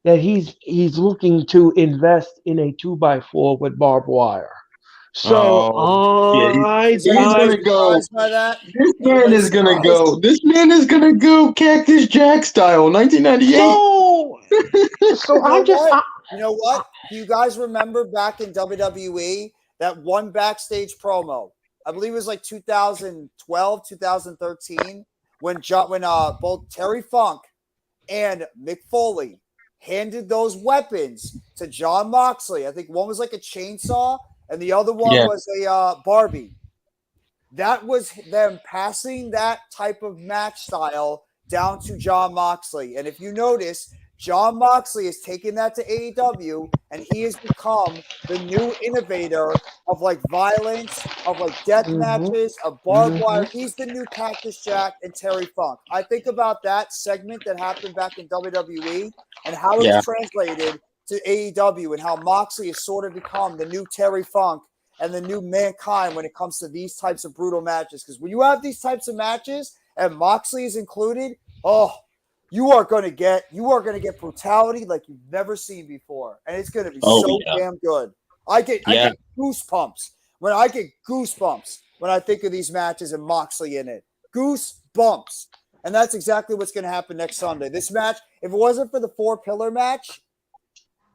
that he's looking to invest in a 2x4 with barbed wire. So he's gonna go. This man is gonna go. This man is gonna go Cactus Jack style, 1998. No. So you know what? Do you guys remember back in WWE that one backstage promo? I believe it was like 2012, 2013, when both Terry Funk and Mick Foley handed those weapons to John Moxley. I think one was like a chainsaw, and the other one was a Barbie. That was them passing that type of match style down to Jon Moxley. And if you notice, Jon Moxley has taken that to AEW, and he has become the new innovator of like violence, of like death matches, of barbed wire. He's the new Cactus Jack and Terry Funk. I think about that segment that happened back in WWE and how it's translated to AEW and how Moxley has sort of become the new Terry Funk and the new Mankind when it comes to these types of brutal matches. Because when you have these types of matches and Moxley is included, you are going to get brutality like you've never seen before, and it's going to be damn good. I get goosebumps when I think of these matches and Moxley in it. Goosebumps, and that's exactly what's going to happen next Sunday. This match, if it wasn't for the 4-pillar match,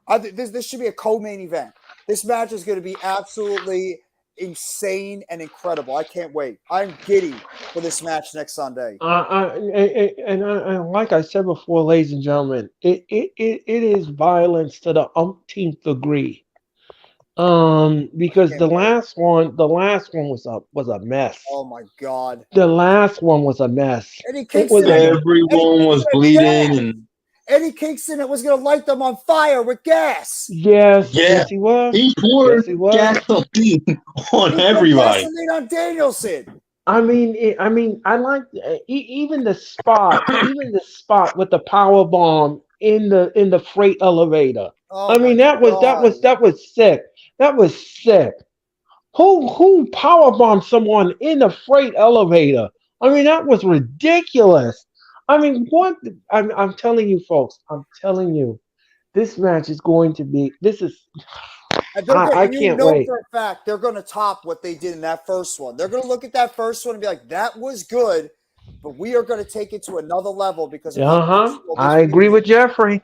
I think this should be a co-main event. This match is going to be absolutely insane and incredible. I can't wait. I'm giddy for this match next Sunday. And like I said before, ladies and gentlemen, it is violence to the umpteenth degree. Because the last one was a mess. Oh my God. The last one was a mess. Everyone was bleeding and Eddie Kingston was going to light them on fire with gas. Yes he was. He poured gasoline on everybody. Gasoline on Danielson. I mean, I like even the spot with the power bomb in the freight elevator. Oh I mean, that was sick. That was sick. Who power bombed someone in the freight elevator? I mean, that was ridiculous. I mean, what? I'm telling you, folks. I'm telling you, this match is going to be. I can't wait. For a fact, they're going to top what they did in that first one. They're going to look at that first one and be like, "That was good," but we are going to take it to another level because. I agree with Jeffrey.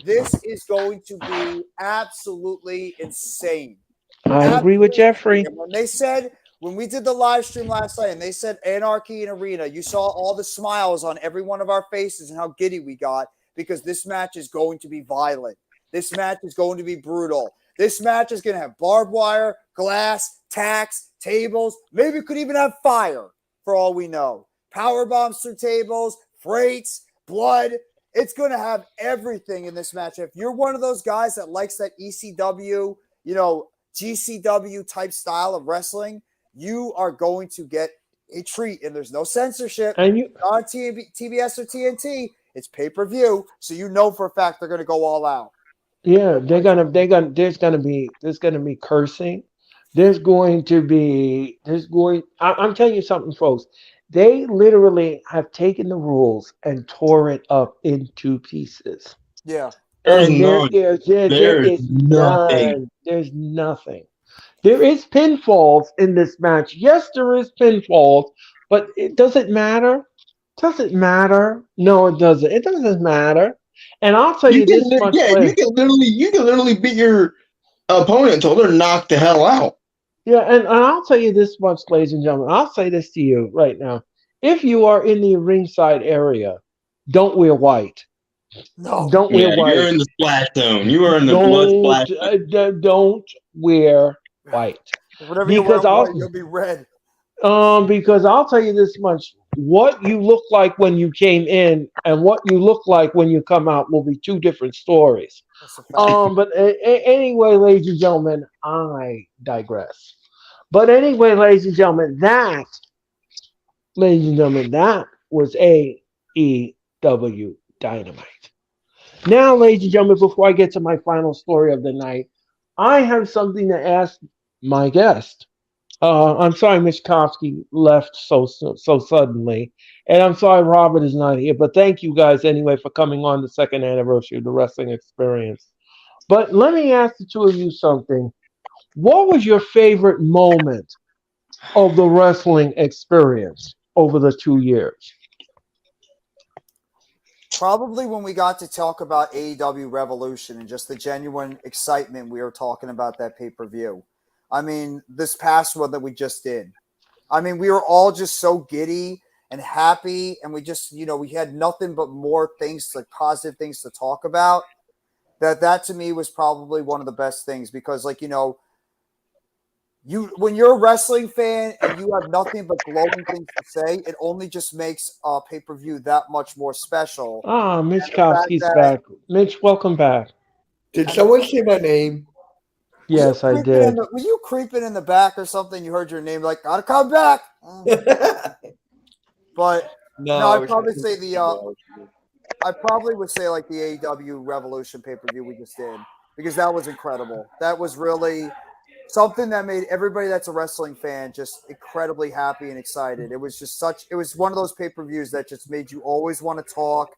This is going to be absolutely insane. I agree with Jeffrey. And when we did the live stream last night and they said Anarchy in Arena, you saw all the smiles on every one of our faces and how giddy we got because this match is going to be violent. This match is going to be brutal. This match is going to have barbed wire, glass, tacks, tables. Maybe it could even have fire for all we know. Power bombs through tables, freights, blood. It's going to have everything in this match. If you're one of those guys that likes that ECW, GCW type style of wrestling, you are going to get a treat. And there's no censorship. And you on TBS or TNT, it's pay-per-view. So you know for a fact they're going to go all out. Yeah, there's gonna be cursing. I'm telling you something, folks. They literally have taken the rules and tore it up into pieces. Yeah. And there is nothing. There's nothing. There is pinfalls in this match. Yes, there is pinfalls, but does it matter? Does it matter? No, it doesn't. It doesn't matter. And I'll tell you this much. Yeah, you can literally beat your opponent until they're knocked the hell out. Yeah, and I'll tell you this much, ladies and gentlemen. I'll say this to you right now. If you are in the ringside area, don't wear white. No. Don't wear white. You're in the splash zone. You are in the blood splash zone. Don't wear white. Whatever you wear white, you'll be red. Because I'll tell you this much. What you look like when you came in and what you look like when you come out will be two different stories. But anyway, ladies and gentlemen, I digress. But anyway, ladies and gentlemen, that was AEW Dynamite. Now, ladies and gentlemen, before I get to my final story of the night, I have something to ask my guest. I'm sorry Mishkovsky left so suddenly, and I'm sorry Robert is not here, but thank you guys anyway for coming on the second anniversary of the Wrestling Experience. But let me ask the two of you something. What was your favorite moment of the Wrestling Experience over the 2 years? Probably when we got to talk about AEW Revolution and just the genuine excitement we were talking about that pay-per-view. I mean, this past one that we just did. I mean, we were all just so giddy and happy, and we just, we had nothing but more things, like positive things to talk about. That to me was probably one of the best things because, when you're a wrestling fan and you have nothing but glowing things to say, it only just makes a pay-per-view that much more special. Ah, Mitch And the fact Kowski's that- back. Mitch, welcome back. Did someone say my name? Yes, I did. Were you creeping in the back or something? You heard your name, like, gotta come back. But no, I'd probably say I probably would say like the AEW Revolution pay-per-view we just did, because that was incredible. That was really something that made everybody that's a wrestling fan just incredibly happy and excited. It was just it was one of those pay-per-views that just made you always want to talk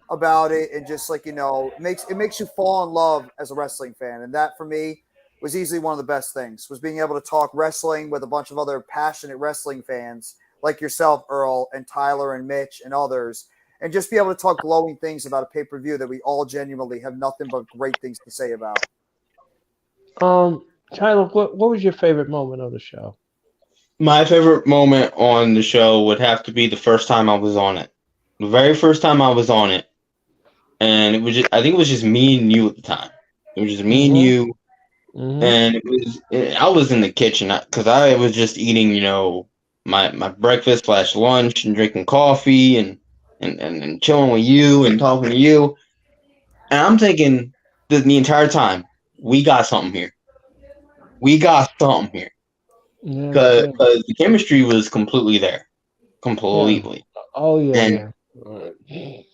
about it, and just like, it makes you fall in love as a wrestling fan. And that for me was easily one of the best things, was being able to talk wrestling with a bunch of other passionate wrestling fans like yourself, Earl, and Tyler and Mitch and others, and just be able to talk glowing things about a pay-per-view that we all genuinely have nothing but great things to say about. Tyler, what was your favorite moment of the show? My favorite moment on the show would have to be the first time I was on it. The very first time I was on it. And it was I think it was just me and you at the time. It was just me and you. And I was in the kitchen because I was just eating, my breakfast / lunch and drinking coffee and chilling with you and talking to you. And I'm thinking the entire time, we got something here. We got something here. Because the chemistry was completely there. Completely. Yeah. Oh, yeah.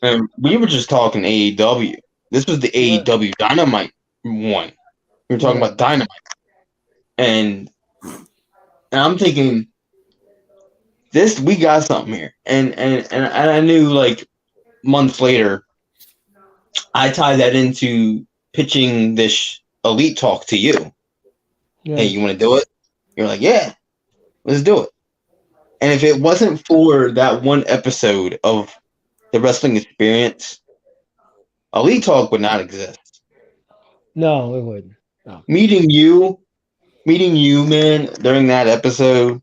And we were just talking AEW. This was the AEW Dynamite one. We were talking about Dynamite. And I'm thinking, we got something here. And I knew, like, months later, I tied that into pitching this Elite Talk to you. Hey, you want to do it? You're like, yeah, let's do it. And if it wasn't for that one episode of the Wrestling Experience, Elite Talk would not exist. No, it wouldn't. No. Meeting you, man, during that episode,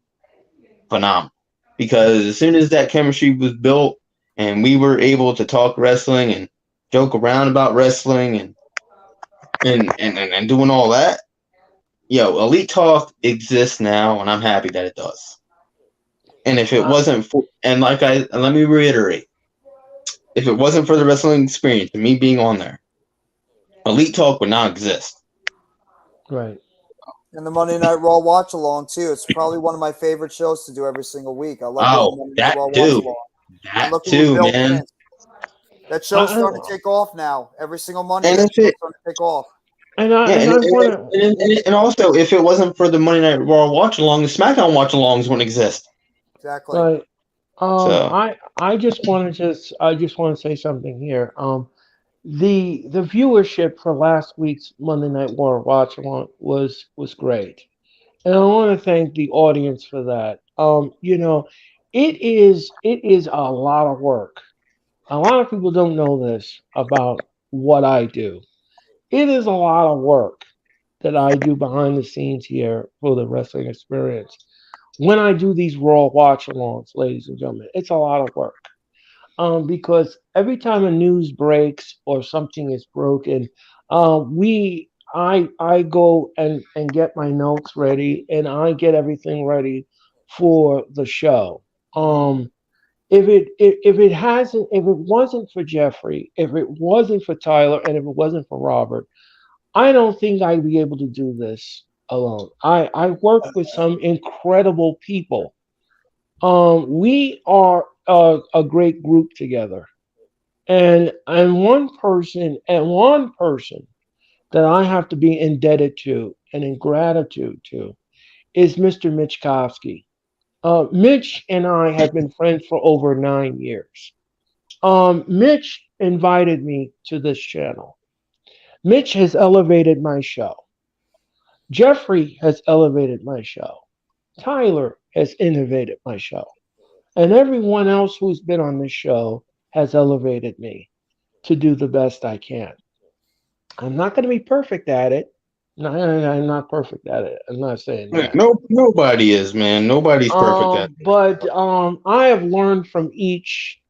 phenomenal. Because as soon as that chemistry was built and we were able to talk wrestling and joke around about wrestling and doing all that, Elite Talk exists now, and I'm happy that it does. And if it wasn't for, let me reiterate, if it wasn't for the Wrestling Experience and me being on there, Elite Talk would not exist. Right. And the Monday Night Raw watch along too. It's probably one of my favorite shows to do every single week. I love doing the Monday Night Raw watch along. That too, man. That show's starting to take off now. Every single Monday, and it's starting to take off. And also, if it wasn't for the Monday Night Raw watch along, the SmackDown watch alongs wouldn't exist. Exactly. Right. I just want to say something here. The viewership for last week's Monday Night Raw watch along was great, and I want to thank the audience for that. It is a lot of work. A lot of people don't know this about what I do. It is a lot of work that I do behind the scenes here for the Wrestling Experience. When I do these Raw watch-alongs, ladies and gentlemen, it's a lot of work. Because every time a news breaks or something is broken, I go and get my notes ready, and I get everything ready for the show. If it wasn't for Jeffrey, if it wasn't for Tyler, and if it wasn't for Robert, I don't think I'd be able to do this alone. I work with some incredible people. We are a great group together, and one person that I have to be indebted to and in gratitude to is Mr. Mitch Kowski. Mitch and I have been friends for over 9 years. Mitch invited me to this channel. Mitch has elevated my show. Jeffrey has elevated my show. Tyler has innovated my show. And everyone else who's been on this show has elevated me to do the best I can. I'm not going to be perfect at it. No, I'm not perfect at it. I'm not saying that. No, nobody is, man. Nobody's perfect at it. But I have learned from each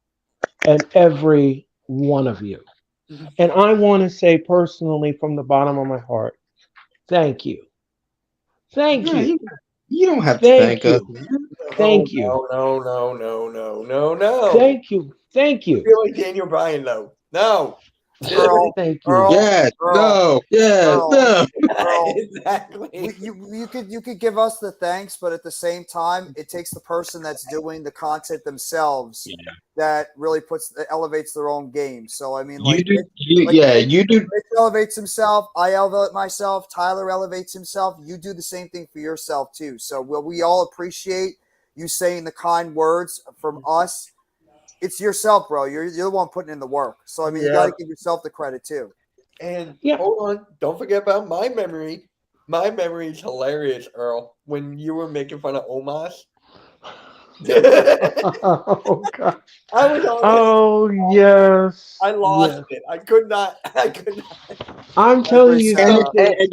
and every one of you. And I want to say personally from the bottom of my heart, thank you. Thank you. You don't have to Thank thank us. you. Thank you. No. Thank you. Thank I you. feel like Daniel Bryan, though. No. Earl, Thank you. Earl, Yes, Earl, no, yes, Earl. no. Earl, Exactly. you could give us the thanks, but at the same time, it takes the person that's doing the content themselves that really elevates their own game. So I mean, You like, do, Mitch, you do. Mitch elevates himself. I elevate myself. Tyler elevates himself. You do the same thing for yourself too. So we all appreciate you saying the kind words from us. It's yourself, bro. You're the one putting in the work. So I mean, you got to give yourself the credit too. And Yeah. hold on, don't forget about my memory. My memory is hilarious, Earl, when you were making fun of Omos. Oh God. I was on Oh yes. I lost Yes. it. I could not. I'm telling you And- something. And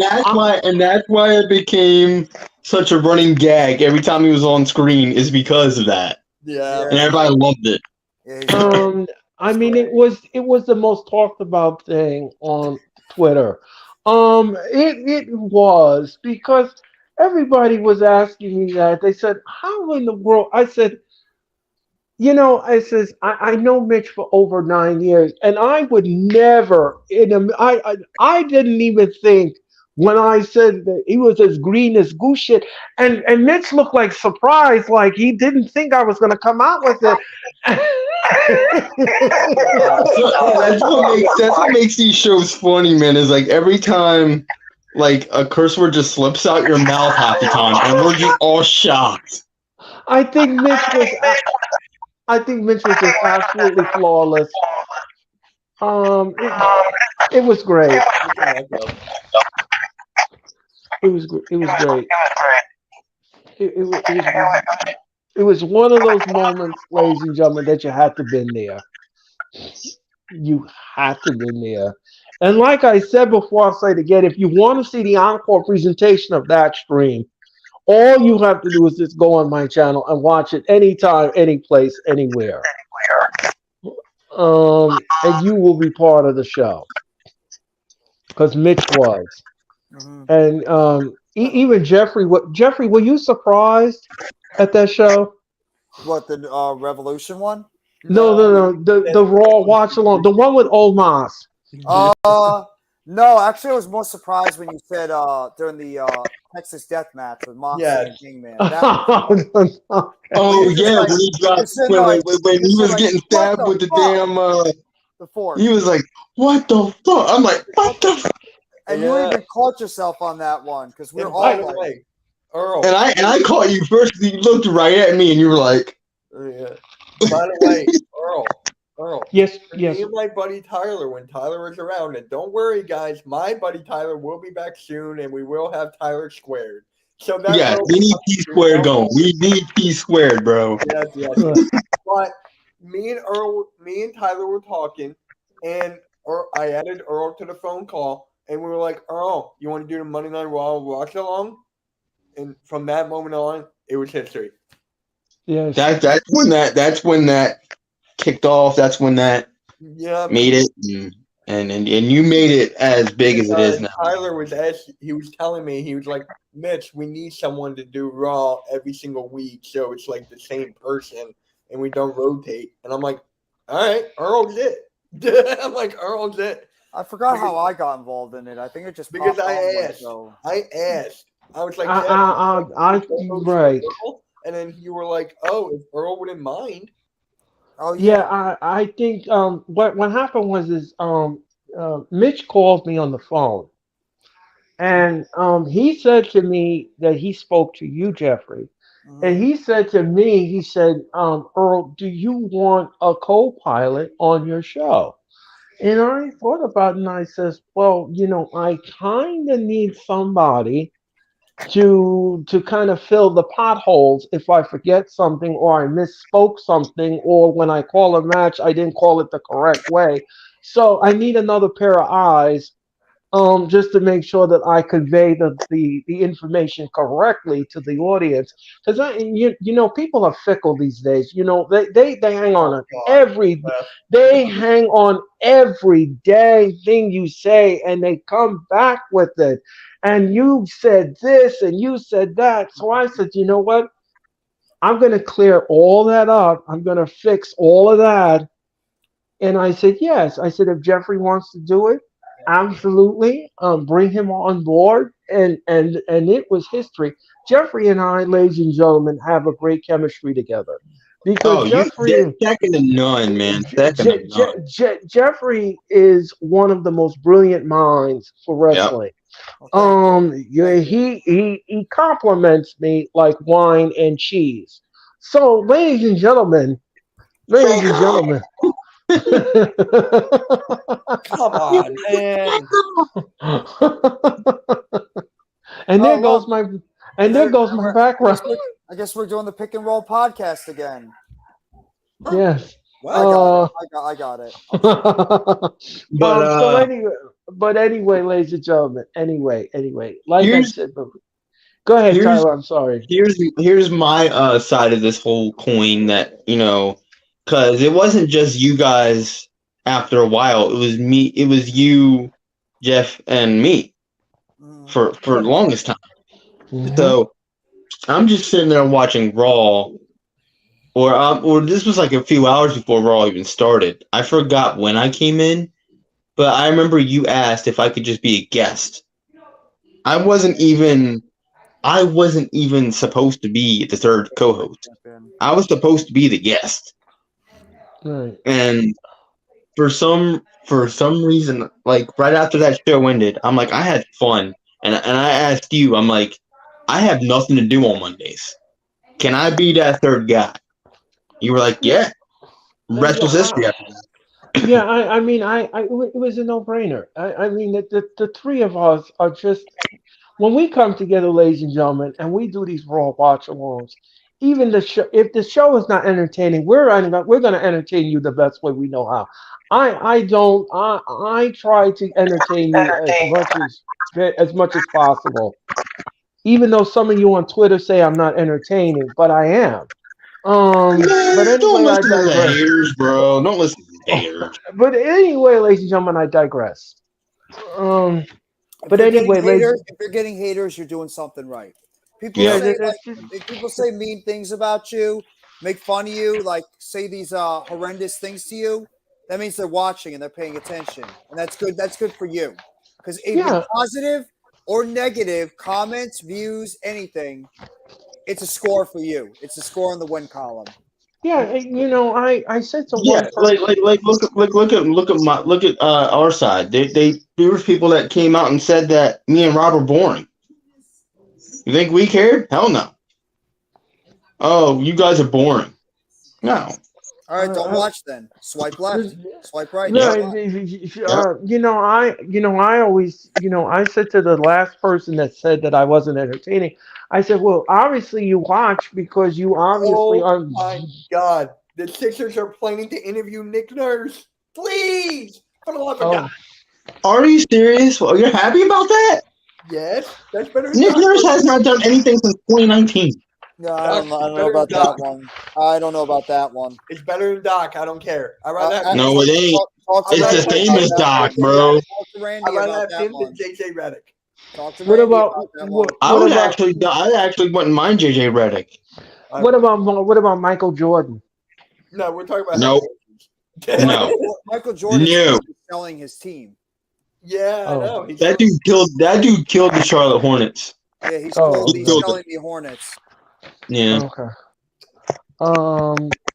that's why it became such a running gag every time he was on screen is because of that. Yeah. And everybody loved it. Yeah, I mean, it was the most talked about thing on Twitter. It was because everybody was asking me that. They said, "How in the world?" I said, I says I know Mitch for over 9 years, and I would never I didn't even think when I said that he was as green as goose shit, and Mitch looked like surprised, like he didn't think I was going to come out with it. That's what makes these shows funny, man. Is like every time, like a curse word just slips out your mouth half the time, and we're just all shocked. I think Mitch was just absolutely flawless. It was great. It was great. It was one of those moments, ladies and gentlemen, that you had to been there. You had to been there. And like I said before, I'll say it again. If you want to see the encore presentation of that stream, all you have to do is just go on my channel and watch it anytime, any place, anywhere. And you will be part of the show because Mitch was, and even Jeffrey. Jeffrey, were you surprised at that show? What, the Revolution one? No. The Raw watch along, the one with Old Moss. No, actually, I was more surprised when you said during the Texas Death Match with Moxley and Kingman. Oh yeah, when he dropped when he was getting stabbed with the damn the fork. He was like, "What the fuck?" I'm like, "What the?" And you even caught yourself on that one because we're all like, Earl. And I caught you first. You looked right at me and you were like, "Yeah." By the way, Earl. Yes. Me and my buddy Tyler, when Tyler was around, and don't worry, guys, my buddy Tyler will be back soon, and we will have Tyler squared. So that we need P squared going. We need P squared, bro. Yes. But me and Tyler were talking, and I added Earl to the phone call, and we were like, "Earl, you want to do the Monday Night Raw watch along?" And from that moment on, it was history. Yes. That's when that kicked off. That's when that made it, and you made it as big as it is now. Tyler was telling me, he was like, "Mitch, we need someone to do Raw every single week, so it's like the same person, and we don't rotate." And I'm like, "All right, Earl's it." I'm like, "Earl's it." I forgot how I got involved in it. I think it just because popped I on asked. so. I asked. I was like, right. And then you were like, "Oh, if Earl wouldn't mind." Oh yeah. I think what happened was Mitch called me on the phone, and he said to me that he spoke to you, Jeffrey, and he said to me, he said, Earl, do you want a co-pilot on your show? And I thought about it, and I says, well, I kind of need somebody to kind of fill the potholes if I forget something or I misspoke something or when I call a match I didn't call it the correct way. So I need another pair of eyes just to make sure that I convey the information correctly to the audience. Because you know, people are fickle these days. You know, they hang on Oh, God. every Left. they hang on every day thing you say, and they come back with it. And you said this, and you said that. So I said, you know what? I'm going to clear all that up. I'm going to fix all of that. And I said, yes. I said, if Jeffrey wants to do it, absolutely. Bring him on board. And it was history. Jeffrey and I, ladies and gentlemen, have a great chemistry together. Because Oh, you Jeffrey, second to none, man. Second to none. Jeffrey is one of the most brilliant minds for Yep. wrestling. Well, thank you. Yeah, Thank you. he compliments me like wine and cheese. So, ladies and gentlemen, Come on, man. and there Oh, goes look. my background. I guess we're doing the pick and roll podcast again. Yes. What? I got it. But So anyway, ladies and gentlemen. Anyway, like I here's said, go ahead, here's Tyler. I'm sorry. here's my side of this whole coin that because it wasn't just you guys. After a while, it was me. It was you, Jeff, and me for the longest time. Mhm. So I'm just sitting there watching Raw, or this was like a few hours before Raw even started. I forgot when I came in, but I remember you asked if I could just be a guest. I wasn't even supposed to be the third co-host. I was supposed to be the guest, Right. and for some reason, like right after that show ended, I'm like, I had fun, and I asked you, I'm like, I have nothing to do on Mondays. Can I be that third guy? You were like, yeah. Rest was history after that. Yeah, I mean, it was a no-brainer. I mean, the three of us are just when we come together, ladies and gentlemen, and we do these Raw watch-alongs. Even the show, if the show is not entertaining, we're going to entertain you the best way we know how. I try to entertain you as much as possible. Even though some of you on Twitter say I'm not entertaining, but I am. But Man, don't anyway, I listen to the digress. haters, bro. Don't listen to the haters. But anyway, ladies and gentlemen, I digress. Um, but anyway, ladies, If you're getting haters, you're doing something right. People Yeah. say that's just if people say mean things about you, make fun of you, like say these horrendous things to you. That means they're watching and they're paying attention, and that's good. That's good for you because with yeah, positive or negative comments, views, anything, it's a score for you. It's a score in the win column. yeah. You know, I said to one Yeah, person. look at our side. There was people that came out and said that me and Rob are boring. You think we cared? Hell no. Oh, you guys are boring. No. All right, don't watch then. Swipe left, swipe right. No, Yep. I always, I said to the last person that said that I wasn't entertaining, I said, well, obviously you watch because you obviously Oh are. my God. The Sixers are planning to interview Nick Nurse. Please, for the love of Oh, God. Are you serious? Well, you're happy about that? Yes, that's better than Nick Doc. Nurse has not done anything since 2019. No, I don't know about that one. I don't know about that one. It's better than Doc. I don't care. I'd rather have No, it ain't. Talk to It's Randy the same as Doc, bro. Talk to Randy I'd rather about have that him one. than JJ Redick. Talk to what Randy about about that one. I actually wouldn't mind JJ Redick. what about Michael Jordan? No, we're talking about Nope. head coach. No. Michael Jordan No. is selling his team. Yeah, I Oh. know. He's That dude killed the Charlotte Hornets. Yeah, he's Oh, he's okay. selling the Hornets. Yeah. Okay.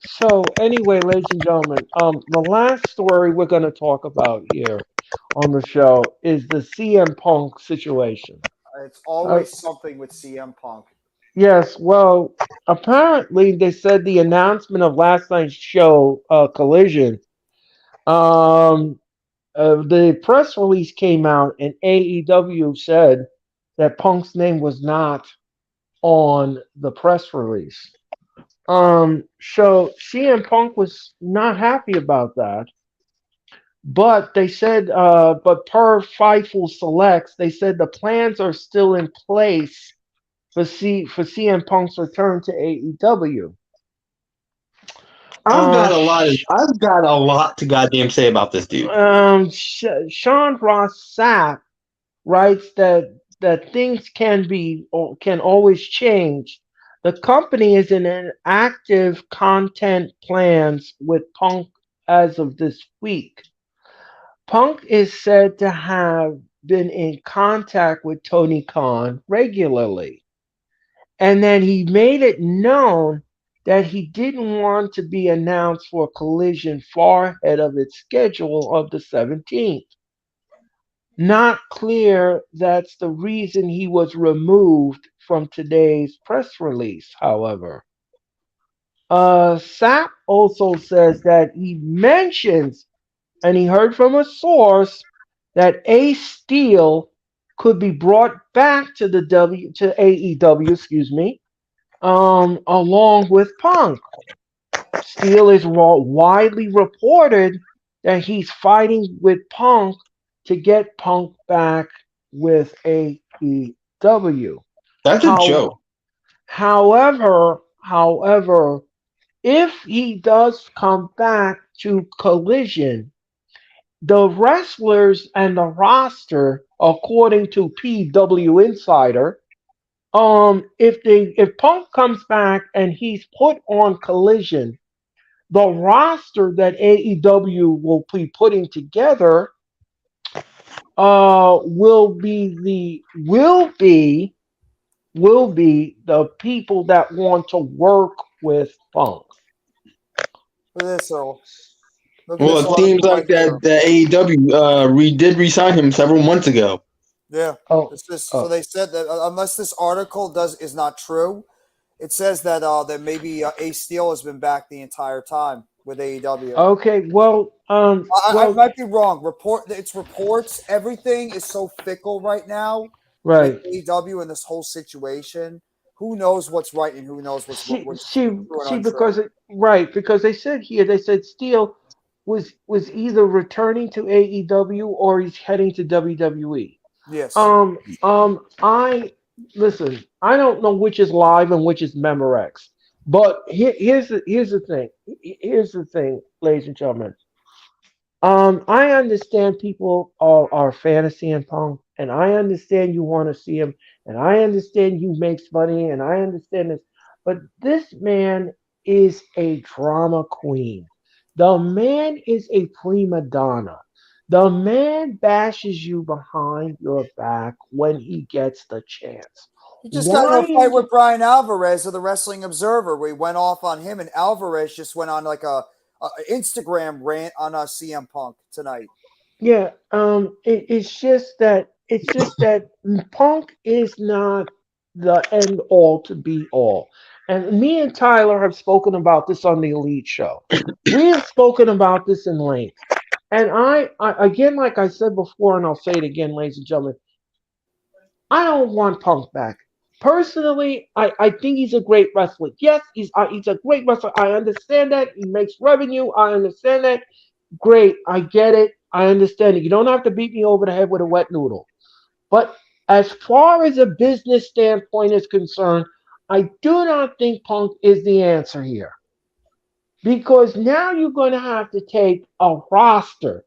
So anyway, ladies and gentlemen, the last story we're going to talk about here on the show is the CM Punk situation. It's always something with CM Punk. Yes, well, apparently they said the announcement of last night's show, Collision, the press release came out and AEW said that Punk's name was not on the press release. So CM Punk was not happy about that But they said, but per Fightful Selects, they said the plans are still in place for CM Punk's return to AEW. I've got a lot to goddamn say about this dude. Sean Ross Sapp writes that things can always change. The company is in an active content plans with Punk as of this week. Punk is said to have been in contact with Tony Khan regularly, and then he made it known that he didn't want to be announced for Collision far ahead of its schedule of the 17th. Not clear that's the reason he was removed from today's press release, however. Sapp also says that he mentions, and he heard from a source, that Ace Steel could be brought back to to AEW, along with Punk. Steel is widely reported that he's fighting with Punk to get Punk back with AEW. That's a joke. However, if he does come back to Collision, the wrestlers and the roster, according to PW Insider, if Punk comes back and he's put on Collision, the roster that AEW will be putting together will be the people that want to work with Punk. Look at this, Earl. Well, it seems like that AEW did resign him several months ago. Yeah. So they said that unless this article is not true, it says that that maybe Ace Steel has been back the entire time with AEW. Okay, well, I might be wrong. It's reports. Everything is so fickle right now. Right. With AEW and this whole situation. Who knows what's right and who knows what's true and because they said Steel was either returning to AEW or he's heading to WWE. Yes. I don't know which is live and which is Memorex. But here's the thing. Here's the thing, ladies and gentlemen. I understand people are fantasy and Punk, and I understand you want to see him, and I understand you makes money, and I understand this. But this man is a drama queen. The man is a prima donna. The man bashes you behind your back when he gets the chance. He just got in a fight with Brian Alvarez of the Wrestling Observer. We went off on him, and Alvarez just went on like a Instagram rant on CM Punk tonight. Yeah, it's just that Punk is not the end all to be all. And me and Tyler have spoken about this on the Elite Show. We have spoken about this in length. And I again, like I said before, and I'll say it again, ladies and gentlemen, I don't want Punk back. Personally, I think he's a great wrestler. Yes, he's a great wrestler. I understand that. He makes revenue. I understand that. Great. I get it. I understand it. You don't have to beat me over the head with a wet noodle. But as far as a business standpoint is concerned, I do not think Punk is the answer here. Because now you're going to have to take a roster.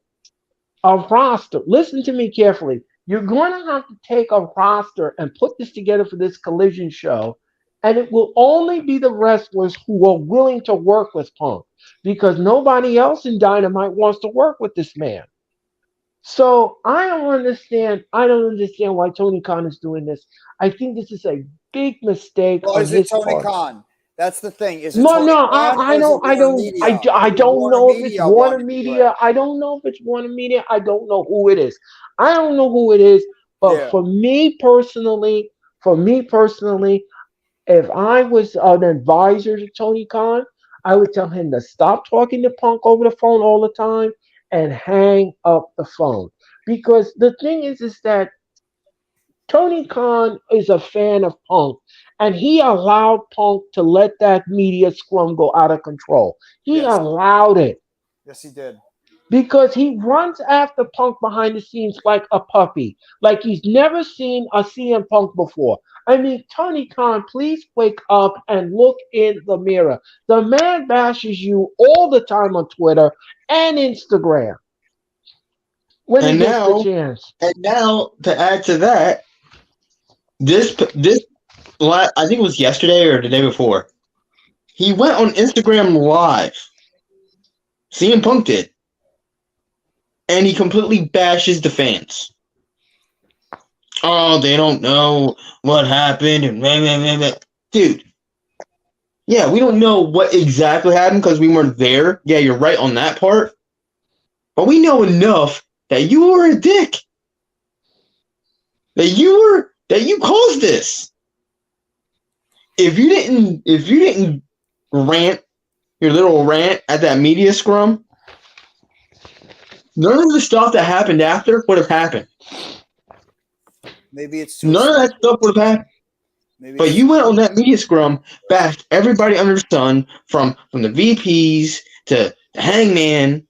Listen to me carefully. You're going to have to take a roster and put this together for this Collision show. And it will only be the wrestlers who are willing to work with Punk. Because nobody else in Dynamite wants to work with this man. So I don't understand why Tony Khan is doing this. I think this is a big mistake. Well, is it Tony Khan? That's the thing. Is it I don't know if it's Warner Media. I don't know if it's Warner Media. I don't know who it is. I don't know who it is. But for me personally, if I was an advisor to Tony Khan, I would tell him to stop talking to Punk over the phone all the time and hang up the phone. Because the thing is that Tony Khan is a fan of Punk, and he allowed Punk to let that media scrum go out of control. He allowed it. Yes, he did. because he runs after Punk behind the scenes like a puppy, like he's never seen a CM Punk before. I mean, Tony Khan, please wake up and look in the mirror. The man bashes you all the time on Twitter and Instagram when he And gets the now, chance. to add to that, I think it was yesterday or the day before. He went on Instagram Live. CM Punk did. And he completely bashes the fans. Oh, they don't know what happened. And blah, blah, blah, blah. Dude. Yeah, we don't know what exactly happened because we weren't there. Yeah, you're right on that part. But we know enough that you were a dick. That you caused this. If you didn't rant your little rant at that media scrum, none of the stuff that happened after would have happened. Maybe it's too None of that stuff would have happened. But you went on that media scrum, bashed everybody under the sun, from the VPs to the Hangman.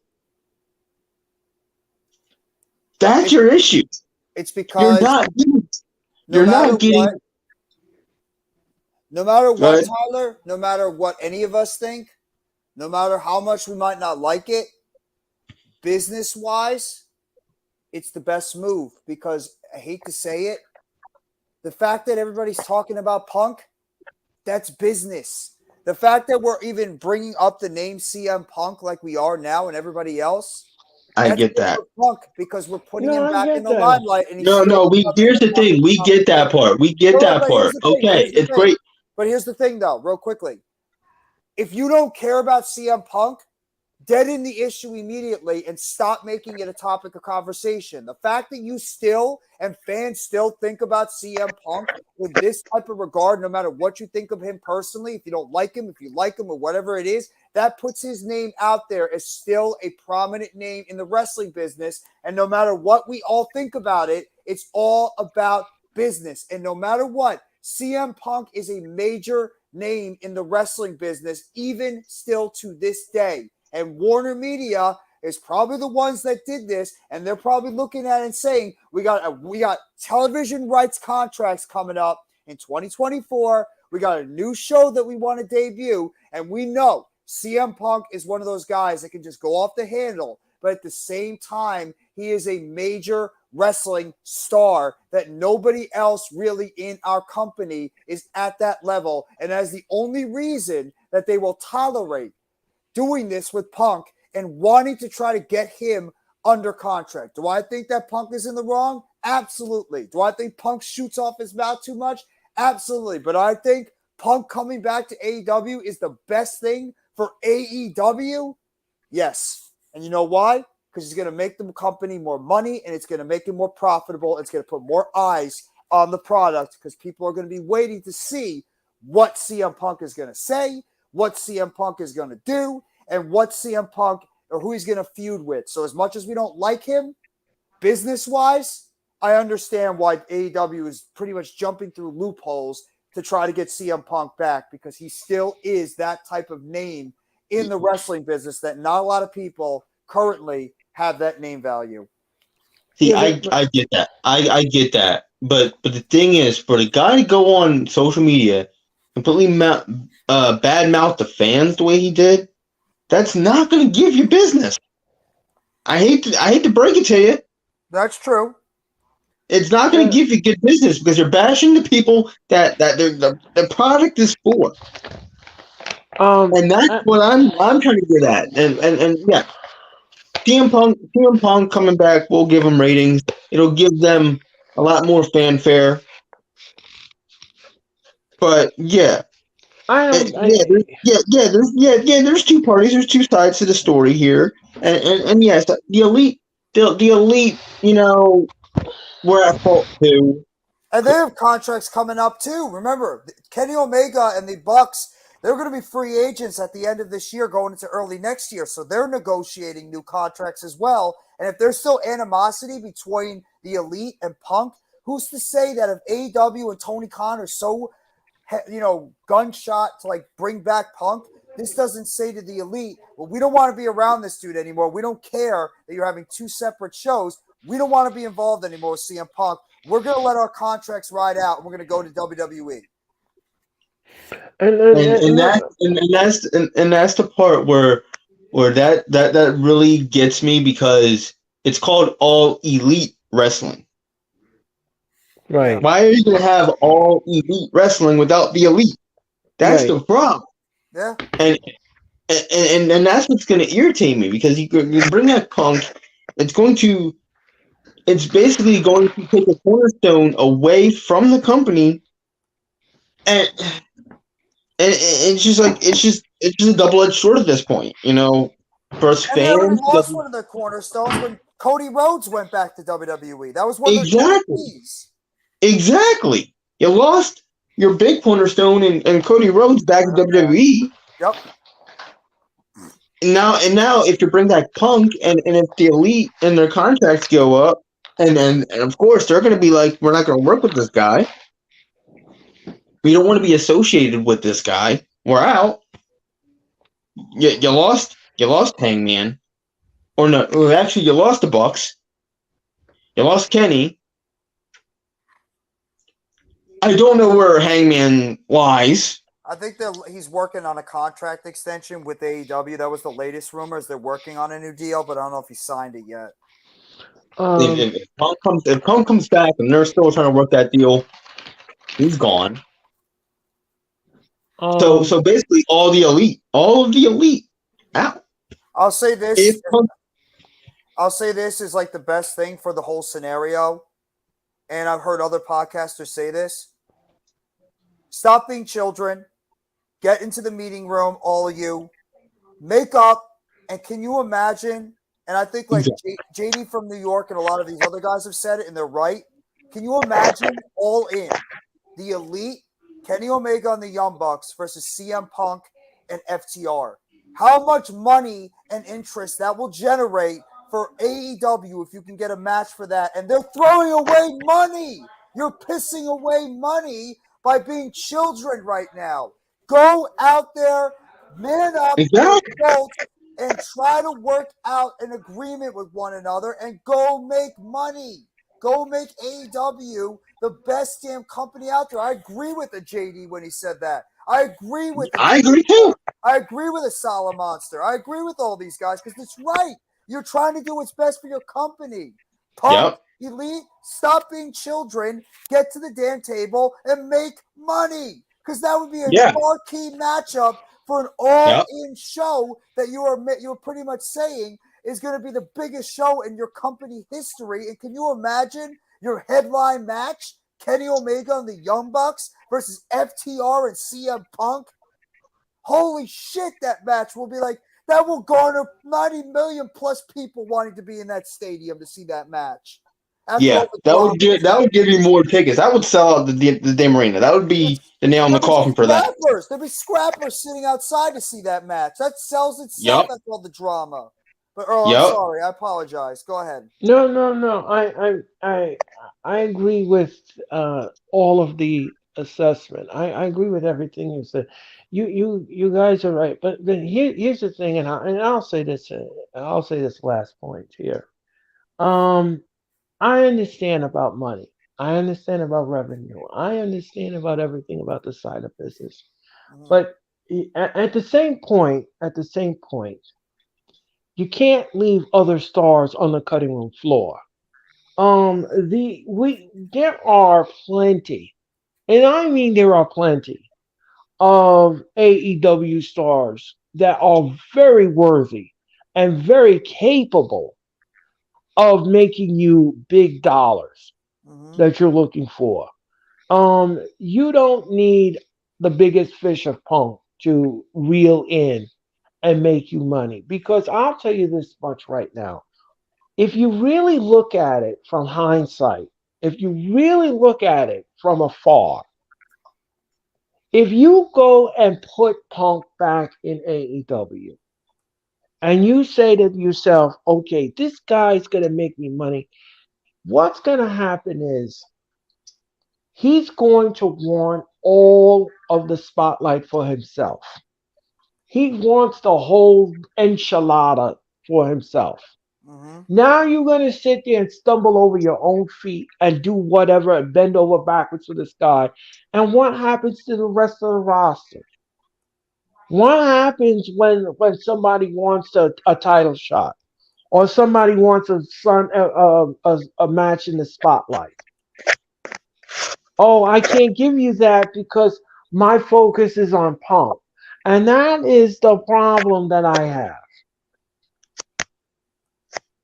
That's your issue. It's because no matter what, Tyler, no matter what any of us think, no matter how much we might not like it, business-wise, it's the best move because I hate to say it, the fact that everybody's talking about Punk, that's business. The fact that we're even bringing up the name CM Punk like we are now and everybody else, I get that. Punk because we're putting him back in the limelight. And here's the thing. We get that part. We get that part. Okay, it's great. But here's the thing, though, real quickly. If you don't care about CM Punk, dead in the issue immediately and stop making it a topic of conversation. The fact that you still and fans still think about CM Punk with this type of regard, no matter what you think of him personally, if you don't like him, if you like him, or whatever it is, that puts his name out there as still a prominent name in the wrestling business. And no matter what we all think about it, it's all about business. And no matter what, CM Punk is a major name in the wrestling business, even still to this day. And Warner Media is probably the ones that did this, and they're probably looking at it and saying, we got television rights contracts coming up in 2024. We got a new show that we want to debut, and we know CM Punk is one of those guys that can just go off the handle, but at the same time, he is a major wrestling star that nobody else really in our company is at that level, and as the only reason that they will tolerate doing this with Punk and wanting to try to get him under contract. Do I think that Punk is in the wrong? Absolutely. Do I think Punk shoots off his mouth too much? Absolutely. But I think Punk coming back to AEW is the best thing for AEW. Yes. And you know why? Because he's going to make the company more money and it's going to make it more profitable. It's going to put more eyes on the product because people are going to be waiting to see what CM Punk is going to say, what CM Punk is going to do, and what CM Punk or who he's going to feud with. So as much as we don't like him, business-wise, I understand why AEW is pretty much jumping through loopholes to try to get CM Punk back because he still is that type of name in the wrestling business that not a lot of people currently have that name value. See, I get that. I get that. But the thing is, for the guy to go on social media completely badmouth the fans the way he did, that's not going to give you business. I hate to break it to you. That's true. It's not going to give you good business because you're bashing the people that the product is for. And that's what I'm trying to get at. And yeah, CM Punk coming back will give them ratings. It'll give them a lot more fanfare. But yeah. There's two parties. There's two sides to the story here, and yes, the elite, you know, we're at fault too. And they have contracts coming up too. Remember, Kenny Omega and the Bucks, they're going to be free agents at the end of this year, going into early next year. So they're negotiating new contracts as well. And if there's still animosity between the elite and Punk, who's to say that if AEW and Tony Khan are so gunshot to like bring back Punk, this doesn't say to the Elite, well, we don't want to be around this dude anymore. We don't care that you're having 2 separate shows. We don't want to be involved anymore with CM Punk. We're going to let our contracts ride out, and we're going to go to WWE. And that's the part where that really gets me, because it's called All Elite Wrestling. Right. Why are you gonna have All Elite Wrestling without the Elite? That's the problem. Yeah. And that's what's gonna irritate me, because you bring that Punk, it's basically going to take a cornerstone away from the company, and it's just a double-edged sword at this point, for us And they already fans. lost one of their cornerstones when Cody Rhodes went back to WWE. That was one of their keys. Exactly. You lost your big cornerstone and Cody Rhodes back to WWE. Yep. And now if you bring back Punk and if the Elite and their contracts go up, and of course they're going to be like, we're not going to work with this guy. We don't want to be associated with this guy. We're out. You lost Hangman. Or no, actually you lost the Bucks. You lost Kenny. I don't know where Hangman lies. I think he's working on a contract extension with AEW. That was the latest rumors. They're working on a new deal, but I don't know if he signed it yet. If Punk comes back and they're still trying to work that deal, he's gone. So basically, all of the elite, out. I'll say this is like the best thing for the whole scenario, and I've heard other podcasters say this. Stop being children. Get into the meeting room, all of you. Make up, and can you imagine? And I think like JD from New York and a lot of these other guys have said it, and they're right. Can you imagine All In, the Elite, Kenny Omega and the Young Bucks versus CM Punk and FTR? How much money and interest that will generate for AEW if you can get a match for that. And they're throwing away money. You're pissing away money by being children right now. Go out there, man up, and try to work out an agreement with one another and go make money. Go make AEW the best damn company out there. I agree with the JD when he said that. I agree with too. I agree with the Solid Monster. I agree with all these guys because it's right. You're trying to do what's best for your company. Punk, Elite, stop being children, get to the damn table, and make money. Because that would be a marquee matchup for an all-in show that you're pretty much saying is going to be the biggest show in your company history. And can you imagine your headline match, Kenny Omega and the Young Bucks versus FTR and CM Punk? Holy shit, that match will be like, that will garner 90 million plus people wanting to be in that stadium to see that match. That would give you more tickets. That would sell out the damn arena. That would be the nail in the coffin for that. There'd be scrappers sitting outside to see that match. That sells itself. That's all the drama. But Earl, I'm sorry. I apologize. Go ahead. No. I agree with all of the assessment. I agree with everything you said. You guys are right. But here's the thing, and I'll say this. I'll say this last point here. I understand about money. I understand about revenue. I understand about everything about the side of business. But at the same point, you can't leave other stars on the cutting room floor. There are plenty, and I mean there are plenty of AEW stars that are very worthy and very capable of making you big dollars that you're looking for. You don't need the biggest fish of Punk to reel in and make you money, because I'll tell you this much right now. If you really look at it from hindsight, if you really look at it from afar, if you go and put Punk back in AEW and you say to yourself, okay, this guy's going to make me money, what's going to happen is he's going to want all of the spotlight for himself. He wants the whole enchilada for himself. Mm-hmm. Now you're going to sit there and stumble over your own feet and do whatever and bend over backwards for this guy. And what happens to the rest of the roster? What happens when somebody wants a title shot or somebody wants a match in the spotlight? Oh, I can't give you that because my focus is on Punk. And that is the problem that I have.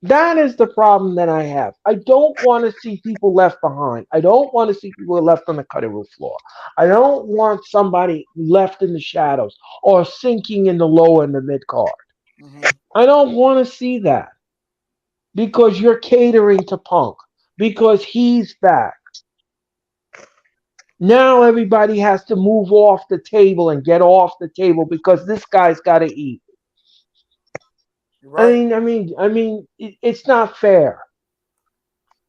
That is the problem that I have. I don't want to see people left behind. I don't want to see people left on the cutting room floor. I don't want somebody left in the shadows or sinking in the low and the mid card. Mm-hmm. I don't want to see that because you're catering to Punk because he's back. Now everybody has to move off the table and get off the table because this guy's got to eat. Right. It's not fair.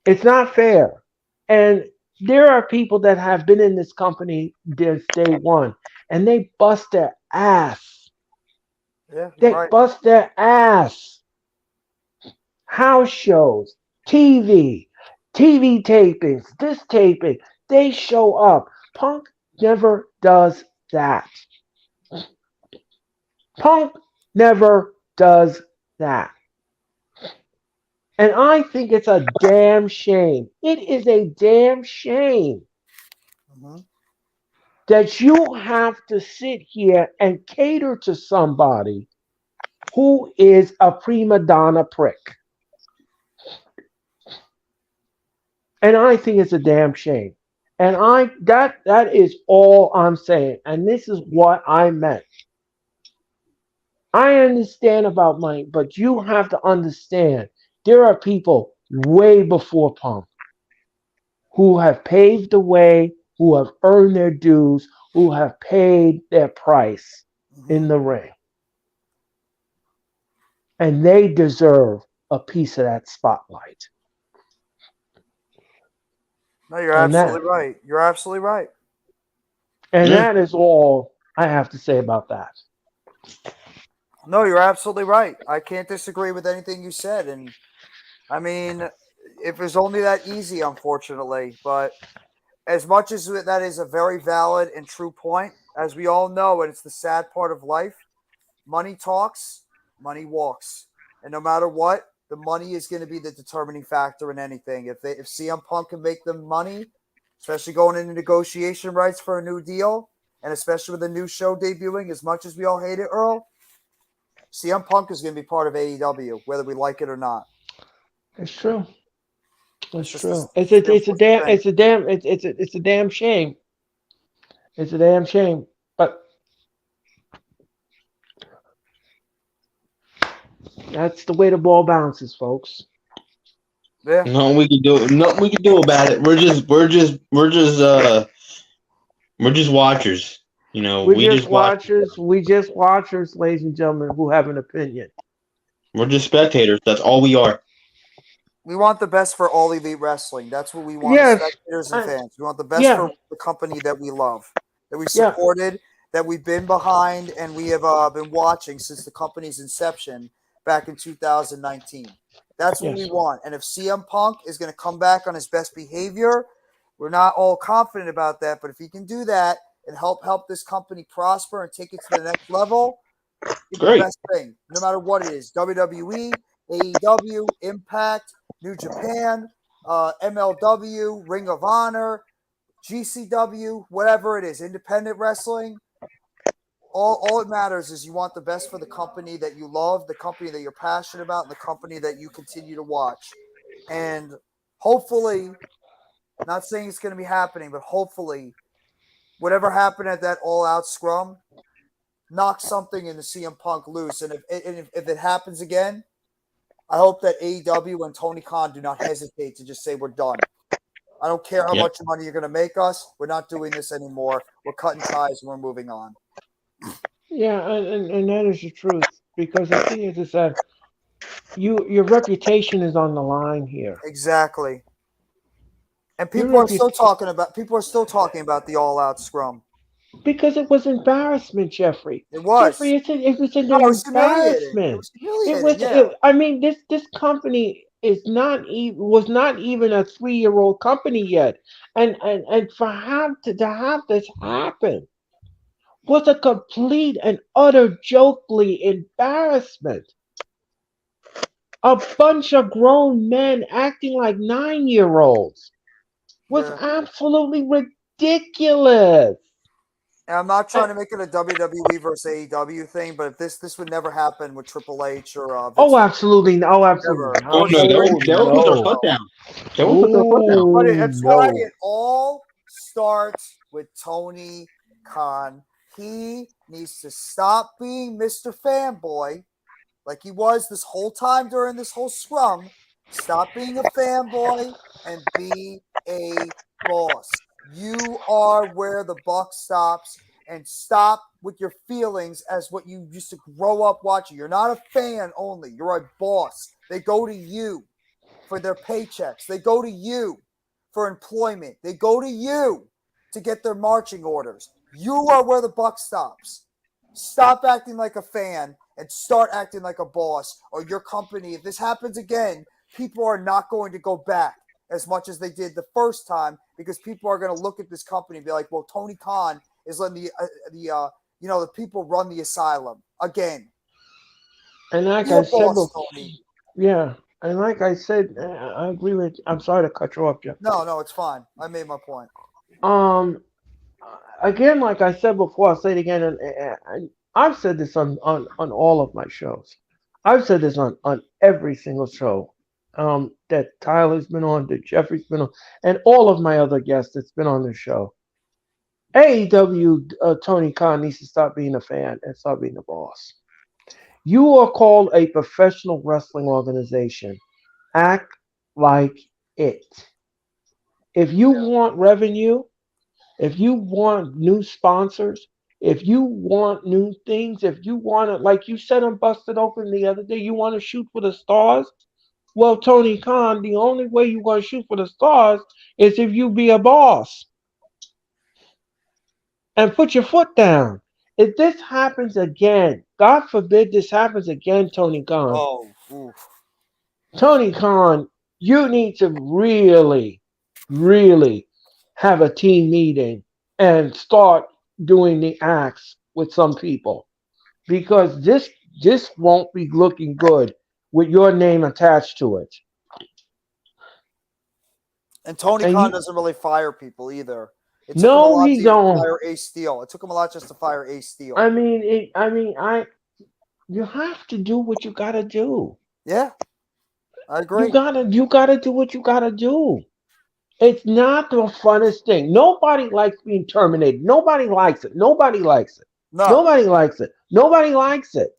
It's not fair. And there are people that have been in this company since day one, and they bust their ass. Yeah. They Right. bust their ass. House shows, TV tapings, this taping, they show up. Punk never does that. Punk never does that. And I think it's a damn shame. It is a damn shame Mm-hmm. that you have to sit here and cater to somebody who is a prima donna prick. And I think it's a damn shame. And that is all I'm saying. And this is what I meant. I understand about money, but you have to understand there are people way before Punk who have paved the way, who have earned their dues, who have paid their price in the ring. And they deserve a piece of that spotlight. No, you're And absolutely that right. You're absolutely right. and Yeah. that is all I have to say about that. No, you're absolutely right. I can't disagree with anything you said. And I mean, if it's only that easy, unfortunately. But as much as that is a very valid and true point, as we all know, and it's the sad part of life, money talks, money walks. And no matter what, the money is going to be the determining factor in anything. If CM Punk can make them money, especially going into negotiation rights for a new deal, and especially with a new show debuting, as much as we all hate it, Earl, CM Punk is going to be part of AEW, whether we like it or not. It's true. It's It's just true. the unfortunate thing. It's a damn shame. It's a damn shame. But that's the way the ball bounces, folks. Yeah. Nothing we can do about it. We're just watchers. You know, We're we just just watch. watchers. We just watchers, ladies and gentlemen, who have an opinion. We're just spectators. That's all we are. We want the best for all elite wrestling. That's what we want as Yes. spectators and fans. We want the best Yeah. for the company that we love, that we Yeah. supported, that we've been behind, and we have been watching since the company's inception back in 2019. That's what we Yes. want. And if CM Punk is going to come back on his best behavior, we're not all confident about that. But if he can do that and help this company prosper and take it to the next level, it's the Great. best thing, no matter what it is. WWE, AEW, Impact, New Japan, MLW, Ring of Honor, GCW, whatever it is, independent wrestling. All it matters is you want the best for the company that you love, the company that you're passionate about, and the company that you continue to watch. And hopefully, not saying it's going to be happening, but hopefully, whatever happened at that all-out scrum, knock something in the CM Punk loose. And if it happens again, I hope that AEW and Tony Khan do not hesitate to just say we're done. I don't care how Yep. much money you're going to make us. We're not doing this anymore. We're cutting ties and we're moving on. Yeah, and that is the truth. Because the thing is that your reputation is on the line here. Exactly. And Your people are reputation. still talking about the all-out scrum. Because it was embarrassment, Jeffrey. It was. Jeffrey, it was an No, it was humiliating. It embarrassment. was It humiliating. was. Yeah. I mean, this company is not even was not even a 3-year-old company yet, and for to have this happen was a complete and utter jokely embarrassment. A bunch of grown men acting like 9-year-olds was Yeah. absolutely ridiculous. And I'm not trying to make it a WWE versus AEW thing, but if this would never happen with Triple H or Vince Oh, McMahon. absolutely. Oh, absolutely Never. not. Oh Or no, Oh, they'll put their no. foot down. They will put their foot down. Oh, But it's why no. it all starts with Tony Khan. He needs to stop being Mr. Fanboy like he was this whole time during this whole scrum. Stop being a fanboy and be a boss. You are where the buck stops, and stop with your feelings as what you used to grow up watching. You're not a fan only, you're a boss. They go to you for their paychecks. They go to you for employment. They go to you to get their marching orders. You are where the buck stops. Stop acting like a fan and start acting like a boss, or your company, if this happens again, people are not going to go back as much as they did the first time, because people are going to look at this company and be like, well, Tony Khan is letting the people run the asylum again. And like Be I a said boss, before, Tony. yeah. And like I said, I agree with. I'm sorry to cut you off, Jeff. No, it's fine. I made my point. Um, again, like I said before, I'll say it again, and I've said this on all of my shows. I've said this on every single show that Tyler's been on, that Jeffrey's been on, and all of my other guests that's been on the show. AEW Tony Khan needs to stop being a fan and start being a boss. You are called a professional wrestling organization. Act like it. If you want revenue, if you want new sponsors, if you want new things, if you want to, like you said on Busted Open the other day, you want to shoot for the stars. Well, Tony Khan, the only way you're going to shoot for the stars is if you be a boss and put your foot down. If this happens again, God forbid this happens again, Tony Khan. Oh, oof. Tony Khan, you need to really, really have a team meeting and start doing the acts with some people, because this won't be looking good with your name attached to it. And Tony And Khan you, doesn't really fire people either. It took him a no, lot he to even don't. fire Ace Steel. It took him a lot just to fire Ace Steel. You have to do what you gotta do. Yeah, I agree. You gotta do what you gotta do. It's not the funnest thing. Nobody likes being terminated. Nobody likes it. Nobody likes it. No, Nobody likes it. Nobody likes it.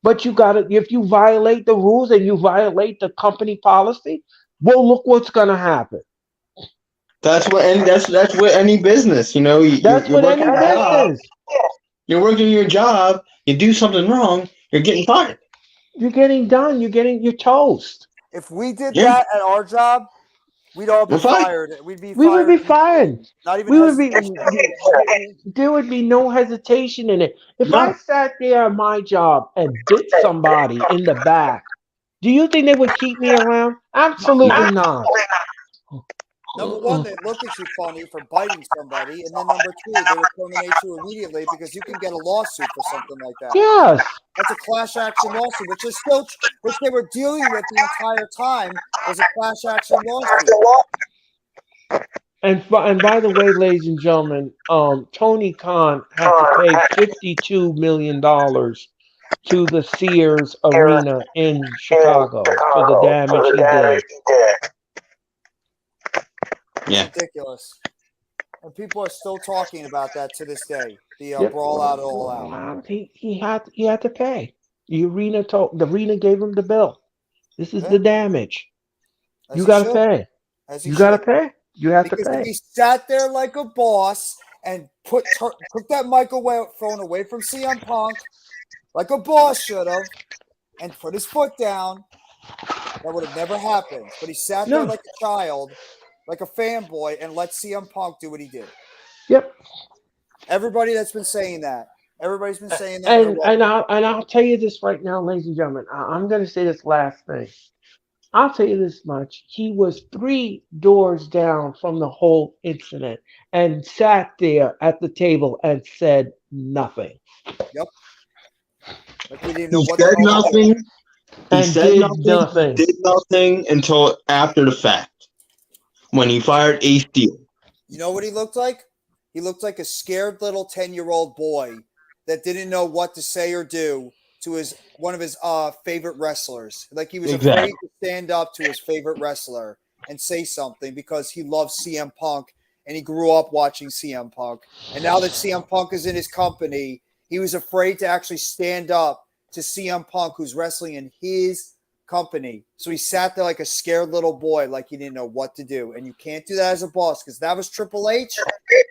But you gotta, if you violate the rules and you violate the company policy, well, look what's gonna happen. That's what any business. You know, That's you're what working any your job. business. You're working your job. You do something wrong, you're getting fired. You're getting done. You're getting your toast. if we did Yeah. that at our job, we'd all be We're fine. fired. We'd be We fired. would be fired. Not even We would be. hesitation. There would be no hesitation in it. If I No. sat there at my job and bit somebody in the back, do you think they would keep me around? Absolutely not. Number one, they look at you funny for biting somebody, and then number two, they would terminate you immediately because you can get a lawsuit for something like that. Yes. That's a class action lawsuit, which they were dealing with the entire time was a class action lawsuit. And by the way, ladies and gentlemen, Tony Khan had to pay $52 million to the Sears Arena in Chicago for the damage he did. Yeah. Ridiculous. And people are still talking about that to this day. The Yep. brawl out, all out. He had to pay. The arena gave him the bill. This is Yeah. the damage. As You he gotta should. pay. As he You gotta should. pay. You have Because to if pay. he sat there like a boss and took that microphone away from CM Punk, like a boss should have, and put his foot down, that would have never happened. But he sat there No. like a child, like a fanboy, and let CM Punk do what he did. Yep. Everybody that's been saying that. Everybody's been saying that. And I'll tell you this right now, ladies and gentlemen. I'm going to say this last thing. I'll tell you this much. He was 3 doors down from the whole incident and sat there at the table and said nothing. Yep. Like he didn't know He what said the hell to do. nothing. He And said did nothing. nothing. He did nothing until after the fact, when he fired Ace Steel. You know what he looked like? He looked like a scared little 10-year-old boy that didn't know what to say or do to one of his favorite wrestlers. Like he was afraid to stand up to his favorite wrestler and say something because he loves CM Punk and he grew up watching CM Punk. And now that CM Punk is in his company, he was afraid to actually stand up to CM Punk, who's wrestling in his company. So he sat there like a scared little boy, like he didn't know what to do. And you can't do that as a boss, because that was Triple H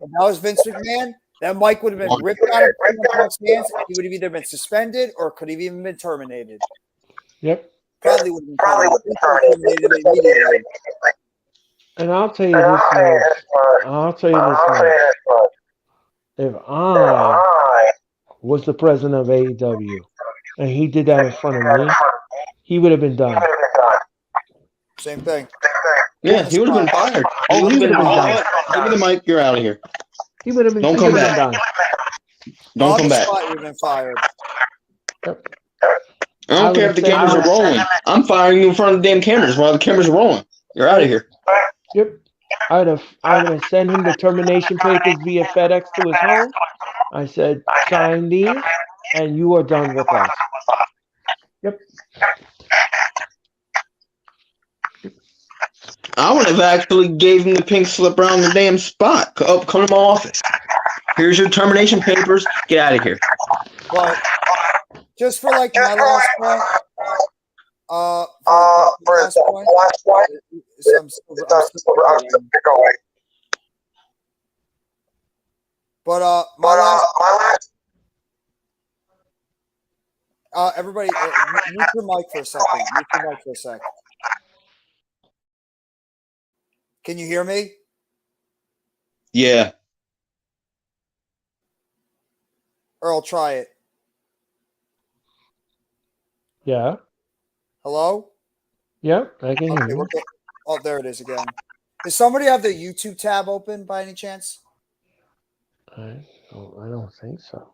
and that was Vince McMahon. That mic would have been ripped out of CM Punk's hands. He would have either been suspended or could have even been terminated. Yep. Probably would have been terminated immediately. And I'll tell you this much. If I was the president of AEW and he did that in front of me, he would have been done. Same thing. Yeah, he would have been fired. He would have been done. Give me the mic. You're out of here. He would have been. Don't come back. Done. Don't come back. He would have been fired. Yep. I don't care if the cameras are rolling. I'm firing you in front of the damn cameras while the cameras are rolling. You're out of here. Yep. I would have sent him the termination papers via FedEx to his home. I said, sign these, and you are done with us. Yep. I would have actually gave him the pink slip around the damn spot. Come to my office. Here's your termination papers. Get out of here. But just for like my last point, But my last everybody mute your mic for a second. Mute your mic for a sec. Can you hear me? Yeah. Earl, try it. Yeah. Hello? Yep, I can hear you. Oh, there it is again. Does somebody have the YouTube tab open by any chance? I don't think so.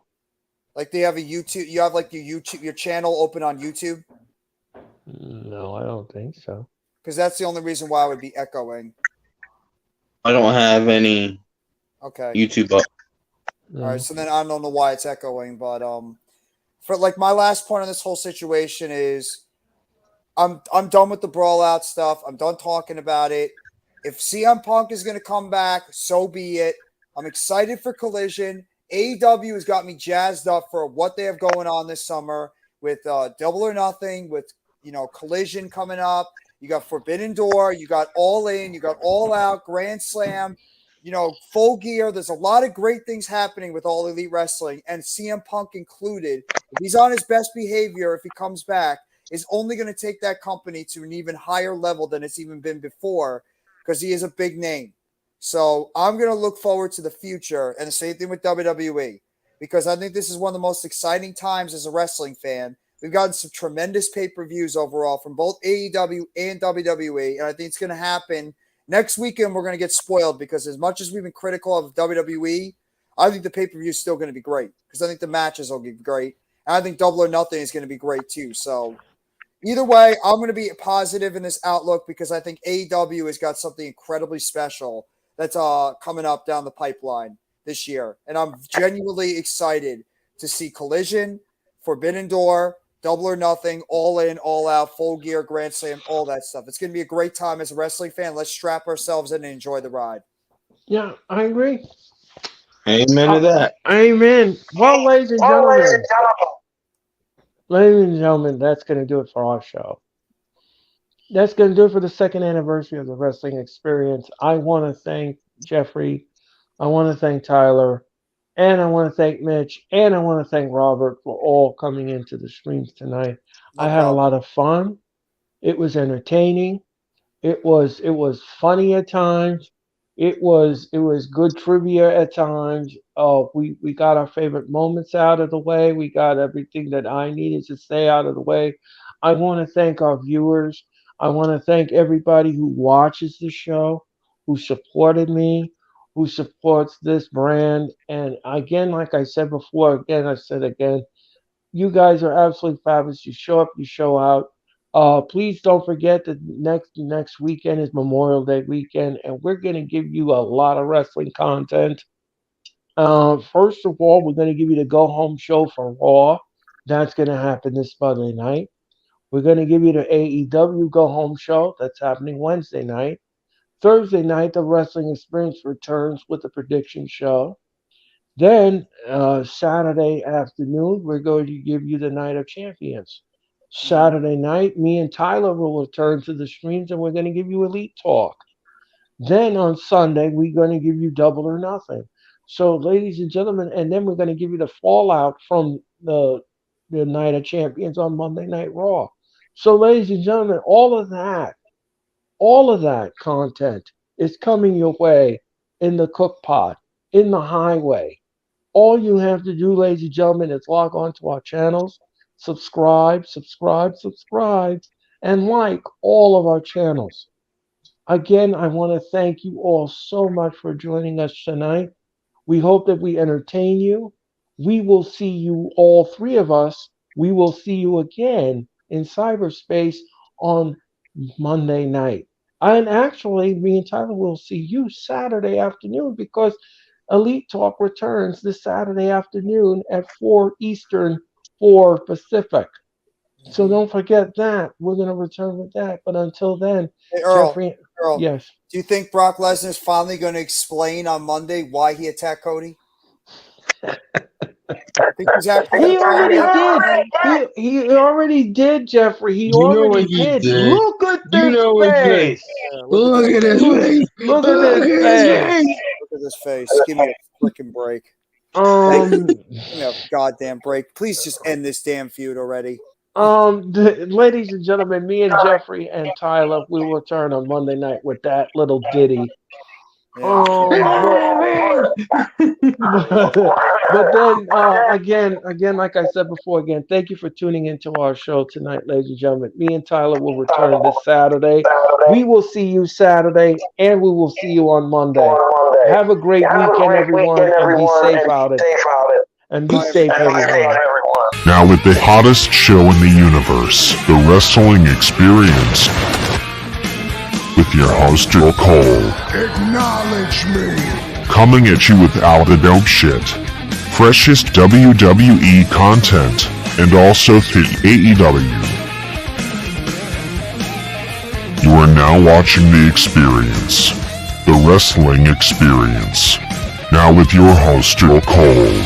Like they have a YouTube, you have like your channel open on YouTube? No, I don't think so. Because that's the only reason why I would be echoing. I don't have any YouTube up. All right, so then I don't know why it's echoing, but for like my last point on this whole situation is I'm done with the brawl out stuff. I'm done talking about it. If CM Punk is going to come back, so be it. I'm excited for Collision. AEW has got me jazzed up for what they have going on this summer with Double or Nothing, with Collision coming up. You got Forbidden Door, you got All In, you got All Out, Grand Slam, Full Gear. There's a lot of great things happening with All Elite Wrestling, and CM Punk included. If he's on his best behavior, if he comes back, is only going to take that company to an even higher level than it's even been before, because he is a big name. So I'm going to look forward to the future, and the same thing with WWE, because I think this is one of the most exciting times as a wrestling fan. We've gotten some tremendous pay-per-views overall from both AEW and WWE, and I think it's going to happen next weekend. We're going to get spoiled, because as much as we've been critical of WWE, I think the pay-per-view is still going to be great, because I think the matches will be great, and I think Double or Nothing is going to be great too. So either way, I'm going to be positive in this outlook, because I think AEW has got something incredibly special that's coming up down the pipeline this year. And I'm genuinely excited to see Collision, Forbidden Door, Double or Nothing, All In, All Out, Full Gear, Grand Slam, all that stuff. It's going to be a great time as a wrestling fan. Let's strap ourselves in and enjoy the ride. Yeah, I agree. Amen to that. Amen. Well, ladies and gentlemen, that's going to do it for our show. That's going to do it for the second anniversary of the Wrestling Experience. I want to thank Jeffrey. I want to thank Tyler. And I want to thank Mitch. And I want to thank Robert for all coming into the streams tonight. I had a lot of fun. It was entertaining. It was funny at times. It was good trivia at times. We got our favorite moments out of the way. We got everything that I needed to stay out of the way. I want to thank our viewers. I want to thank everybody who watches the show, who supported me, who supports this brand. And again, like I said before, again, I said again, you guys are absolutely fabulous. You show up, you show out. Please don't forget that next weekend is Memorial Day weekend, and we're going to give you a lot of wrestling content. First of all, we're going to give you the go home show for Raw. That's going to happen this Monday night. We're going to give you the AEW go home show. That's happening Wednesday night. Thursday night, the Wrestling Experience returns with the prediction show. Then Saturday afternoon, we're going to give you the Night of Champions. Saturday night, me and Tyler will return to the streams, and we're going to give you Elite Talk. Then on Sunday, we're going to give you Double or Nothing. So, ladies and gentlemen, and then we're going to give you the fallout from the Night of Champions on Monday Night Raw. So, ladies and gentlemen, all of that content is coming your way in the cook pot, in the highway. All you have to do, ladies and gentlemen, is log on to our channels, subscribe, and like all of our channels. Again, I want to thank you all so much for joining us tonight. We hope that we entertain you. We will see you, all three of us, we will see you again in cyberspace on Monday night. And actually, me and Tyler will see you Saturday afternoon because Elite Talk returns this Saturday afternoon at 4 Eastern, 4 Pacific. So don't forget that. We're going to return with that. But until then, Hey, Earl, Jeffrey, Earl, yes. do you think Brock Lesnar is finally going to explain on Monday why he attacked Cody? I think he's actually He already did. He already did, Jeffrey. He You know already what he did. did. Look at You this know what he did. face. Yeah, Look at his face. Look at this face. Look at this face. Give me a freaking break. Um, Give me a goddamn break. Please just end this damn feud already. ladies and gentlemen, me and Jeffrey and Tyler, we will return on Monday night with that little ditty. Yeah. But then again, like I said before, again, thank you for tuning into our show tonight, ladies and gentlemen. Me and Tyler will return this Saturday. We will see you Saturday, and we will see you on Monday. Have a great weekend, everyone, and be safe out it. And be safe, everyone. Now with the hottest show in the universe, the Wrestling Experience, with your host, Earl Cole. Acknowledge me. Coming at you with all the dope shit, freshest WWE content, and also the AEW. You are now watching The Experience, the Wrestling Experience. Now with your host, Earl Cole.